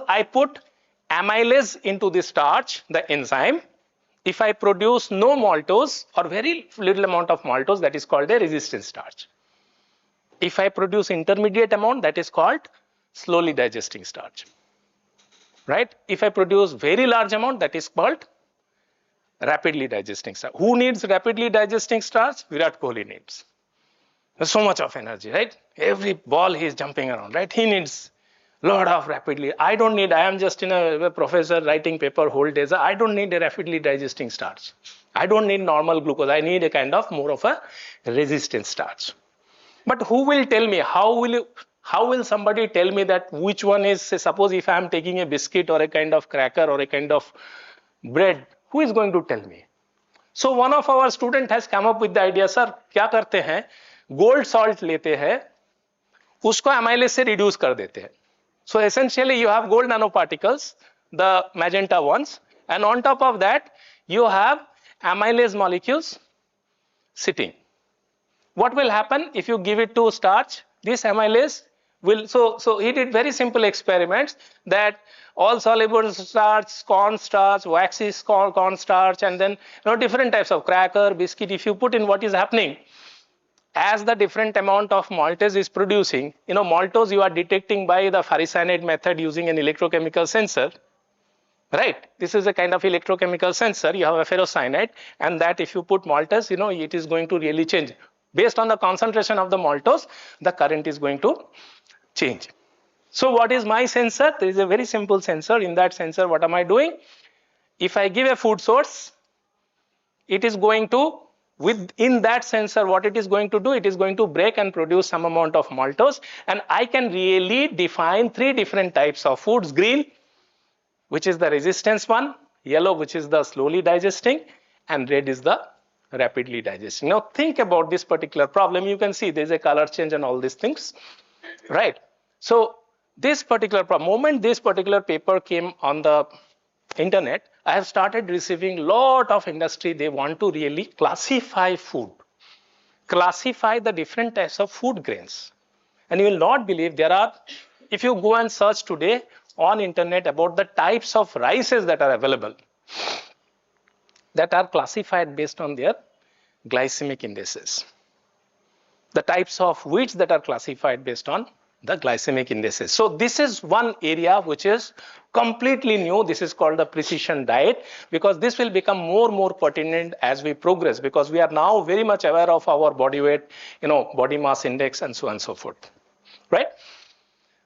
I put amylase into the starch, the enzyme. If I produce no maltose or very little amount of maltose, that is called a resistant starch. If I produce intermediate amount, that is called slowly digesting starch. Right? If I produce very large amount, that is called rapidly digesting starch. Who needs rapidly digesting starch? Virat Kohli needs. There's so much of energy, right? Every ball he is jumping around, right? He needs a lot of rapidly. I don't need, I am just a professor writing paper whole days. I don't need a rapidly digesting starch. I don't need normal glucose. I need a kind of more of a resistant starch. But who will tell me? How will somebody tell me that which one is, say, suppose if I am taking a biscuit or a kind of cracker or a kind of bread, who is going to tell me? So one of our student has come up with the idea, sir, क्या करते हैं? Gold salt लेते हैं, उसको amylase से reduce कर देते हैं. So essentially you have gold nanoparticles, the magenta ones, and on top of that you have amylase molecules sitting. What will happen if you give it to starch? This amylase will, so he did very simple experiments that all soluble starch, cornstarch, waxy cornstarch, and then different types of cracker, biscuit. If you put in, what is happening, as the different amount of maltose is producing, maltose you are detecting by the faricyanide method using an electrochemical sensor, right? This is a kind of electrochemical sensor. You have a ferrocyanide, and that if you put maltose, it is going to really change. Based on the concentration of the maltose, the current is going to change. So what is my sensor? There is a very simple sensor. In that sensor, what am I doing? If I give a food source, it is going to, within that sensor, what it is going to do, it is going to break and produce some amount of maltose. And I can really define 3 different types of foods. Green, which is the resistance one, yellow, which is the slowly digesting, and red is the rapidly digesting. Now think about this particular problem. You can see there's a color change and all these things, right? So this particular moment this particular paper came on the internet, I have started receiving lot of industry. They want to really classify food, classify the different types of food grains. And you will not believe there are, if you go and search today on internet about the types of rices that are available, that are classified based on their glycemic indices. The types of wheats that are classified based on the glycemic indices. So this is one area which is completely new. This is called the precision diet, because this will become more pertinent as we progress, because we are now very much aware of our body weight, body mass index, and so on and so forth, right?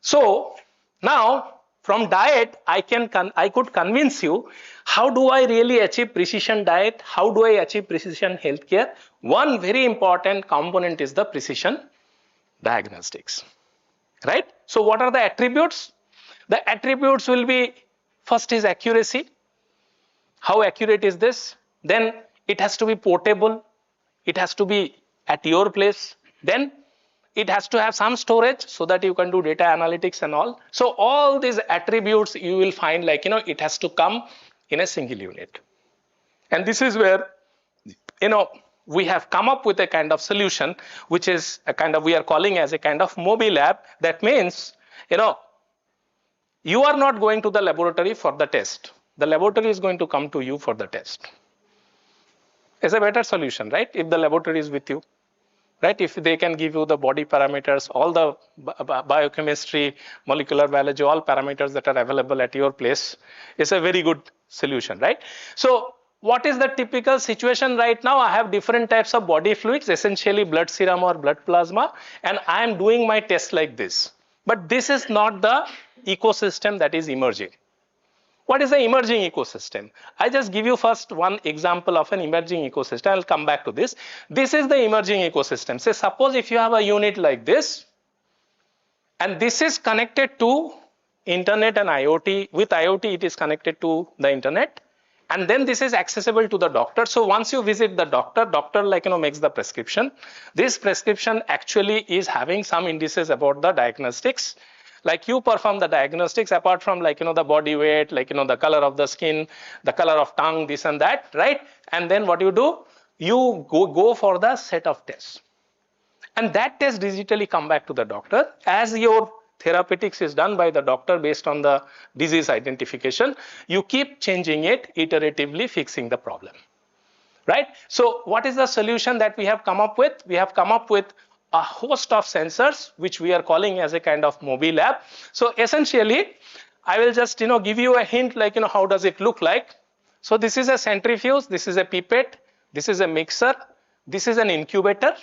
So now from diet, I could convince you how do I really achieve precision diet? How do I achieve precision healthcare? One very important component is the precision diagnostics, right? So what are the attributes? The attributes will be, first is accuracy. How accurate is this? Then it has to be portable. It has to be at your place. Then it has to have some storage so that you can do data analytics and all. So all these attributes you will find like, it has to come in a single unit. And this is where, we have come up with a kind of solution, which is a kind of, we are calling as a kind of mobile app. That means, you are not going to the laboratory for the test. The laboratory is going to come to you for the test. It's a better solution, right? If the laboratory is with you, right? If they can give you the body parameters, all the biochemistry, molecular biology, all parameters that are available at your place, it's a very good solution, right? So what is the typical situation right now? I have different types of body fluids, essentially blood serum or blood plasma, and I am doing my test like this. But this is not the ecosystem that is emerging. What is the emerging ecosystem? I just give you first one example of an emerging ecosystem. I'll come back to this. This is the emerging ecosystem. Say, suppose if you have a unit like this, and this is connected to internet and IoT. With IoT, it is connected to the internet. And then this is accessible to the doctor. So once you visit the doctor makes the prescription. This prescription actually is having some indices about the diagnostics. Like you perform the diagnostics apart from the body weight, the color of the skin, the color of tongue, this and that, right? And then what you do, you go for the set of tests. And that test digitally come back to the doctor. As your therapeutics is done by the doctor based on the disease identification, you keep changing it, iteratively fixing the problem, right? So what is the solution that we have come up with? We have come up with a host of sensors, which we are calling as a kind of mobile app. So essentially, I will just give you a hint how does it look like. So this is a centrifuge, this is a pipette, this is a mixer, this is an incubator.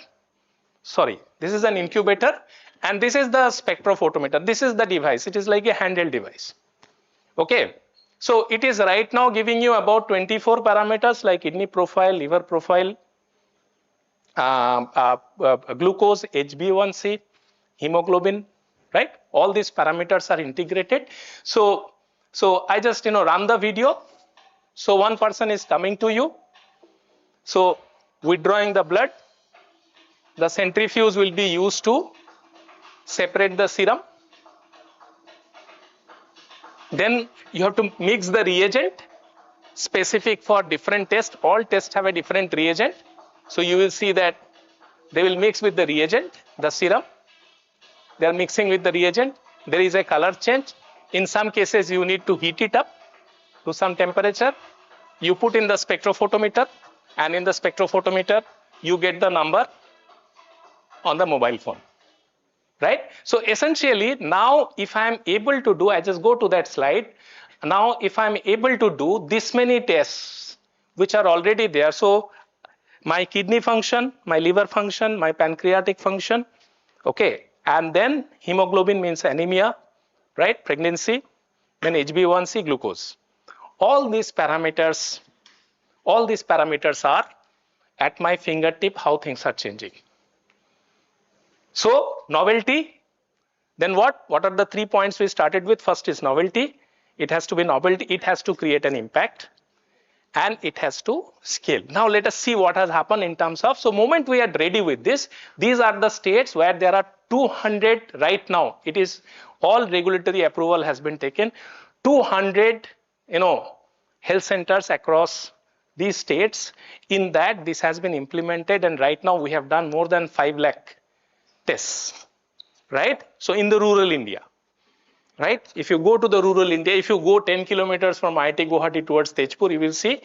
This is an incubator, and this is the spectrophotometer. This is the device. It is like a handheld device. Okay. So it is right now giving you about 24 parameters like kidney profile, liver profile, glucose, HbA1c, hemoglobin, right? All these parameters are integrated. So I just run the video. So one person is coming to you. So withdrawing the blood, the centrifuge will be used to separate the serum. Then you have to mix the reagent specific for different tests. All tests have a different reagent. So you will see that they will mix with the reagent, the serum. They are mixing with the reagent. There is a color change. In some cases, you need to heat it up to some temperature. You put in the spectrophotometer, and in the spectrophotometer, you get the number on the mobile phone, right? So essentially, now if I am able to do, I just go to that slide. Now, if I am able to do this many tests, which are already there. So my kidney function, my liver function, my pancreatic function, okay. And then hemoglobin means anemia, right? Pregnancy, then HbA1c, glucose. All these parameters are at my fingertip, how things are changing. So novelty, then what? What are the 3 points we started with? First is novelty. It has to be novelty. It has to create an impact. And it has to scale. Now let us see what has happened in terms of, so moment we are ready with this, these are the states where there are 200 right now. It is all regulatory approval has been taken. 200, health centers across these states. In that, this has been implemented, and right now we have done more than 5 lakh tests, right? So in the rural India. Right? If you go to the rural India, if you go 10 kilometers from IIT Guwahati towards Tejpur, you will see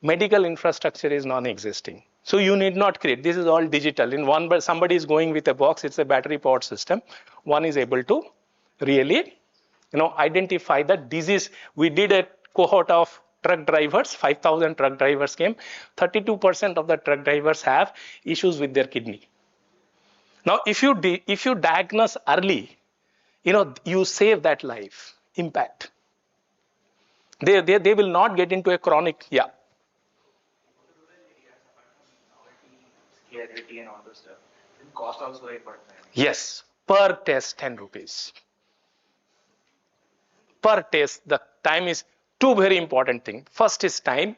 medical infrastructure is non-existing. So you need not create. This is all digital. In one, somebody is going with a box. It's a battery powered system. One is able to really, identify the disease. We did a cohort of truck drivers. 5,000 truck drivers came. 32% of the truck drivers have issues with their kidney. Now, if you diagnose early, you save that life. impact. They will not get into a chronic, yeah. Scalability and all those stuff. And cost also very important. Yes, per test 10 rupees. Per test, the time is two very important things. First is time,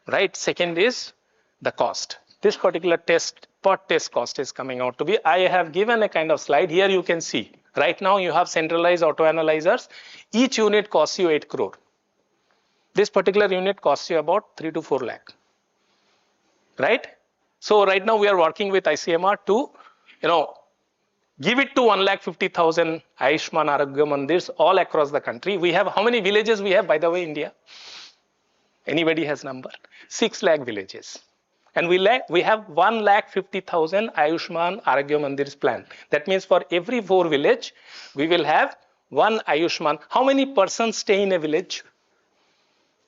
right? Second is the cost. This particular test, per test cost is coming out to be, I have given a kind of slide here you can see. Right now you have centralized auto analyzers. Each unit costs you 8 crore. This particular unit costs you about 3 to 4 lakh, right? So right now we are working with ICMR to, give it to 1,50,000 Ayushman Arogya Mandirs all across the country. We have, how many villages we have, by the way, India? Anybody has number? 6 lakh villages. And we have 1,50,000 Ayushman Arogya Mandirs plan. That means for every 4 village, we will have 1 Ayushman. How many persons stay in a village?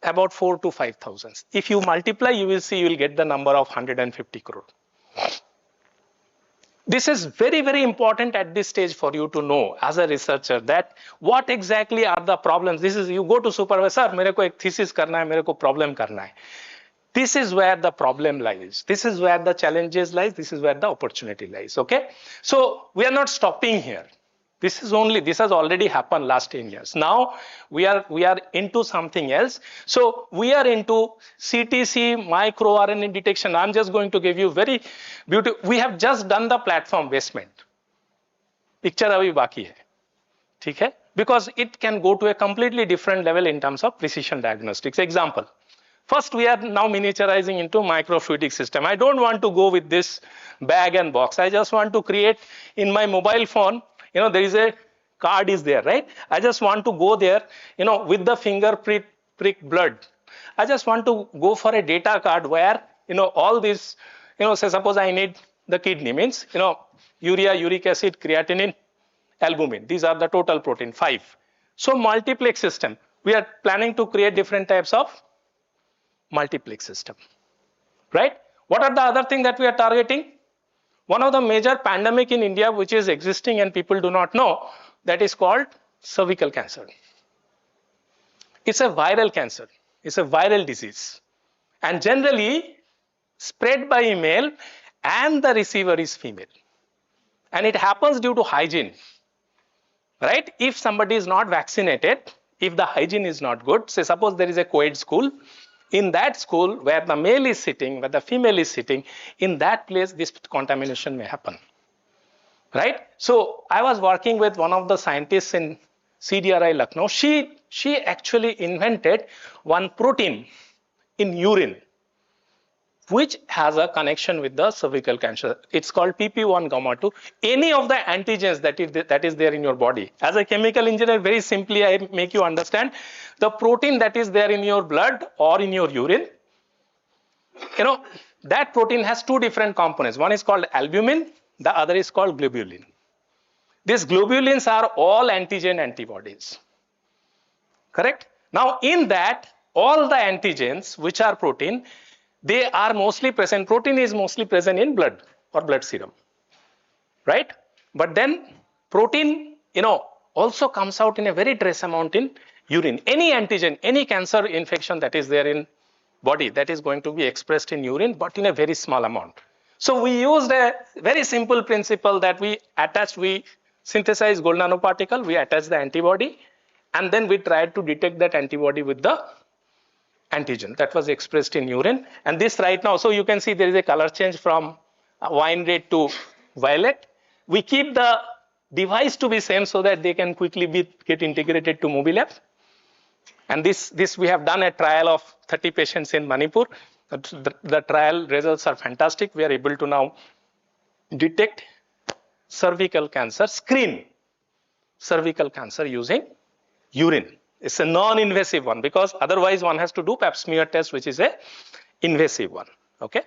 About 4 to 5,000. If you multiply, you will see, you will get the number of 150 crore. This is very, very important at this stage for you to know as a researcher that what exactly are the problems. This is, you go to supervisor, मेरे को एक thesis करना है, मेरे को problem करना है. This is where the problem lies. This is where the challenges lies. This is where the opportunity lies. Okay. So we are not stopping here. This has already happened last 10 years. Now we are into something else. So we are into CTC, micro RNA detection. I'm just going to give you very beautiful. We have just done the platform basement. Picture abhi baki hai. ठीक है? Because it can go to a completely different level in terms of precision diagnostics. Example. First, we are now miniaturizing into microfluidic system. I don't want to go with this bag and box. I just want to create in my mobile phone. There is a card is there, right? I just want to go there, with the finger prick blood. I just want to go for a data card where, all these, say suppose I need the kidney, means, urea, uric acid, creatinine, albumin. These are the total protein, 5. So multiplex system. We are planning to create different types of multiplex system, right? What are the other things that we are targeting? One of the major pandemic in India, which is existing and people do not know, that is called cervical cancer. It's a viral cancer. It's a viral disease. And generally spread by male and the receiver is female. And it happens due to hygiene, right? If somebody is not vaccinated, if the hygiene is not good, say suppose there is a co-ed school, in that school where the male is sitting, where the female is sitting, in that place this contamination may happen, right? So I was working with one of the scientists in CDRI Lucknow. She actually invented one protein in urine which has a connection with the cervical cancer. It's called PP1 gamma 2. Any of the antigens that is there in your body. As a chemical engineer, very simply I make you understand the protein that is there in your blood or in your urine. That protein has 2 different components. One is called albumin, the other is called globulin. These globulins are all antigen antibodies. Correct? Now in that, all the antigens which are protein, they are mostly present. Protein is mostly present in blood or blood serum, right? But then protein, also comes out in a very trace amount in urine. Any antigen, any cancer infection that is there in body, that is going to be expressed in urine, but in a very small amount. So we used a very simple principle that we synthesize gold nanoparticle, we attach the antibody, and then we tried to detect that antibody with the antigen that was expressed in urine. And this right now, so you can see there is a color change from wine red to violet. We keep the device to be same so that they can quickly get integrated to mobile app. And this we have done a trial of 30 patients in Manipur. The trial results are fantastic. We are able to now detect cervical cancer, screen cervical cancer using urine. It's a non-invasive one because otherwise one has to do pap smear test, which is a invasive one. Okay.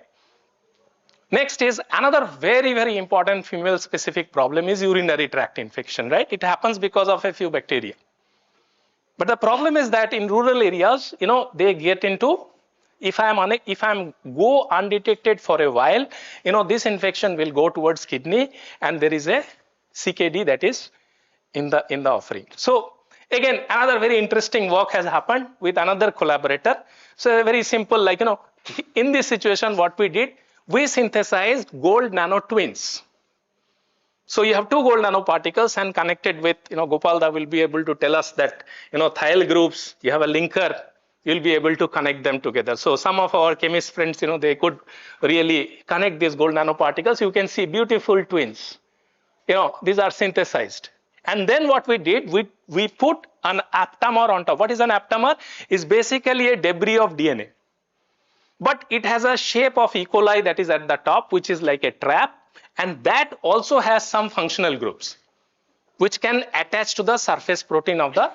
Next is another very, very important female specific problem is urinary tract infection, right? It happens because of a few bacteria. But the problem is that in rural areas, they get into, if I'm go undetected for a while, this infection will go towards kidney and there is a CKD that is in the offering. So Again, another very interesting work has happened with another collaborator. So very simple, like, in this situation, what we did, we synthesized gold nanotwins. So you have two gold nanoparticles and connected with, Gopalda will be able to tell us that, thiol groups, you have a linker, you'll be able to connect them together. So some of our chemist friends, they could really connect these gold nanoparticles. You can see beautiful twins. These are synthesized. And then what we did, we put an aptamer on top. What is an aptamer? It's basically a debris of DNA. But it has a shape of E. coli that is at the top, which is like a trap. And that also has some functional groups, which can attach to the surface protein of the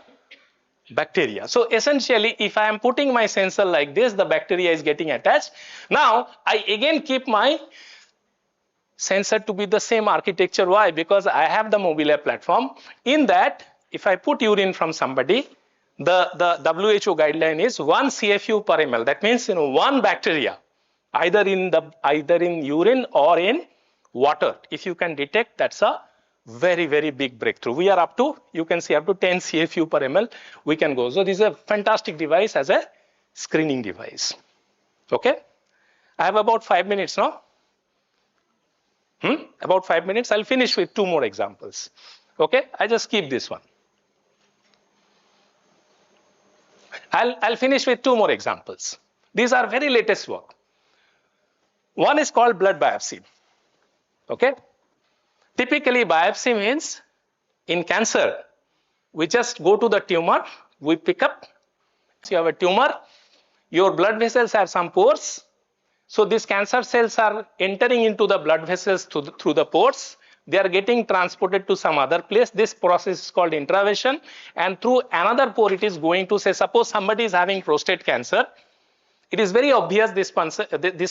bacteria. So essentially, if I am putting my sensor like this, the bacteria is getting attached. Now, I again keep my sensor to be the same architecture. Why? Because I have the mobile platform. In that, if I put urine from somebody, the WHO guideline is 1 CFU per ml. That means, one bacteria, either in urine or in water. If you can detect, that's a very, very big breakthrough. We are up to, you can see, up to 10 CFU per ml we can go. So this is a fantastic device as a screening device. Okay. I have about 5 minutes now. About 5 minutes. I'll finish with 2 more examples. Okay. I just keep this one. I'll finish with 2 more examples. These are very latest work. One is called blood biopsy. Okay. Typically, biopsy means in cancer, we just go to the tumor, we pick up. So you have a tumor, your blood vessels have some pores. So these cancer cells are entering into the blood vessels through the pores. They are getting transported to some other place. This process is called intravasation. And through another pore, it is going to, say, suppose somebody is having prostate cancer. It is very obvious this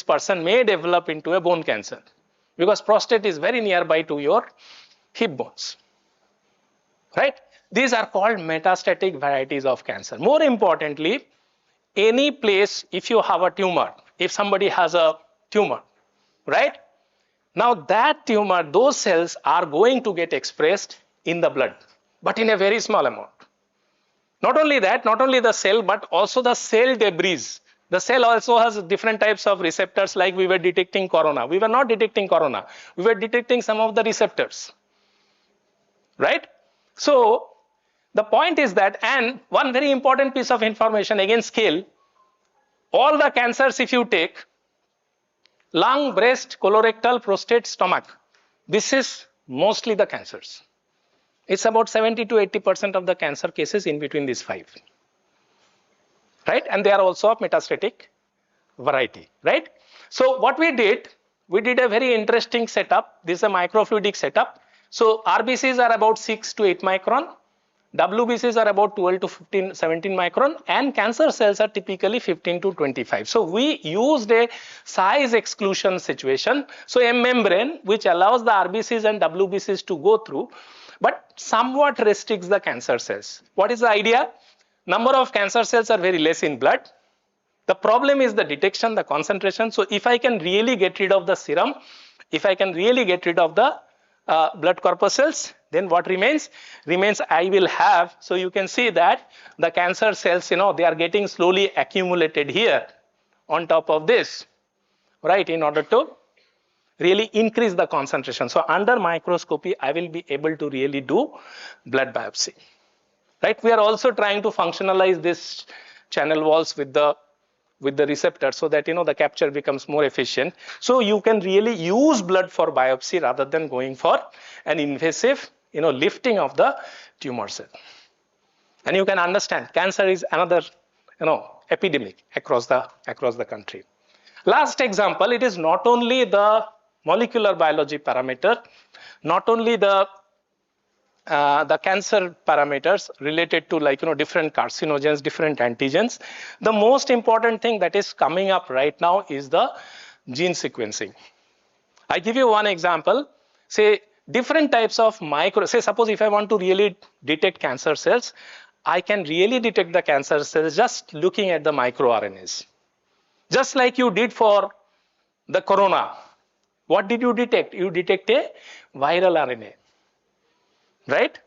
person may develop into a bone cancer, because prostate is very nearby to your hip bones, right? These are called metastatic varieties of cancer. More importantly, any place, if you have a tumor, if somebody has a tumor, right? Now that tumor, those cells are going to get expressed in the blood, but in a very small amount. Not only that, not only the cell, but also the cell debris. The cell also has different types of receptors, like we were detecting corona. We were not detecting corona. We were detecting some of the receptors, right? So the point is that, and one very important piece of information, again scale, all the cancers if you take, lung, breast, colorectal, prostate, stomach, this is mostly the cancers. It's about 70 to 80% of the cancer cases in between these 5. Right? And they are also of metastatic variety, right? So what we did a very interesting setup. This is a microfluidic setup. So RBCs are about 6 to 8 micron. WBCs are about 12 to 15, 17 micron, and cancer cells are typically 15 to 25. So we used a size exclusion situation. So a membrane which allows the RBCs and WBCs to go through, but somewhat restricts the cancer cells. What is the idea? Number of cancer cells are very less in blood. The problem is the detection, the concentration. So if I can really get rid of the serum, if I can really get rid of the blood corpuscles, then what remains? Remains I will have, so you can see that the cancer cells, they are getting slowly accumulated here on top of this, right, in order to really increase the concentration. So under microscopy, I will be able to really do blood biopsy. Right? We are also trying to functionalize this channel walls with the receptor so that the capture becomes more efficient. So you can really use blood for biopsy rather than going for an invasive lifting of the tumor cell. And you can understand cancer is another epidemic across the country. Last example, it is not only the molecular biology parameter, not only the cancer parameters related to different carcinogens, different antigens. The most important thing that is coming up right now is the gene sequencing. I give you one example. Say different types of suppose if I want to really detect cancer cells, I can really detect the cancer cells just looking at the microRNAs. Just like you did for the corona. What did you detect? You detect a viral RNA. Right?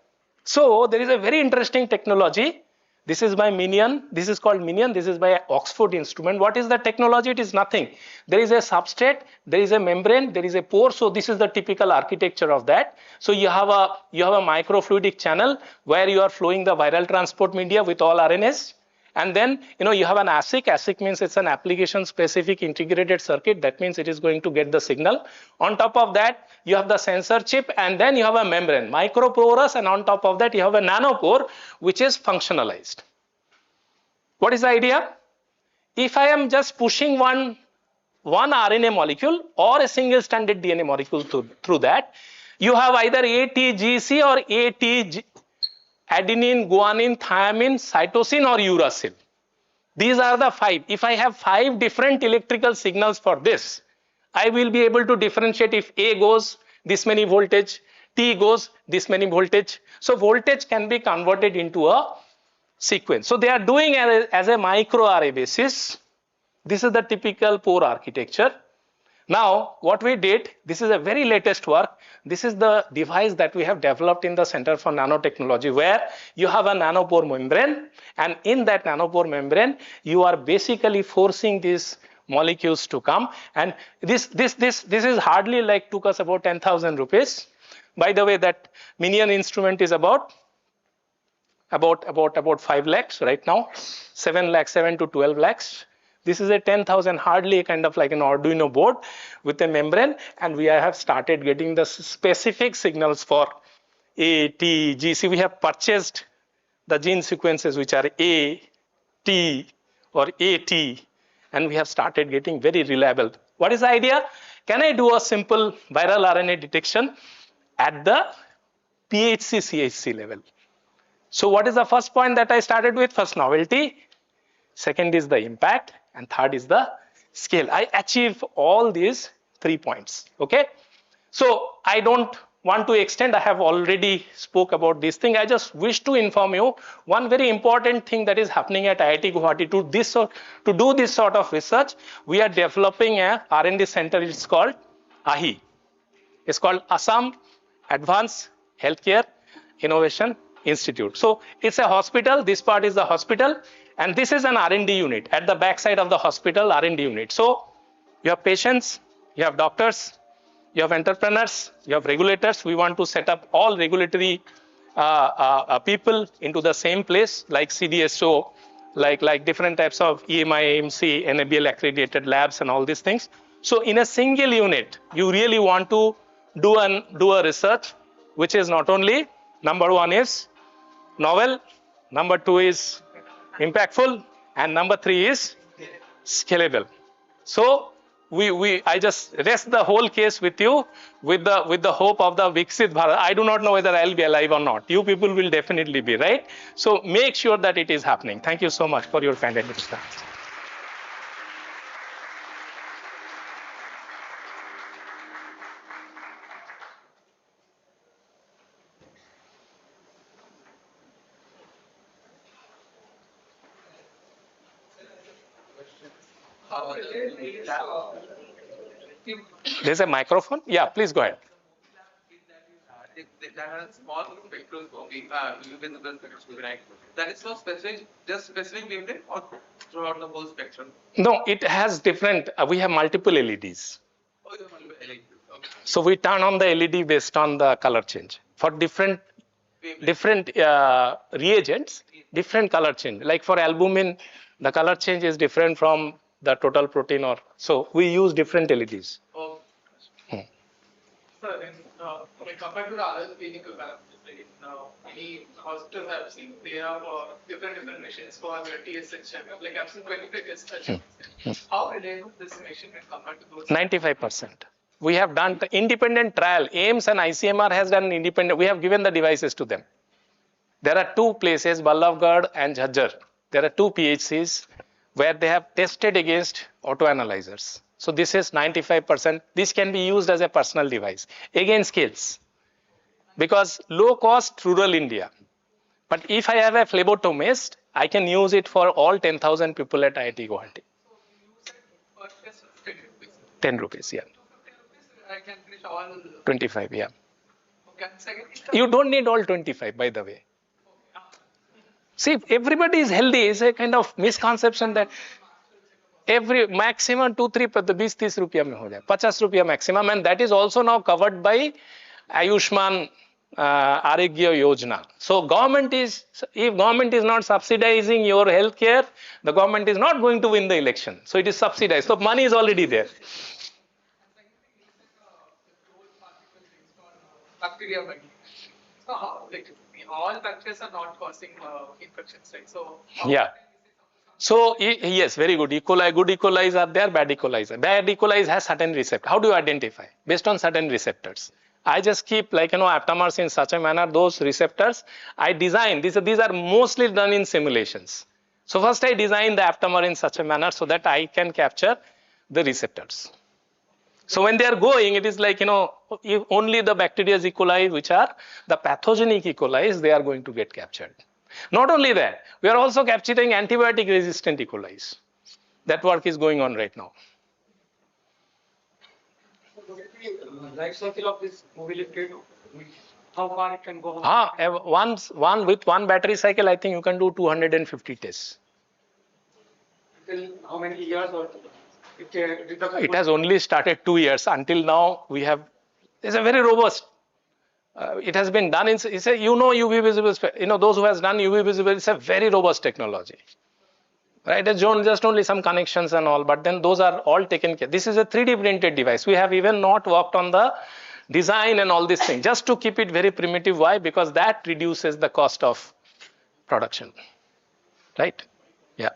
So there is a very interesting technology. This is by Minion. This is called Minion. This is by Oxford Instrument. What is the technology? It is nothing. There is a substrate. There is a membrane. There is a pore. So this is the typical architecture of that. So you have a microfluidic channel where you are flowing the viral transport media with all RNAs. And then, you have an ASIC. ASIC means it's an application specific integrated circuit. That means it is going to get the signal. On top of that, you have the sensor chip, and then you have a membrane, microporous, and on top of that, you have a nanopore, which is functionalized. What is the idea? If I am just pushing one RNA molecule or a single stranded DNA molecule through that, you have either ATGC or ATG, adenine, guanine, thiamine, cytosine, or uracil. These are the 5. If I have 5 different electrical signals for this, I will be able to differentiate if A goes this many voltage, T goes this many voltage. So voltage can be converted into a sequence. So they are doing as a microarray basis. This is the typical pore architecture. Now, what we did, this is a very latest work. This is the device that we have developed in the Center for Nanotechnology, where you have a nanopore membrane, and in that nanopore membrane, you are basically forcing these molecules to come. And this is hardly like took us about 10,000 rupees. By the way, that Minion instrument is about 5 lakhs right now, 7 to 12 lakhs. This is a 10,000, hardly kind of like an Arduino board with a membrane, and we have started getting the specific signals for A, T, G. See, we have purchased the gene sequences which are A, T, or AT, and we have started getting very reliable. What is the idea? Can I do a simple viral RNA detection at the PHC, CHC level? So what is the first point that I started with? First, novelty. Second is the impact. And third is the scale. I achieve all these 3 points. Okay. So I don't want to extend. I have already spoke about this thing. I just wish to inform you one very important thing that is happening at IIT Guwahati. To do this sort of research, we are developing a R&D center. It's called AHI. It's called Assam Advanced Healthcare Innovation Institute. So it's a hospital. This part is the hospital. And this is an R&D unit at the back side of the hospital, R&D unit. So you have patients, you have doctors, you have entrepreneurs, you have regulators. We want to set up all regulatory people into the same place, like CDSO, like different types of EMI, AMC, NABL accredited labs and all these things. So in a single unit, you really want to do a research, which is not only, number 1 is novel, number 2 is impactful, and number 3 is scalable. So I just rest the whole case with you with the hope of the Viksit Bharat. I do not know whether I'll be alive or not. You people will definitely be, right? So make sure that it is happening. Thank you so much for your kind attention. There's a microphone. Yeah, please go ahead. That has small spectroscopy, visible spectroscopy, right? That is for just specific wavelength or throughout the whole spectrum? No, it has different. We have multiple LEDs. Oh, you have multiple LEDs. Okay. So we turn on the LED based on the color change for different reagents, different color change. Like for albumin, the color change is different from the total protein, or so we use different LEDs. Oh. Sir, when compared to the other clinical parameters, now many hospitals I've seen, they have different machines for the TSH checkup. Like I've seen 25 tests. How reliable this machine when compared to those? 95%. We have done the independent trial. AIMS and ICMR has done independent. We have given the devices to them. There are 2 places, Ballavgarh and Jhajjar. There are 2 PHCs where they have tested against autoanalyzers. So this is 95%. This can be used as a personal device. Again, scales. Because low cost rural India. But if I have a phlebotomist, I can use it for all 10,000 people at IIT Guwahati. 10 rupees, yeah. I can finish all. 25, yeah. You don't need all 25, by the way. See, if everybody is healthy, it's a kind of misconception that every maximum 2-3 20-30 रुपया में हो जाए, 50 रुपया maximum, and that is also now covered by Ayushman Arogya Yojana. So government is, if government is not subsidizing your health care, the government is not going to win the election. So it is subsidized. So money is already there. Bacteria, so like all bacteria are not causing infections, right? So yeah. So yes, very good. E. coli, good E. coli are there, bad E. coli. Bad E. coli has certain receptors. How do you identify? Based on certain receptors. I just keep aptamers in such a manner, those receptors. I design, these are mostly done in simulations. So first I design the aptamer in such a manner so that I can capture the receptors. So when they are going, it is like, if only the bacteria E. coli, which are the pathogenic E. coli, they are going to get captured. Not only that, we are also capturing antibiotic resistant E. coli. That work is going on right now. Life cycle of this mobility, how far it can go? With one battery cycle, I think you can do 250 tests. Till how many years? Or it has only started 2 years. Until now, we have, it's a very robust. It has been done in, it's a, UV visible, those who has done UV visible, it's a very robust technology. Right, it's just only some connections and all, but then those are all taken care. This is a 3D printed device. We have even not worked on the design and all these things, just to keep it very primitive. Why? Because that reduces the cost of production. Right? Yeah.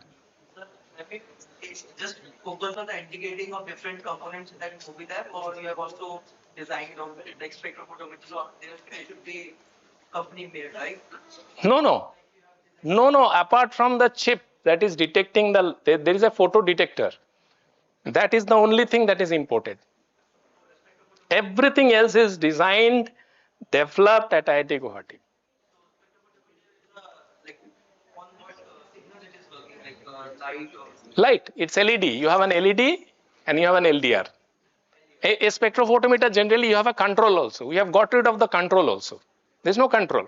It's just focus on the integrating of different components in that movie there, or you have also designed like spectrophotometers, or there should be company made, right? No. Apart from the chip that is detecting there is a photo detector. That is the only thing that is imported. Everything else is designed, developed at IIT Guwahati. Light, it's LED. You have an LED and you have an LDR. A spectrophotometer, generally you have a control also. We have got rid of the control also. There's no control.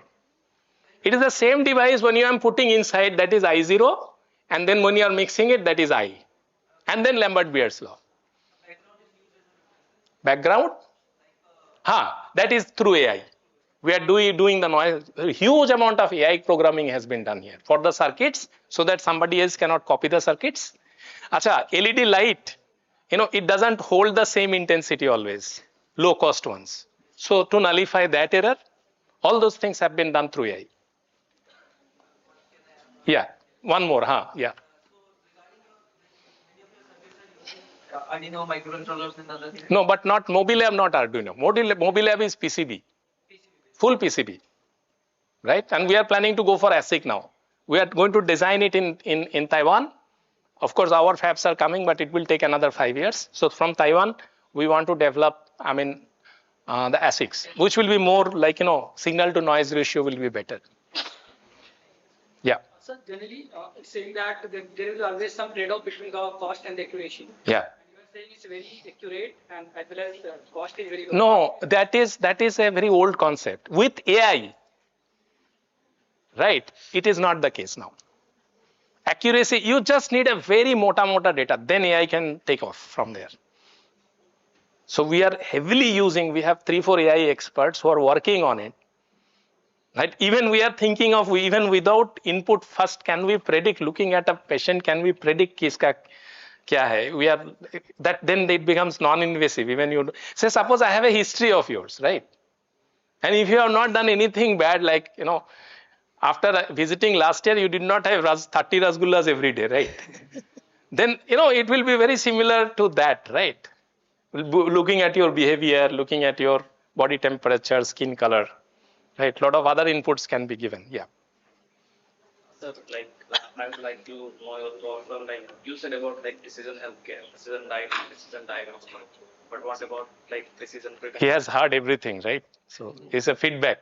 It is the same device when you are putting inside, that is I0, and then when you are mixing it, that is I. And then Lambert-Beer's law. Background? That is through AI. We are doing the noise. A huge amount of AI programming has been done here for the circuits, so that somebody else cannot copy the circuits. LED light, it doesn't hold the same intensity always, low cost ones. So to nullify that error, all those things have been done through AI. Yeah, one more, yeah. Arduino, microcontrollers and other things. No, but not Mobilab, not Arduino. Mobilab is PCB, full PCB, right? And we are planning to go for ASIC now. We are going to design it in Taiwan. Of course, our fabs are coming, but it will take another 5 years. So from Taiwan, we want to develop, the ASICs, which will be more like, signal to noise ratio will be better. Yeah. So generally, saying that there is always some trade-off between the cost and the accuracy. Yeah. You are saying it's very accurate, and as well as the cost is very low. No, that is a very old concept. With AI, right, it is not the case now. Accuracy, you just need a very mota data, then AI can take off from there. So we are heavily using, we have 3-4 AI experts who are working on it. Right? Even we are thinking of, even without input, first can we predict, looking at a patient, can we predict kiska kya hai? We are, that then it becomes non-invasive. Even you say, suppose I have a history of yours, right? And if you have not done anything bad, like, after visiting last year, you did not have 30 rasgullas every day, right? Then, it will be very similar to that, right? Looking at your behavior, looking at your body temperature, skin color. Right, a lot of other inputs can be given. Yeah. Sir, I would like to know your thoughts on, you said about precision healthcare, precision diagnostic. But what about precision prevention? He has heard everything, right? So it's a feedback.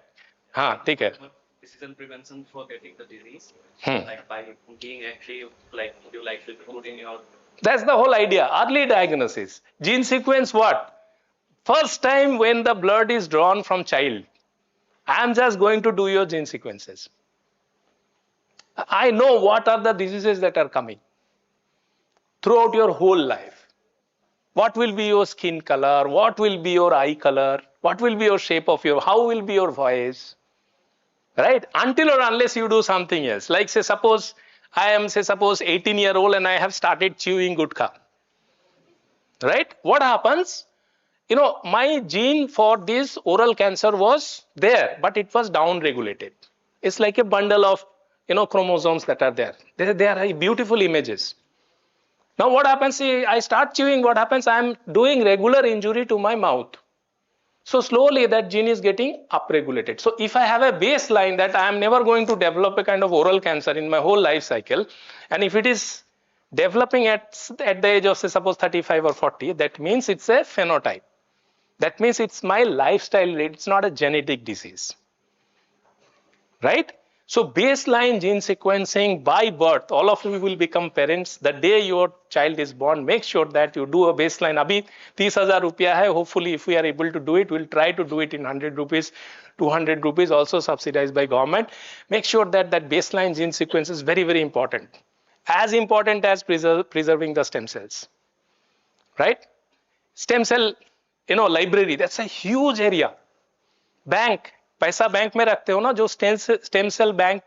Take care. Precision prevention for getting the disease, by being actually would you like to include in your? That's the whole idea. Early diagnosis. Gene sequence what? First time when the blood is drawn from child. I am just going to do your gene sequences. I know what are the diseases that are coming throughout your whole life. What will be your skin color? What will be your eye color? What will be your shape of your, how will be your voice? Right? Until or unless you do something else. Like say suppose, I am say suppose 18-year-old and I have started chewing gutka. Right? What happens? You know, my gene for this oral cancer was there, but it was down regulated. It's like a bundle of, you know, chromosomes that are there. They are beautiful images. Now what happens? See, I start chewing, what happens? I am doing regular injury to my mouth. So slowly that gene is getting upregulated. So if I have a baseline that I am never going to develop a kind of oral cancer in my whole life cycle, and if it is developing at the age of say suppose 35 or 40, that means it's a phenotype. That means it's my lifestyle rate, it's not a genetic disease. Right? So baseline gene sequencing by birth, all of you will become parents. The day your child is born, make sure that you do a baseline. Abhi 30,000 rupiya hai. Hopefully, if we are able to do it, we'll try to do it in 100 rupees, 200 rupees, also subsidized by government. Make sure that that baseline gene sequence is very, very important. As important as preserving the stem cells. Right? Stem cell, you know, library, that's a huge area. Bank. पैसा bank में रखते हो ना, जो stem cell bank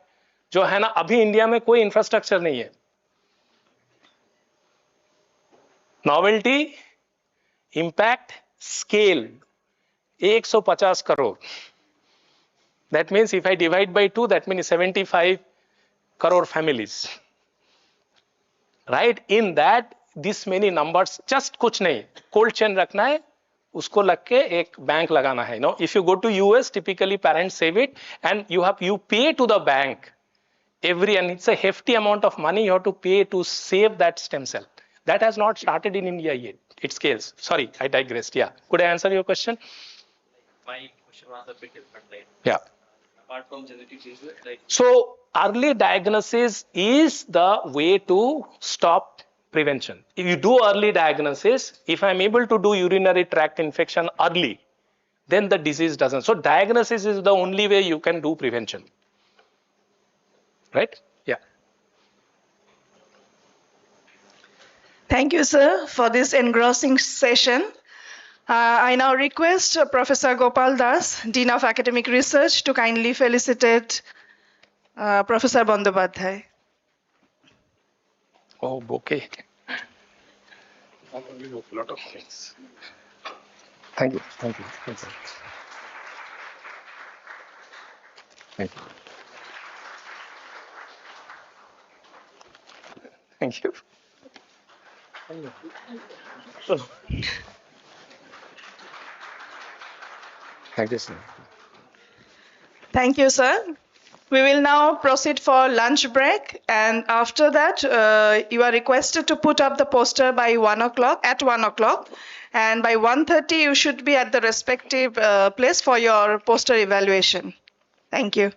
जो है ना, अभी इंडिया में कोई इंफ्रास्ट्रक्चर नहीं है. Novelty, impact, scale 150 crore. That means if I divide by 2, that means 75 crore families. Right? In that, this many numbers, just कुछ नहीं, cold chain रखना है, उसको लग के एक बैंक लगाना है. No, if you go to US, typically parents save it and you pay to the bank every, and it's a hefty amount of money you have to pay to save that stem cell. That has not started in India yet. It scales. Sorry, I digressed. Yeah. Could I answer your question? My question was a bit different. Like, yeah. Apart from genetic disease, like, so early diagnosis is the way to stop prevention. If you do early diagnosis, if I'm able to do urinary tract infection early, then the disease doesn't. So diagnosis is the only way you can do prevention. Right? Yeah. Thank you, sir, for this engrossing session. I now request Professor Gopal Das, Dean of Academic Research, to kindly felicitate Professor Bandyopadhyay. Oh, bouquet. A lot of things. Thank you. Thank you. Thank you. Thank you. Thank you. Thank you, sir. Thank you, sir. We will now proceed for lunch break, and after that, you are requested to put up the poster by 1 o'clock, at 1 o'clock, and by 1:30 you should be at the respective place for your poster evaluation. Thank you.